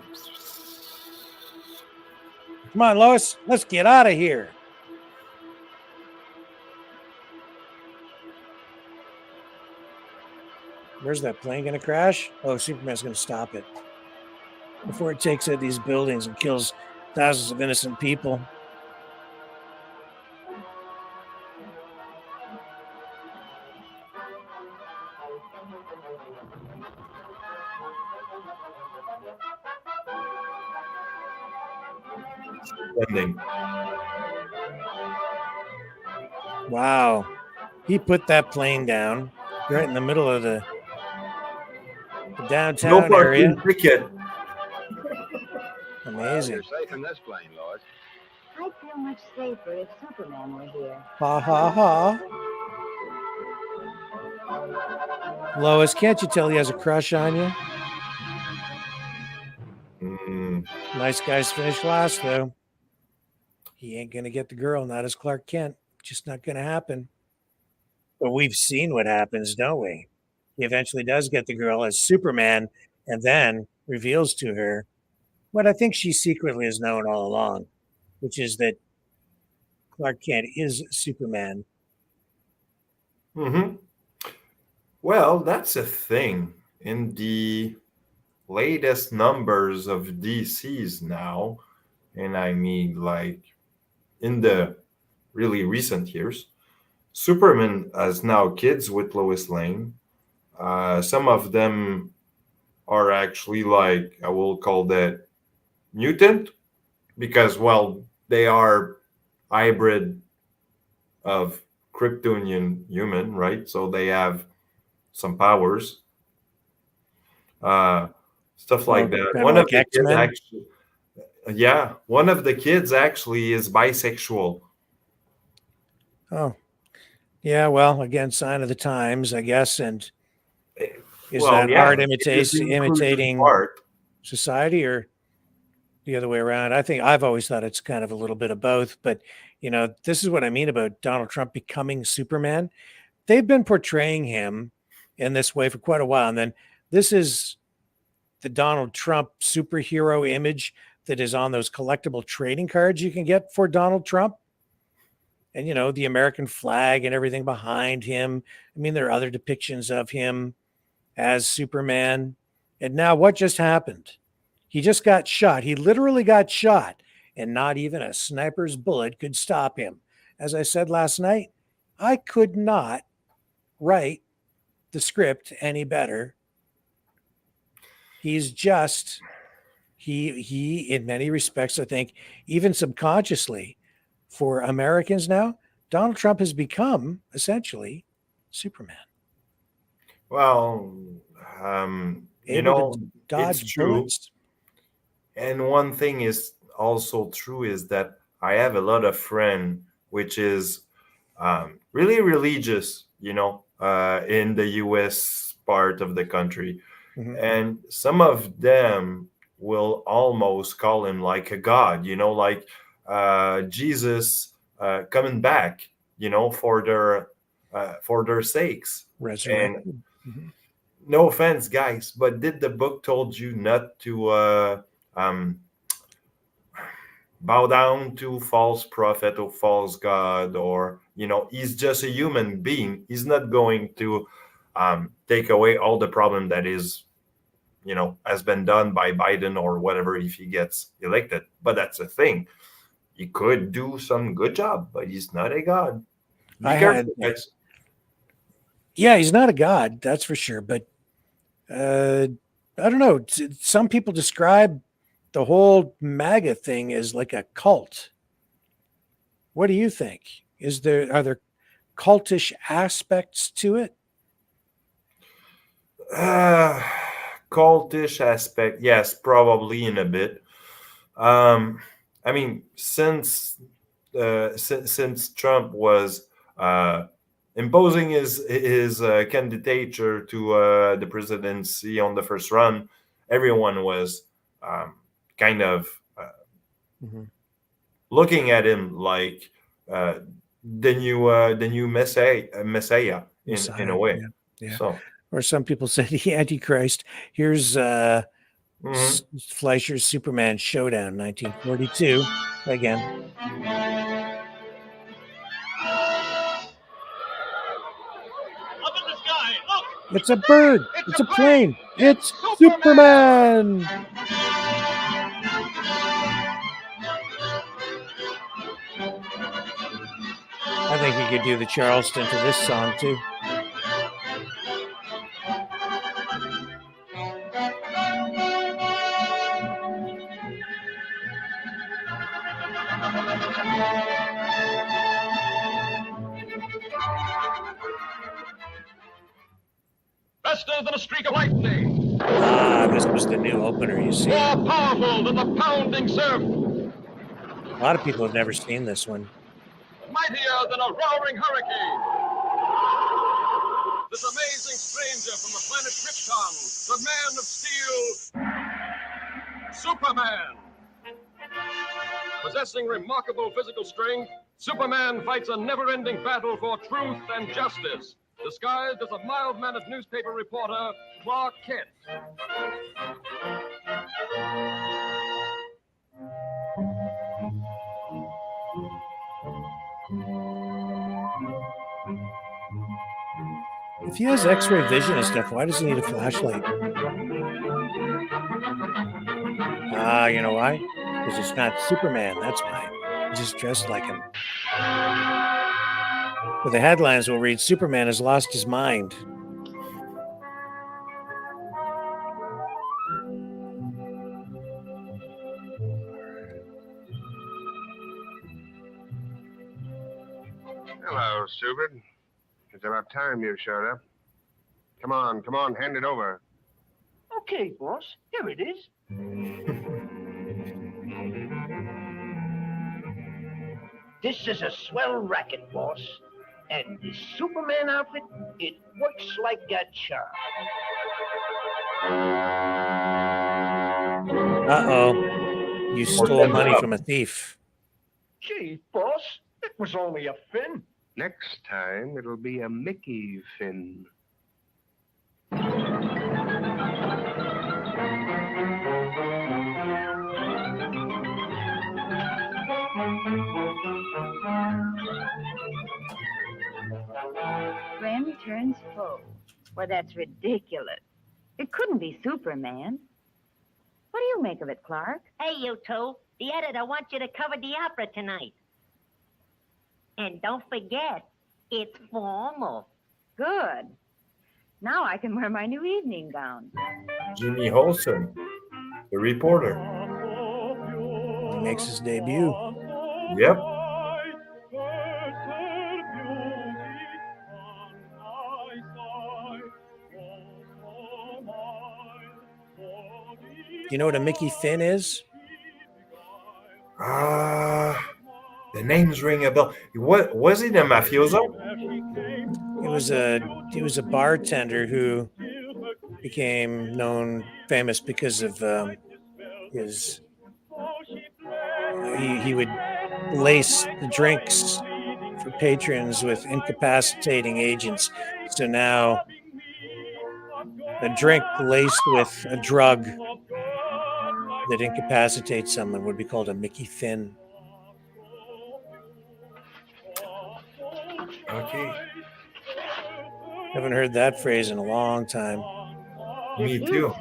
Come on, Lois. Let's get out of here. Where's that plane going to crash? Oh, Superman's going to stop it before it takes out these buildings and kills thousands of innocent people.
Ending.
Wow. He put that plane down right in the middle of the downtown area.
Ticket.
Amazing.
You're safe in this plane, Lois.
I'd feel much safer if Superman were here.
Ha ha ha. Lois, can't you tell he has a crush on you? Nice guys finish last, though. He ain't going to get the girl, not as Clark Kent. Just not going to happen. But we've seen what happens, don't we? He eventually does get the girl as Superman and then reveals to her what I think she secretly has known all along, which is that Clark Kent is Superman.
Mm-hmm. Well, that's a thing. In the latest numbers of DC's now, and I mean like in the really recent years, Superman has now kids with Lois Lane. Some of them are actually like, I will call that mutant, because, well, they are hybrid of Kryptonian human, right? So they have some powers. Stuff like that.
Kind
One
of
of
like
the kids
X-Men?
actually, yeah, one of the kids actually is bisexual.
Oh, yeah. Well, again, sign of the times, I guess. And is
Well,
that
yeah,
art
it is the inclusion
imitating
part.
society, or the other way around? I think I've always thought it's kind of a little bit of both. But this is what I mean about Donald Trump becoming Superman. They've been portraying him in this way for quite a while, and then this is the Donald Trump superhero image that is on those collectible trading cards you can get for Donald Trump. And, the American flag and everything behind him. I mean, there are other depictions of him as Superman. And now what just happened? He just got shot. He literally got shot, and not even a sniper's bullet could stop him. As I said last night, I could not write the script any better. He's just, he in many respects, I think, even subconsciously, for Americans now, Donald Trump has become essentially Superman.
Well,
Able to dodge
it's true.
bullets.
And one thing is also true is that I have a lot of friends which is really religious, in the U.S. part of the country.
Mhm.
And some of them will almost call him like a god, like Jesus coming back, for their sakes.
Resurrected.
And no offense, guys, but did the book told you not to bow down to false prophet or false god, or he's just a human being. He's not going to take away all the problem that is has been done by Biden or whatever if he gets elected. But that's the thing. He could do some good job, but he's not a god. Be careful, guys.
Yeah, he's not a god, that's for sure. But I don't know. Some people describe the whole MAGA thing as like a cult. What do you think? Are there cultish aspects to it?
Cultish aspect, yes, probably in a bit. I mean, since Trump was imposing his candidature to the presidency on the first run, everyone was kind of looking at him like the new messiah in a way.
Yeah.
So,
or some people said the Antichrist. Here's Fleisher's Superman Showdown, 1942. Again.
Up in the sky, look!
It's a bird. It's a plane. It's Superman. I think you could do the Charleston to this song too.
Faster than a streak of lightning.
Ah, this was the new opener, you see.
More powerful than the pounding surf.
A lot of people have never seen this one.
Mightier than a roaring hurricane. This amazing stranger from the planet Krypton, the Man of Steel, Superman. Possessing remarkable physical strength, Superman fights a never-ending battle for truth and justice, disguised as a mild-mannered newspaper reporter, Clark Kent.
If he has X-ray vision and stuff, why does he need a flashlight? Ah, you know why? Because it's not Superman, that's why. He's just dressed like him. But the headlines will read, Superman has lost his mind.
Hello, stupid. It's about time you showed up. Come on, hand it over.
Okay, boss. Here it is. This is a swell racket, boss. And the Superman outfit, it works like a charm.
Uh-oh. You stole money from a thief.
Gee, boss, it was only a fin. Next time, it'll be a Mickey fin.
Friend turns foe. Well, that's ridiculous. It couldn't be Superman. What do you make of it, Clark?
Hey, you two. The editor wants you to cover the opera tonight. And don't forget, it's formal.
Good. Now I can wear my new evening gown.
Jimmy Olsen, the reporter.
He makes his debut.
Yep.
Do you know what a Mickey Finn is?
The names ring a bell. What was he, the mafioso?
He was a bartender who became famous because of his. He would lace the drinks for patrons with incapacitating agents. So now a drink laced with a drug that incapacitates someone would be called a Mickey Finn.
Okay.
Haven't heard that phrase in a long time.
Me too.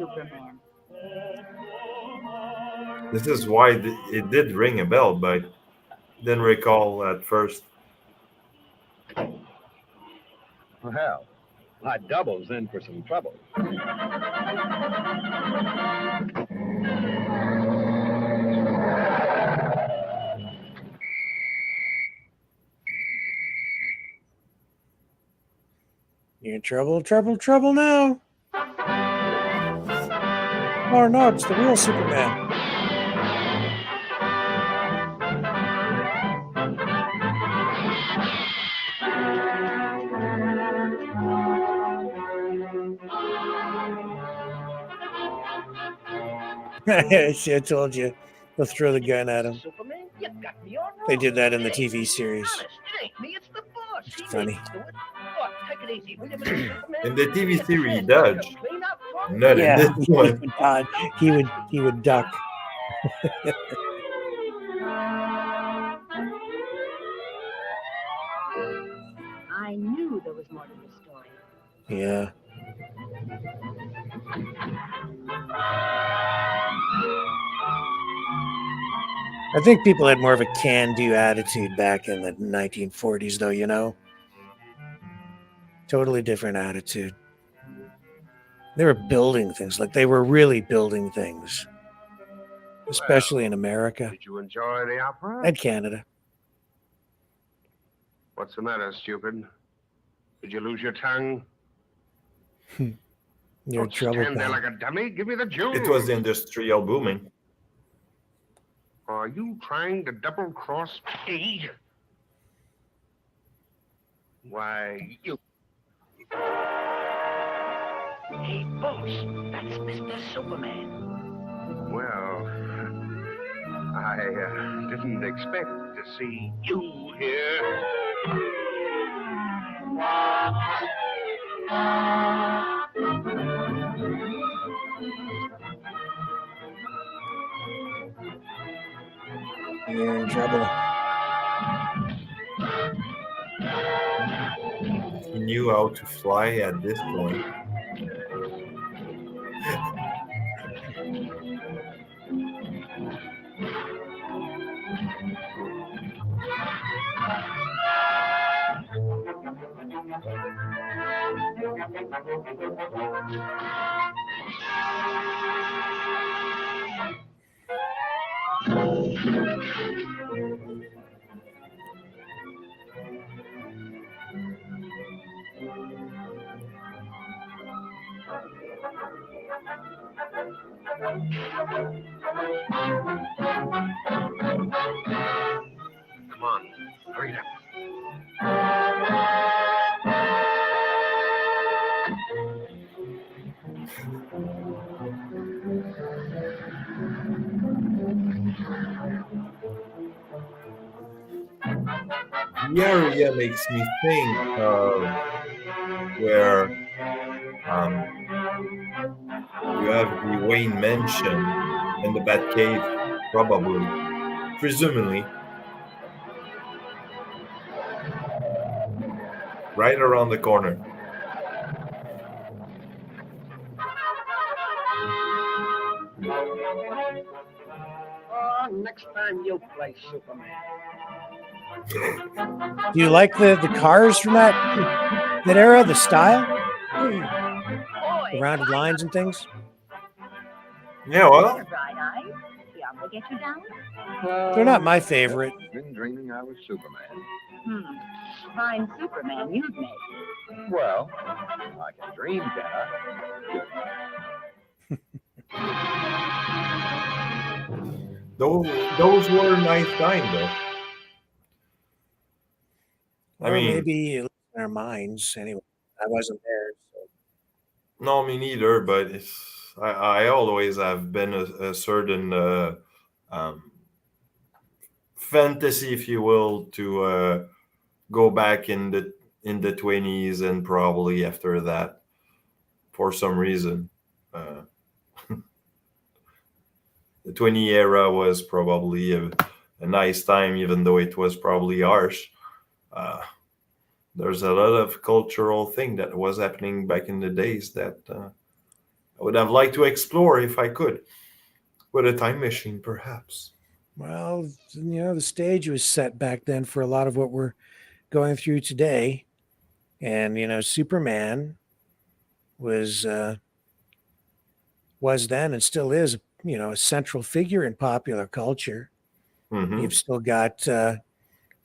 This is why it did ring a bell, but didn't recall at first.
Well, my double's in for some trouble.
You're in trouble now. Oh no, it's the real Superman. See, I told you. They'll throw the gun at him.
Superman, you got me all wrong.
They did that in the
It ain't
TV
me.
series.
Honest, it ain't me. It's the boss.
It's
He
funny.
made me do it. Look, take it easy, will you, Mr. Superman?
In the TV
Get the
series, he
man back
dodged.
up, clean up, talk.
Not in this one.
He would duck.
I knew there was more to the story.
Yeah. I think people had more of a can-do attitude back in the 1940s, though, you know? Totally different attitude. They were building things, like they were really building things, especially in America
Did you enjoy the opera?
and Canada.
What's the matter, stupid? Did you lose your tongue?
You're in
Don't
trouble,
stand there
pal.
like a dummy. Give me the juice.
It was the industrial booming.
Are you trying to double-cross me? Why, you...
Hey, boss, that's Mr. Superman.
Well, I didn't expect to see you here.
You're in trouble.
He knew how to fly at this point.
Come on, hurry it up.
The area makes me think of where you have the Wayne Mansion and the Batcave, probably, presumably, right around the corner.
Oh, next time you play Superman.
Do you like the cars from that era, the style? The rounded lines and things?
Yeah, well,
Your bright eyes. The opera get you down?
They're not my favorite.
Been dreaming I was Superman.
Fine Superman you'd make.
Well, I can dream, can
those were nice times, though.
Well,
I mean,
maybe in our minds. Anyway, I wasn't there. So.
no, me neither. But I always have been a certain fantasy, if you will, to go back in the 20s and probably after that, for some reason. The 20 era was probably a nice time, even though it was probably harsh. There's a lot of cultural thing that was happening back in the days that I would have liked to explore if I could, with a time machine, perhaps.
Well, you know, the stage was set back then for a lot of what we're going through today. And, you know, Superman was then and still is, you know, a central figure in popular culture.
Mm-hmm.
You've still got,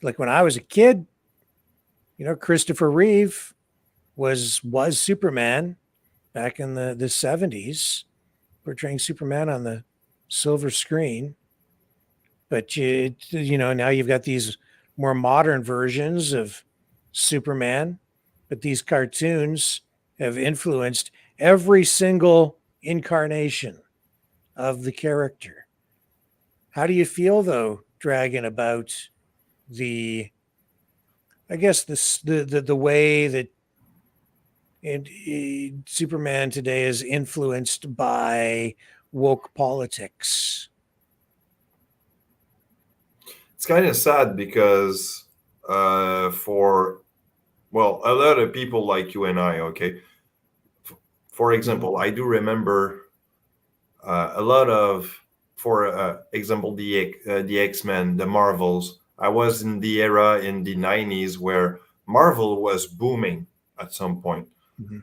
like when I was a kid, you know, Christopher Reeve was Superman back in the 70s, portraying Superman on the silver screen. But you know, now you've got these more modern versions of Superman, but these cartoons have influenced every single incarnation of the character. How do you feel, though, Dragon, about the way that Superman today is influenced by woke politics?
It's kind of sad because for a lot of people like you and I, okay. For example, I do remember a lot of, for example, the X-Men, the Marvels. I was in the era in the 90s where Marvel was booming at some point.
Mm-hmm.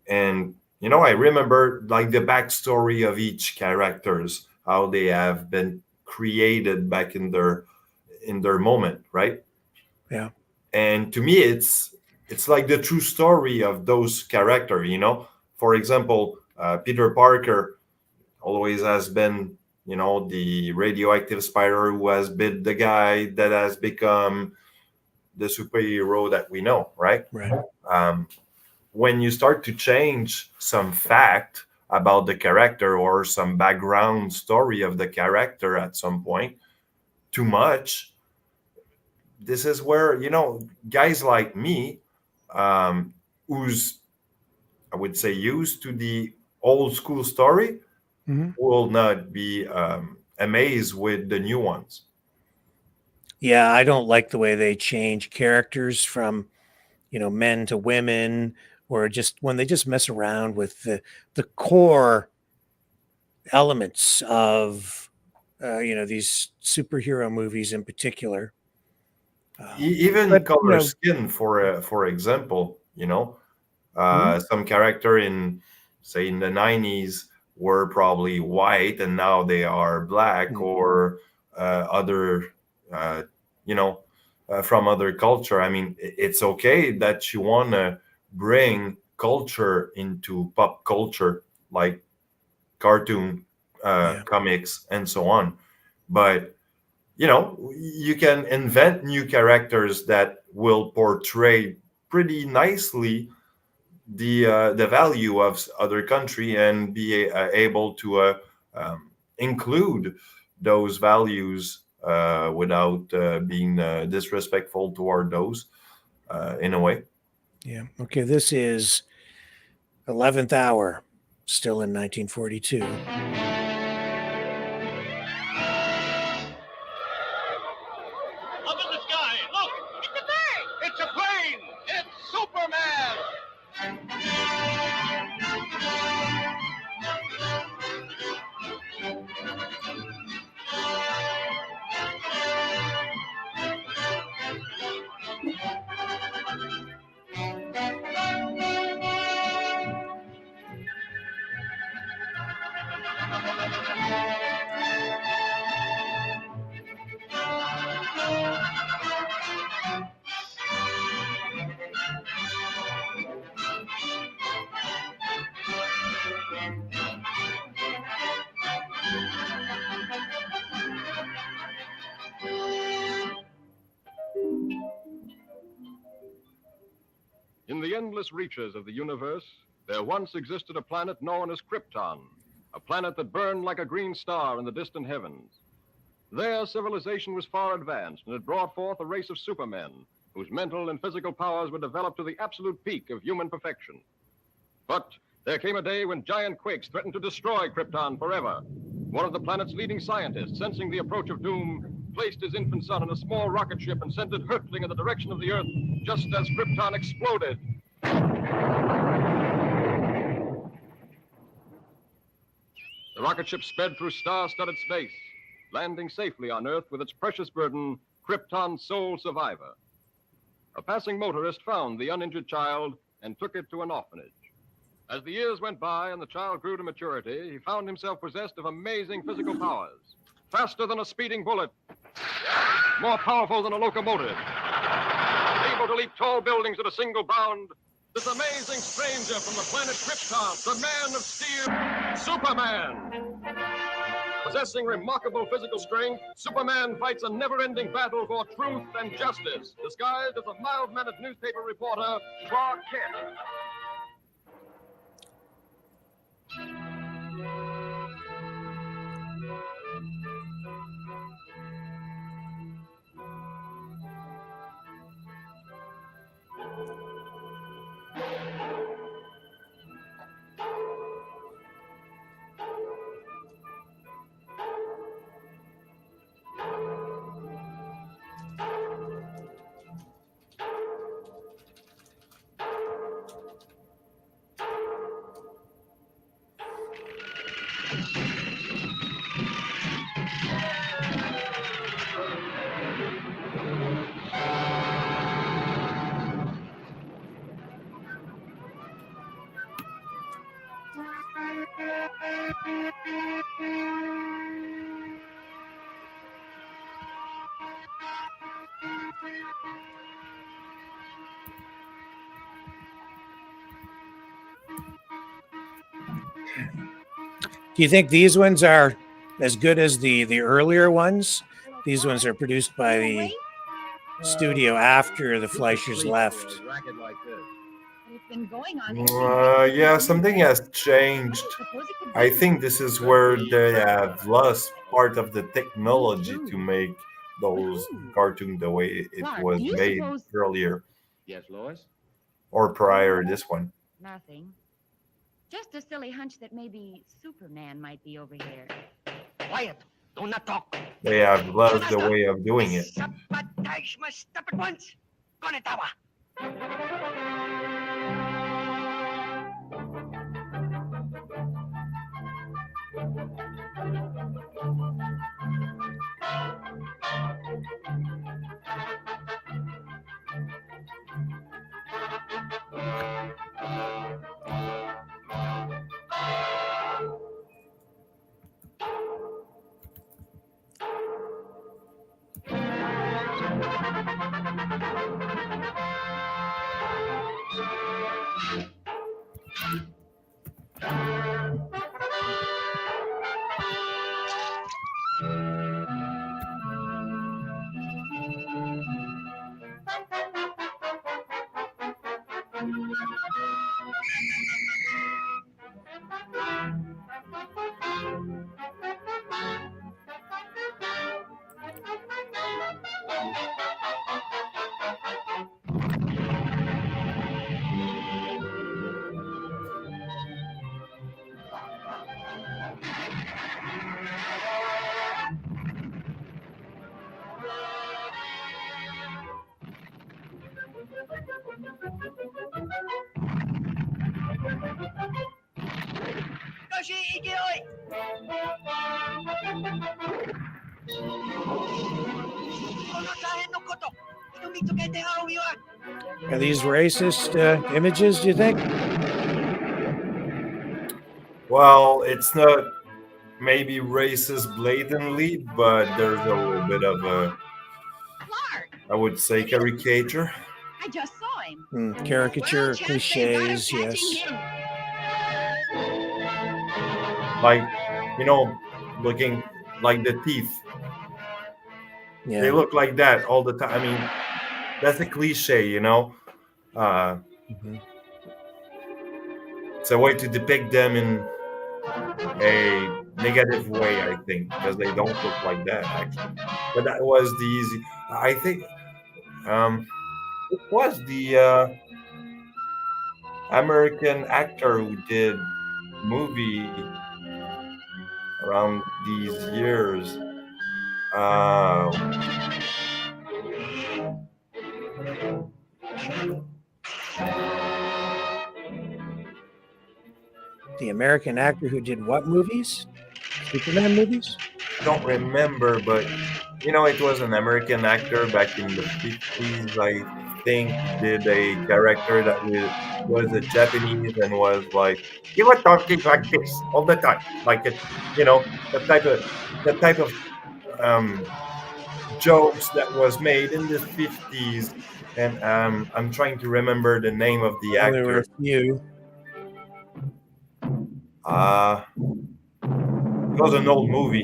And, I remember like the backstory of each characters, how they have been created back in their moment, right?
Yeah.
And to me, it's like the true story of those characters, For example, Peter Parker always has been, the radioactive spider who has bit the guy that has become the superhero that we know, right?
Right.
When you start to change some fact about the character or some background story of the character at some point too much, this is where, guys like me, who's, I would say, used to the old school story,
Mm-hmm.
will not be amazed with the new ones.
Yeah, I don't like the way they change characters from, men to women, or just when they just mess around with the core elements of, these superhero movies in particular.
Even color skin, for example, some character in the 90s were probably white and now they are black, or other from other culture. I mean, it's okay that you want to bring culture into pop culture, like cartoon, comics, and so on, but you can invent new characters that will portray pretty nicely the value of other country and be able to include those values without being disrespectful toward those in a way.
Yeah. Okay. This is 11th Hour, still in 1942.
It's a plane! It's Superman!
In the endless reaches of the universe, there once existed a planet known as Krypton, a planet that burned like a green star in the distant heavens. There, civilization was far advanced and had brought forth a race of supermen whose mental and physical powers were developed to the absolute peak of human perfection. But there came a day when giant quakes threatened to destroy Krypton forever. One of the planet's leading scientists, sensing the approach of doom, placed his infant son in a small rocket ship and sent it hurtling in the direction of the Earth just as Krypton exploded. The rocket ship sped through star-studded space, landing safely on Earth with its precious burden, Krypton's sole survivor. A passing motorist found the uninjured child and took it to an orphanage. As the years went by and the child grew to maturity, he found himself possessed of amazing physical powers. Faster than a speeding bullet, more powerful than a locomotive, able to leap tall buildings at a single bound. This amazing stranger from the planet Krypton, the Man of Steel, Superman. Possessing remarkable physical strength, Superman fights a never-ending battle for truth and justice, disguised as a mild-mannered newspaper reporter, Clark Kent.
Do you think these ones are as good as the earlier ones? These ones are produced by the studio after the Fleischers left.
It's been going on.
Yeah, something has changed. I think this is where they have lost part of the technology to make those cartoons the way it
Clark,
was
do you
made
suppose-
earlier
Yes, Lois?
or prior this one.
Nothing. Just a silly hunch that maybe Superman might be over here.
Quiet. Do not talk.
They have lost the way of doing it.
Sabotage must stop at once. Konetawa.
Are these racist images, do you think?
Well, it's not maybe racist blatantly, but there's a little bit of a, I would say, caricature.
I just saw him.
Caricature, cliches, yes.
Like, looking like the teeth.
Yeah.
They look like that all the time. I mean, that's a cliche, It's a way to depict them in a negative way, I think, because they don't look like that, actually. But that was the easy. I think it was the American actor who did movie around these years.
The American actor who did what movies? Superman movies?
I don't remember, but it was an American actor back in the 50s, I think, did a character that was a Japanese and was like, he was talking like this all the time, like it, the type of jokes that was made in the 50s, and I'm trying to remember the name of the actor.
There were a few.
It was an old movie.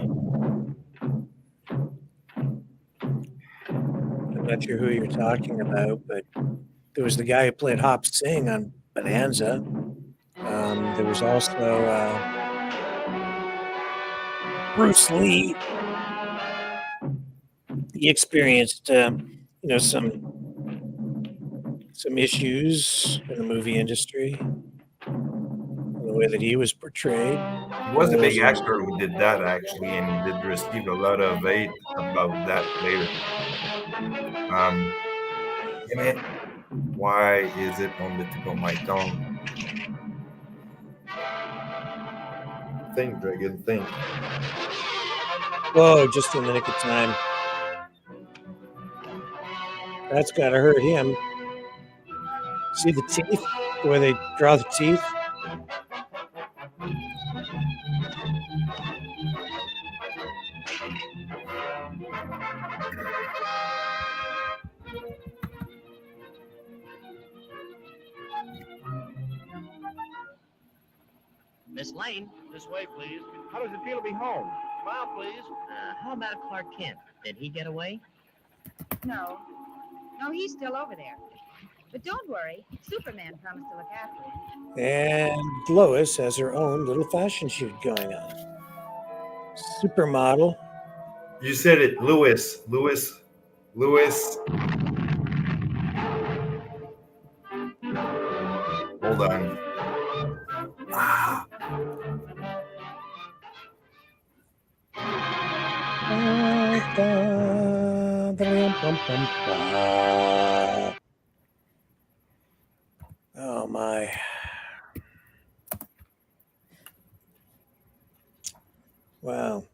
I'm not sure who you're talking about, but there was the guy who played Hop Sing on Bonanza. There was also Bruce Lee. He experienced, some issues in the movie industry, the way that he was portrayed.
He was a big actor who did that, actually, and he did receive a lot of hate about that later. Damn it. Why is it on the tip of my tongue? Think, Dragon, think.
Whoa, just in the nick of time. That's gotta hurt him. See the teeth? The way they draw the teeth?
Miss Lane.
This way, please. How does it feel to be home? Smile, please.
How about Clark Kent? Did he get away?
No. No, he's still over there. But don't worry, Superman promised to look after him.
And Lois has her own little fashion shoot going on. Supermodel.
You said it, Lewis. Hold on.
Oh my. Wow.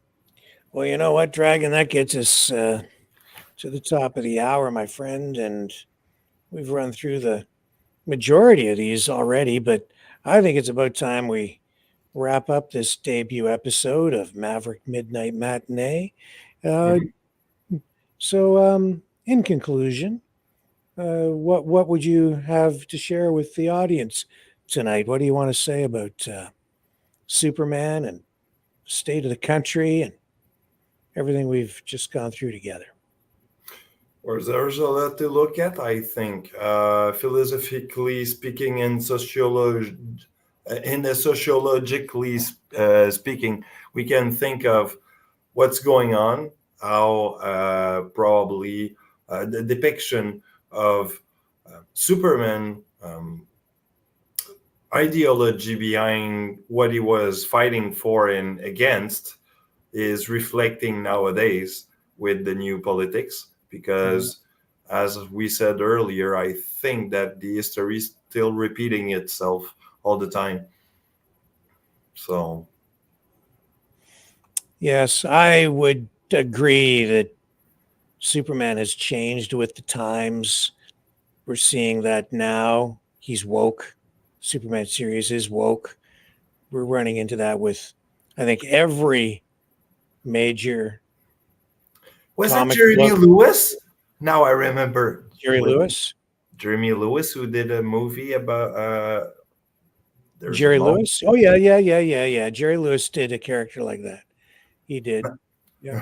Well, you know what, Dragon? That gets us to the top of the hour, my friend. And we've run through the majority of these already, but I think it's about time we wrap up this debut episode of Maverick MidKnight Matinee. So, in conclusion, what would you have to share with the audience tonight? What do you want to say about Superman and state of the country and everything we've just gone through together?
Well, there's a lot to look at, I think. Philosophically speaking and sociologically speaking, we can think of what's going on, how probably the depiction of Superman ideology behind what he was fighting for and against is reflecting nowadays with the new politics. Because, as we said earlier, I think that the history is still repeating itself all the time. So,
yes, I would agree that Superman has changed with the times. We're seeing that now. He's woke. Superman series is woke. We're running into that with, I think, every major.
Was it Jeremy Lewis? Now I remember.
Jerry Lewis?
Jeremy Lewis, who did a movie about
Jerry Lewis? Oh, yeah. Jerry Lewis did a character like that. He did.
Yeah.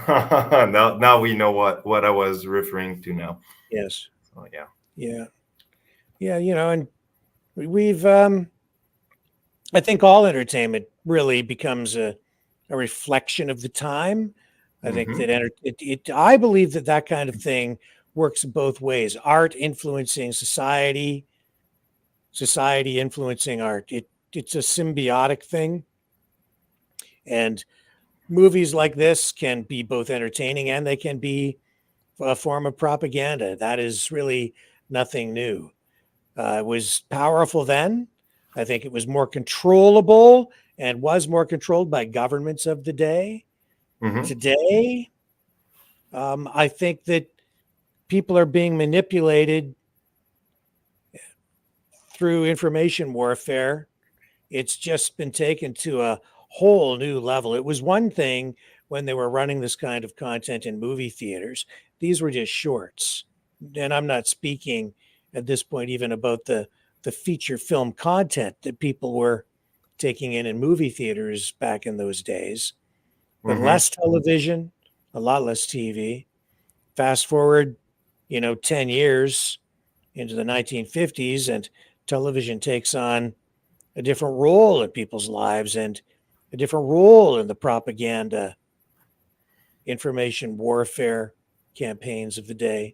now we know what I was referring to now.
Yes.
Oh, yeah.
Yeah, and we've I think all entertainment really becomes a reflection of the time. I think that I believe that kind of thing works both ways. Art influencing society, society influencing art. It's a symbiotic thing. And movies like this can be both entertaining and they can be a form of propaganda. That is really nothing new. It was powerful then. I think it was more controllable and was more controlled by governments of the day. Today, I think that people are being manipulated through information warfare. It's just been taken to a whole new level. It was one thing when they were running this kind of content in movie theaters. These were just shorts. And I'm not speaking at this point even about the feature film content that people were taking in movie theaters back in those days. But less television, a lot less TV. Fast forward, 10 years into the 1950s, and television takes on a different role in people's lives and a different role in the propaganda, information warfare campaigns of the day.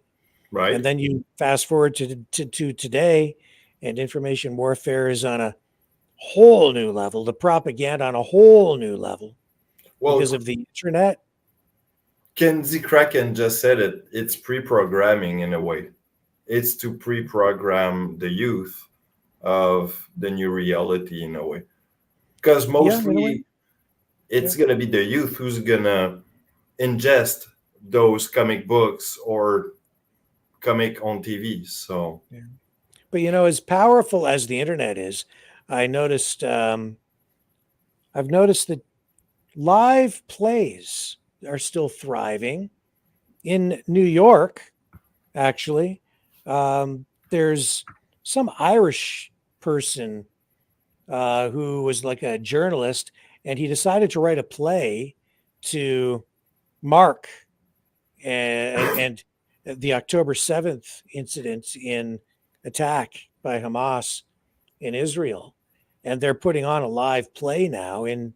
Right.
And then you fast forward to today, and information warfare is on a whole new level, the propaganda on a whole new level. Because of the internet.
Kenzie Kraken just said it. It's pre-programming in a way. It's to pre-program the youth of the new reality in a way. Because mostly it's going to be the youth who's going to ingest those comic books or comic on TV. So,
But as powerful as the internet is, I've noticed that live plays are still thriving. In New York, actually, there's some Irish person who was like a journalist, and he decided to write a play to mark and the October 7th incident in attack by Hamas in Israel. And they're putting on a live play now in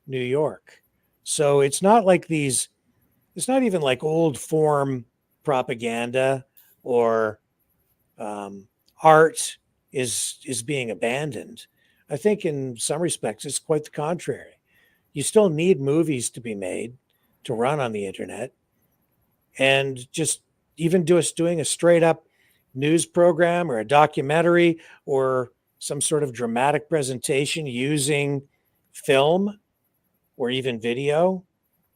New York. So it's not like it's not even like old form propaganda or art is being abandoned. I think in some respects it's quite the contrary. You still need movies to be made to run on the internet, and just even doing a straight up news program or a documentary or some sort of dramatic presentation using film or even video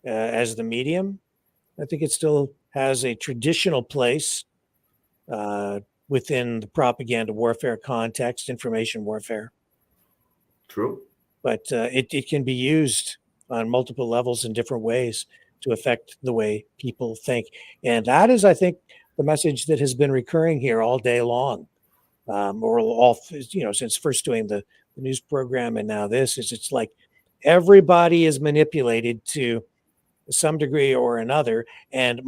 as the medium. I think it still has a traditional place within the propaganda warfare context, information warfare.
True.
But it can be used on multiple levels in different ways to affect the way people think. And that is, I think, the message that has been recurring here all day long, or all, since first doing the news program and now this, it's like everybody is manipulated to some degree or another, and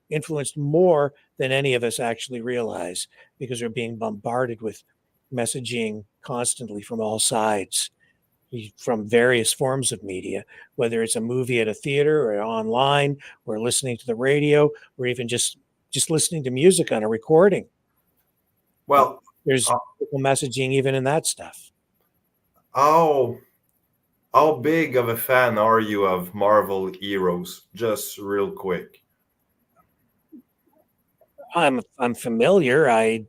influenced more than any of us actually realize, because we're being bombarded with messaging constantly from all sides, from various forms of media, whether it's a movie at a theater or online, or listening to the radio, or even just listening to music on a recording.
Well,
there's messaging even in that stuff.
How big of a fan are you of Marvel heroes? Just real quick.
I'm familiar. I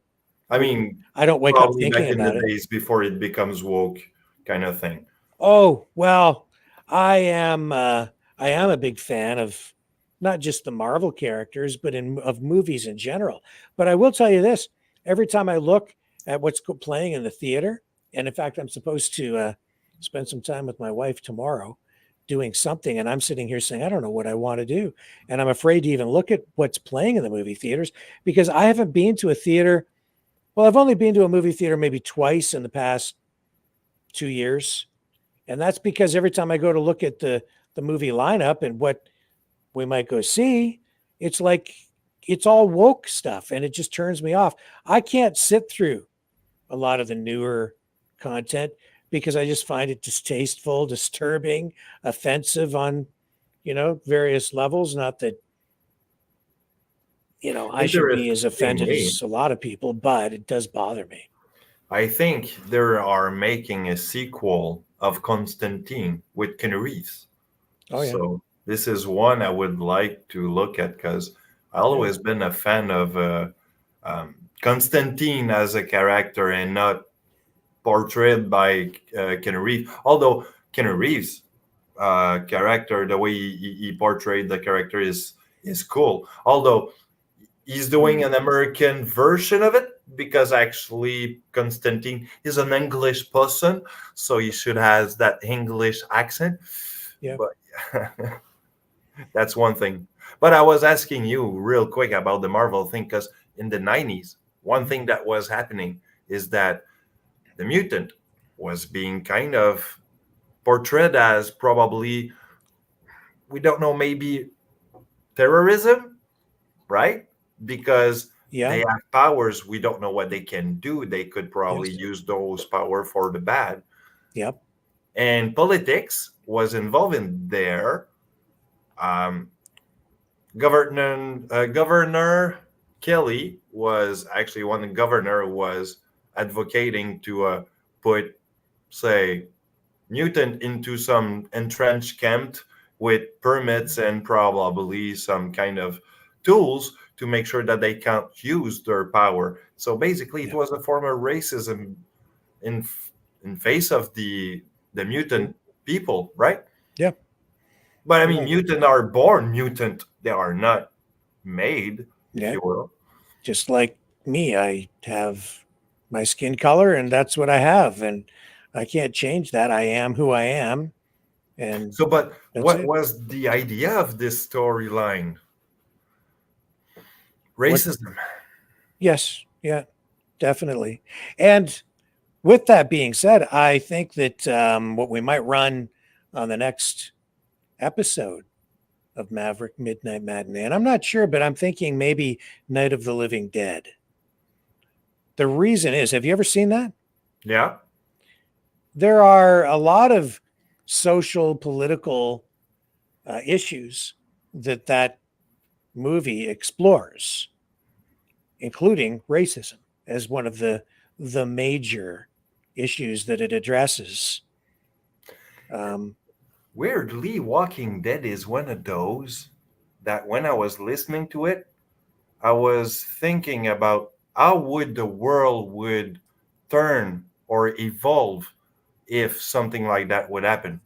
mean,
I don't wake up thinking
back in
about
the
it.
days before it becomes woke kind of thing.
Oh, well, I am a big fan of not just the Marvel characters, but of movies in general. But I will tell you this: every time I look at what's playing in the theater, and in fact, I'm supposed to spend some time with my wife tomorrow doing something, and I'm sitting here saying, I don't know what I want to do, and I'm afraid to even look at what's playing in the movie theaters, because I haven't been to a theater. Well, I've only been to a movie theater maybe twice in the past 2 years. And that's because every time I go to look at the movie lineup and what we might go see, it's like it's all woke stuff, and it just turns me off. I can't sit through a lot of the newer content because I just find it distasteful, disturbing, offensive on, various levels. Not that, I should be as offended as a lot of people, but it does bother me.
I think they are making a sequel of Constantine with Keanu Reeves.
Oh, yeah.
So this is one I would like to look at, because I've always been a fan of Constantine as a character and not portrayed by Keanu Reeves. Although Keanu Reeves' character, the way he portrayed the character is cool. Although he's doing an American version of it, because actually Constantine is an English person, so he should have that English accent.
Yeah.
But that's one thing. But I was asking you real quick about the Marvel thing, because in the 90s, one thing that was happening is that the mutant was being kind of portrayed as probably, we don't know, maybe terrorism, right? Because they have powers. We don't know what they can do. They could probably use those power for the bad.
Yep.
And politics was involved in there. Governor Kelly was actually one. The governor was advocating to put, say, mutant into some entrenched camp with permits and probably some kind of tools to make sure that they can't use their power. So basically, it was a form of racism in face of the mutant people, right?
Yeah.
But I mean, mutant are born mutant; they are not made, if you will.
Just like me, I have my skin color, and that's what I have, and I can't change that. I am who I am. And
so, but what was the idea of this storyline? Racism.
Yes, yeah, definitely. And with that being said, I think that what we might run on the next episode of Maverick Midnight Matinee, and I'm not sure, but I'm thinking maybe Night of the Living Dead. The reason is, have you ever seen that?
Yeah.
There are a lot of social, political issues that movie explores, including racism as one of the major issues that it addresses.
Weirdly, Walking Dead is one of those that when I was listening to it, I was thinking about how would the world would turn or evolve if something like that would happen.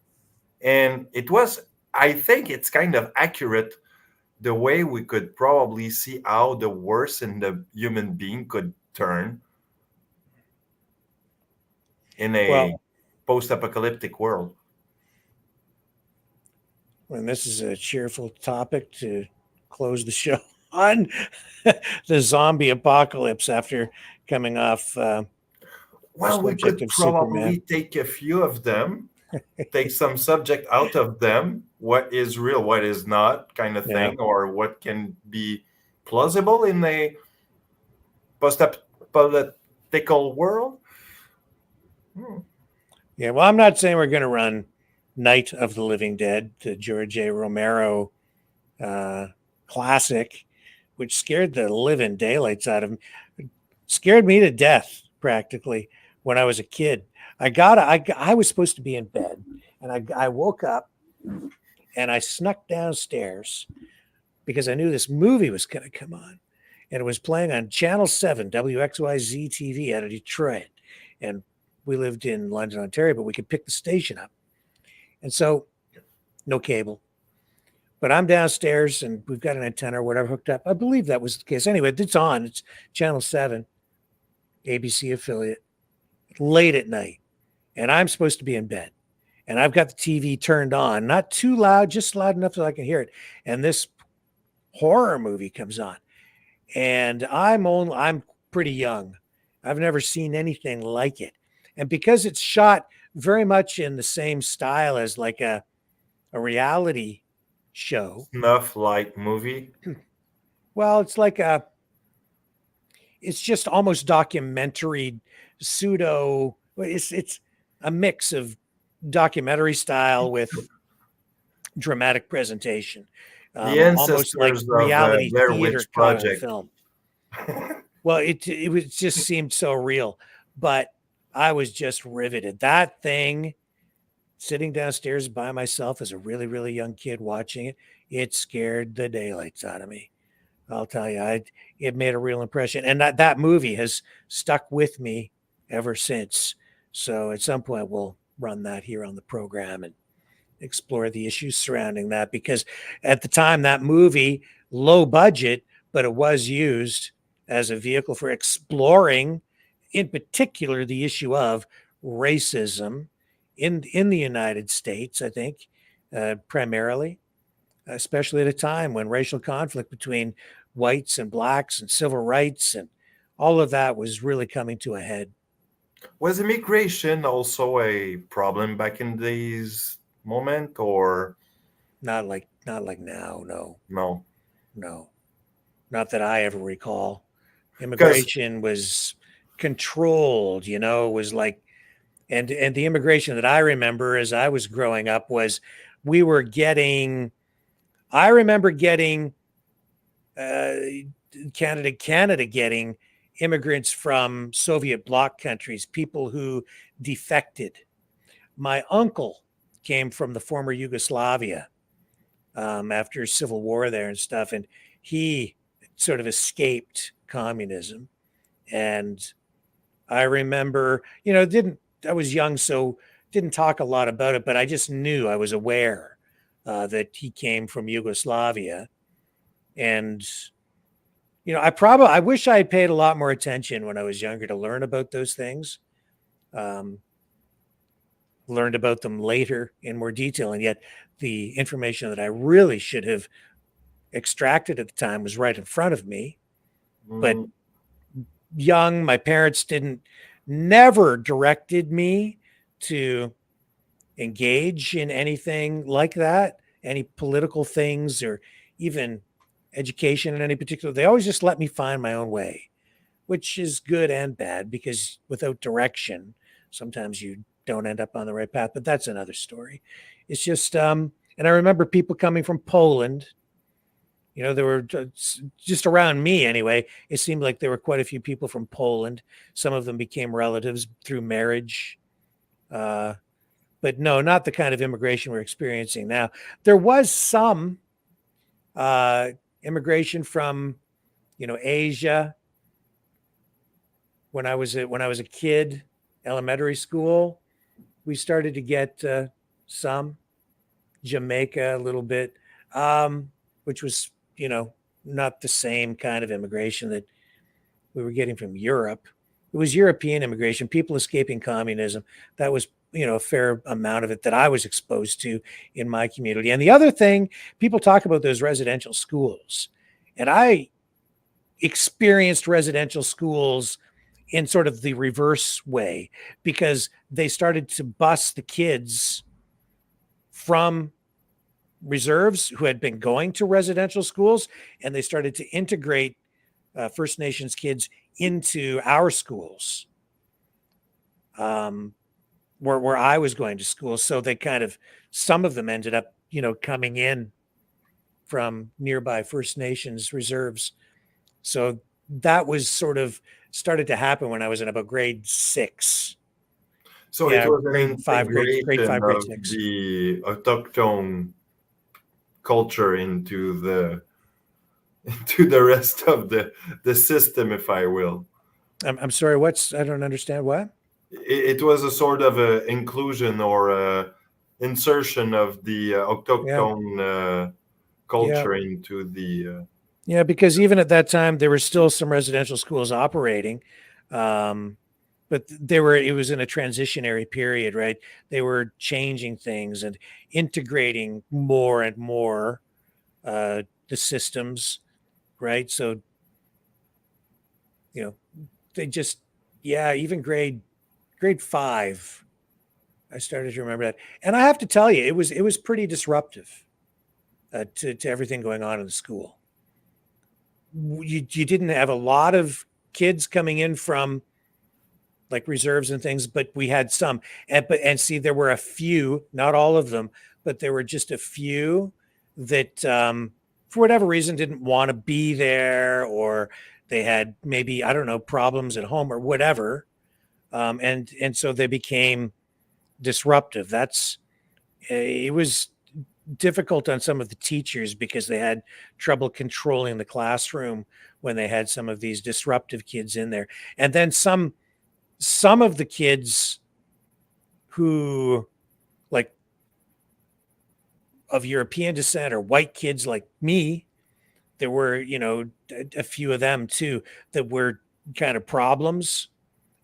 And it was, I think it's kind of accurate the way we could probably see how the worst in the human being could turn in a post-apocalyptic world.
And this is a cheerful topic to close the show on, the zombie apocalypse after coming off.
Well, we could probably take a few of them, take some subject out of them, what is real, what is not, kind of thing, or what can be plausible in a post-political world.
Yeah, well, I'm not saying we're going to run Night of the Living Dead, the George A. Romero classic, which scared the living daylights out of me. Scared me to death, practically, when I was a kid. I was supposed to be in bed, and I woke up, and I snuck downstairs because I knew this movie was going to come on, and it was playing on Channel 7, WXYZ TV out of Detroit, and we lived in London, Ontario, but we could pick the station up. And so, no cable. But I'm downstairs, and we've got an antenna or whatever hooked up. I believe that was the case. Anyway, it's on. It's Channel 7, ABC affiliate, late at night. And I'm supposed to be in bed. And I've got the TV turned on, not too loud, just loud enough so I can hear it. And this horror movie comes on. And I'm pretty young. I've never seen anything like it. And because it's shot very much in the same style as like a reality show.
Snuff-like movie?
Well, it's just almost documentary, pseudo. It's a mix of documentary style with dramatic presentation.
The ancestors
almost like reality
Blair
theater
Witch
kind of
Project.
film. Well, it just seemed so real, but I was just riveted. That thing, sitting downstairs by myself as a really, really young kid watching it, it scared the daylights out of me. I'll tell you, it made a real impression. And that movie has stuck with me ever since. So at some point, we'll run that here on the program and explore the issues surrounding that. Because at the time, that movie, low budget, but it was used as a vehicle for exploring, in particular, the issue of racism in the United States, I think, primarily, especially at a time when racial conflict between whites and blacks and civil rights and all of that was really coming to a head.
Was immigration also a problem back in these moment, or
not like now?
No,
not that I ever recall. Immigration was controlled, was like, and the immigration that I remember as I was growing up was I remember getting Canada getting immigrants from Soviet bloc countries, people who defected. My uncle came from the former Yugoslavia after civil war there and stuff, and he sort of escaped communism. And I remember, I was young, so didn't talk a lot about it, but I just knew, I was aware that he came from Yugoslavia. And, I wish I had paid a lot more attention when I was younger to learn about those things. Learned about them later in more detail. And yet the information that I really should have extracted at the time was right in front of me. But young, my parents didn't never directed me to engage in anything like that, any political things or even education in any particular. They always just let me find my own way, which is good and bad, because without direction, sometimes you don't end up on the right path. But that's another story. It's just, and I remember people coming from Poland. There were just around me anyway. It seemed like there were quite a few people from Poland. Some of them became relatives through marriage. But no, not the kind of immigration we're experiencing now. There was some immigration from, Asia when I was a kid, elementary school. We started to get some Jamaica a little bit, which was, not the same kind of immigration that we were getting from Europe. It was European immigration, people escaping communism. That was, a fair amount of it that I was exposed to in my community. And the other thing, people talk about those residential schools. And I experienced residential schools in sort of the reverse way, because they started to bus the kids from reserves who had been going to residential schools, and they started to integrate First Nations kids into our schools. Where I was going to school. So they some of them ended up, coming in from nearby First Nations reserves. So that was sort of started to happen when I was in about grade 6.
So it was
grade 5, grade 5, grade
of
6.
the autochtone culture into the rest of the system, if I will.
I'm sorry, I don't understand what?
It was a sort of a inclusion or a insertion of the autochtone culture into the.
Yeah, because even at that time, there were still some residential schools operating, but it was in a transitionary period, right? They were changing things and integrating more and more the systems, right? So, they just, even grade 5, I started to remember that. And I have to tell you, it was pretty disruptive to everything going on in the school. You didn't have a lot of kids coming in from like reserves and things, but we had some. And see, there were a few, not all of them, but there were just a few that for whatever reason didn't want to be there, or they had maybe, I don't know, problems at home or whatever. And so they became disruptive. It was difficult on some of the teachers because they had trouble controlling the classroom when they had some of these disruptive kids in there. And then some of the kids who, like, of European descent or white kids like me, there were, a few of them too that were kind of problems,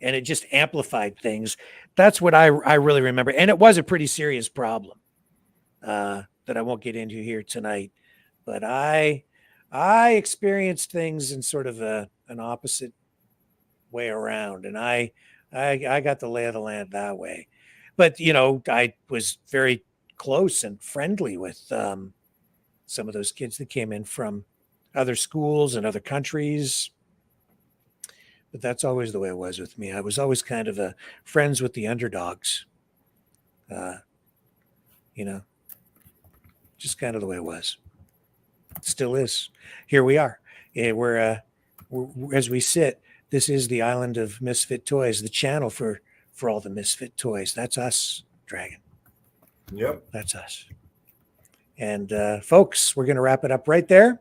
and it just amplified things. That's what I really remember. And it was a pretty serious problem that I won't get into here tonight. But I experienced things in sort of an opposite way around. And I got the lay of the land that way. But, I was very close and friendly with some of those kids that came in from other schools and other countries. But that's always the way it was with me. I was always kind of friends with the underdogs. Just kind of the way it was. It still is. Here we are. We're as we sit, this is the island of misfit toys, the channel for all the misfit toys. That's us, Dragon.
Yep.
That's us. And folks, we're going to wrap it up right there.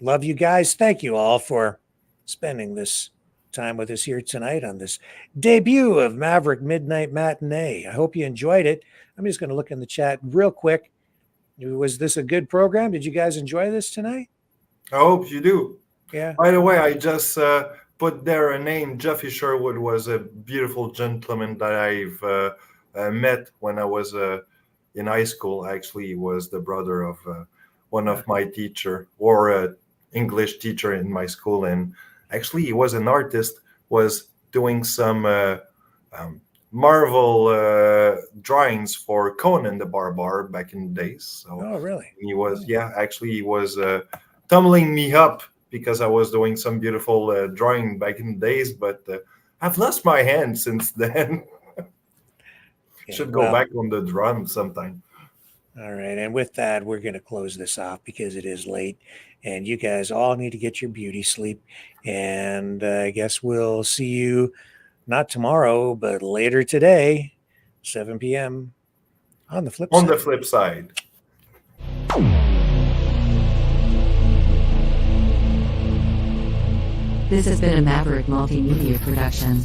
Love you guys. Thank you all for spending this time with us here tonight on this debut of Maverick MidKnight Matinee. I hope you enjoyed it. I'm just going to look in the chat real quick. Was this a good program? Did you guys enjoy this tonight?
I hope you do.
Yeah.
By the way, I just put there a name. Jeffy Sherwood was a beautiful gentleman that I've met when I was in high school. Actually, he was the brother of one of my teacher, or English teacher in my school, and actually he was an artist, was doing some Marvel drawings for Conan the Barbar back in the days. So
Oh, really?
he was, actually he was tumbling me up because I was doing some beautiful drawing back in the days, but I've lost my hand since then. Should go back on the drum sometime.
All right. And with that, we're going to close this off because it is late and you guys all need to get your beauty sleep. And I guess we'll see you not tomorrow, but later today, 7 p.m. on the flip side.
On the flip side.
This has been a Maverick Multimedia production.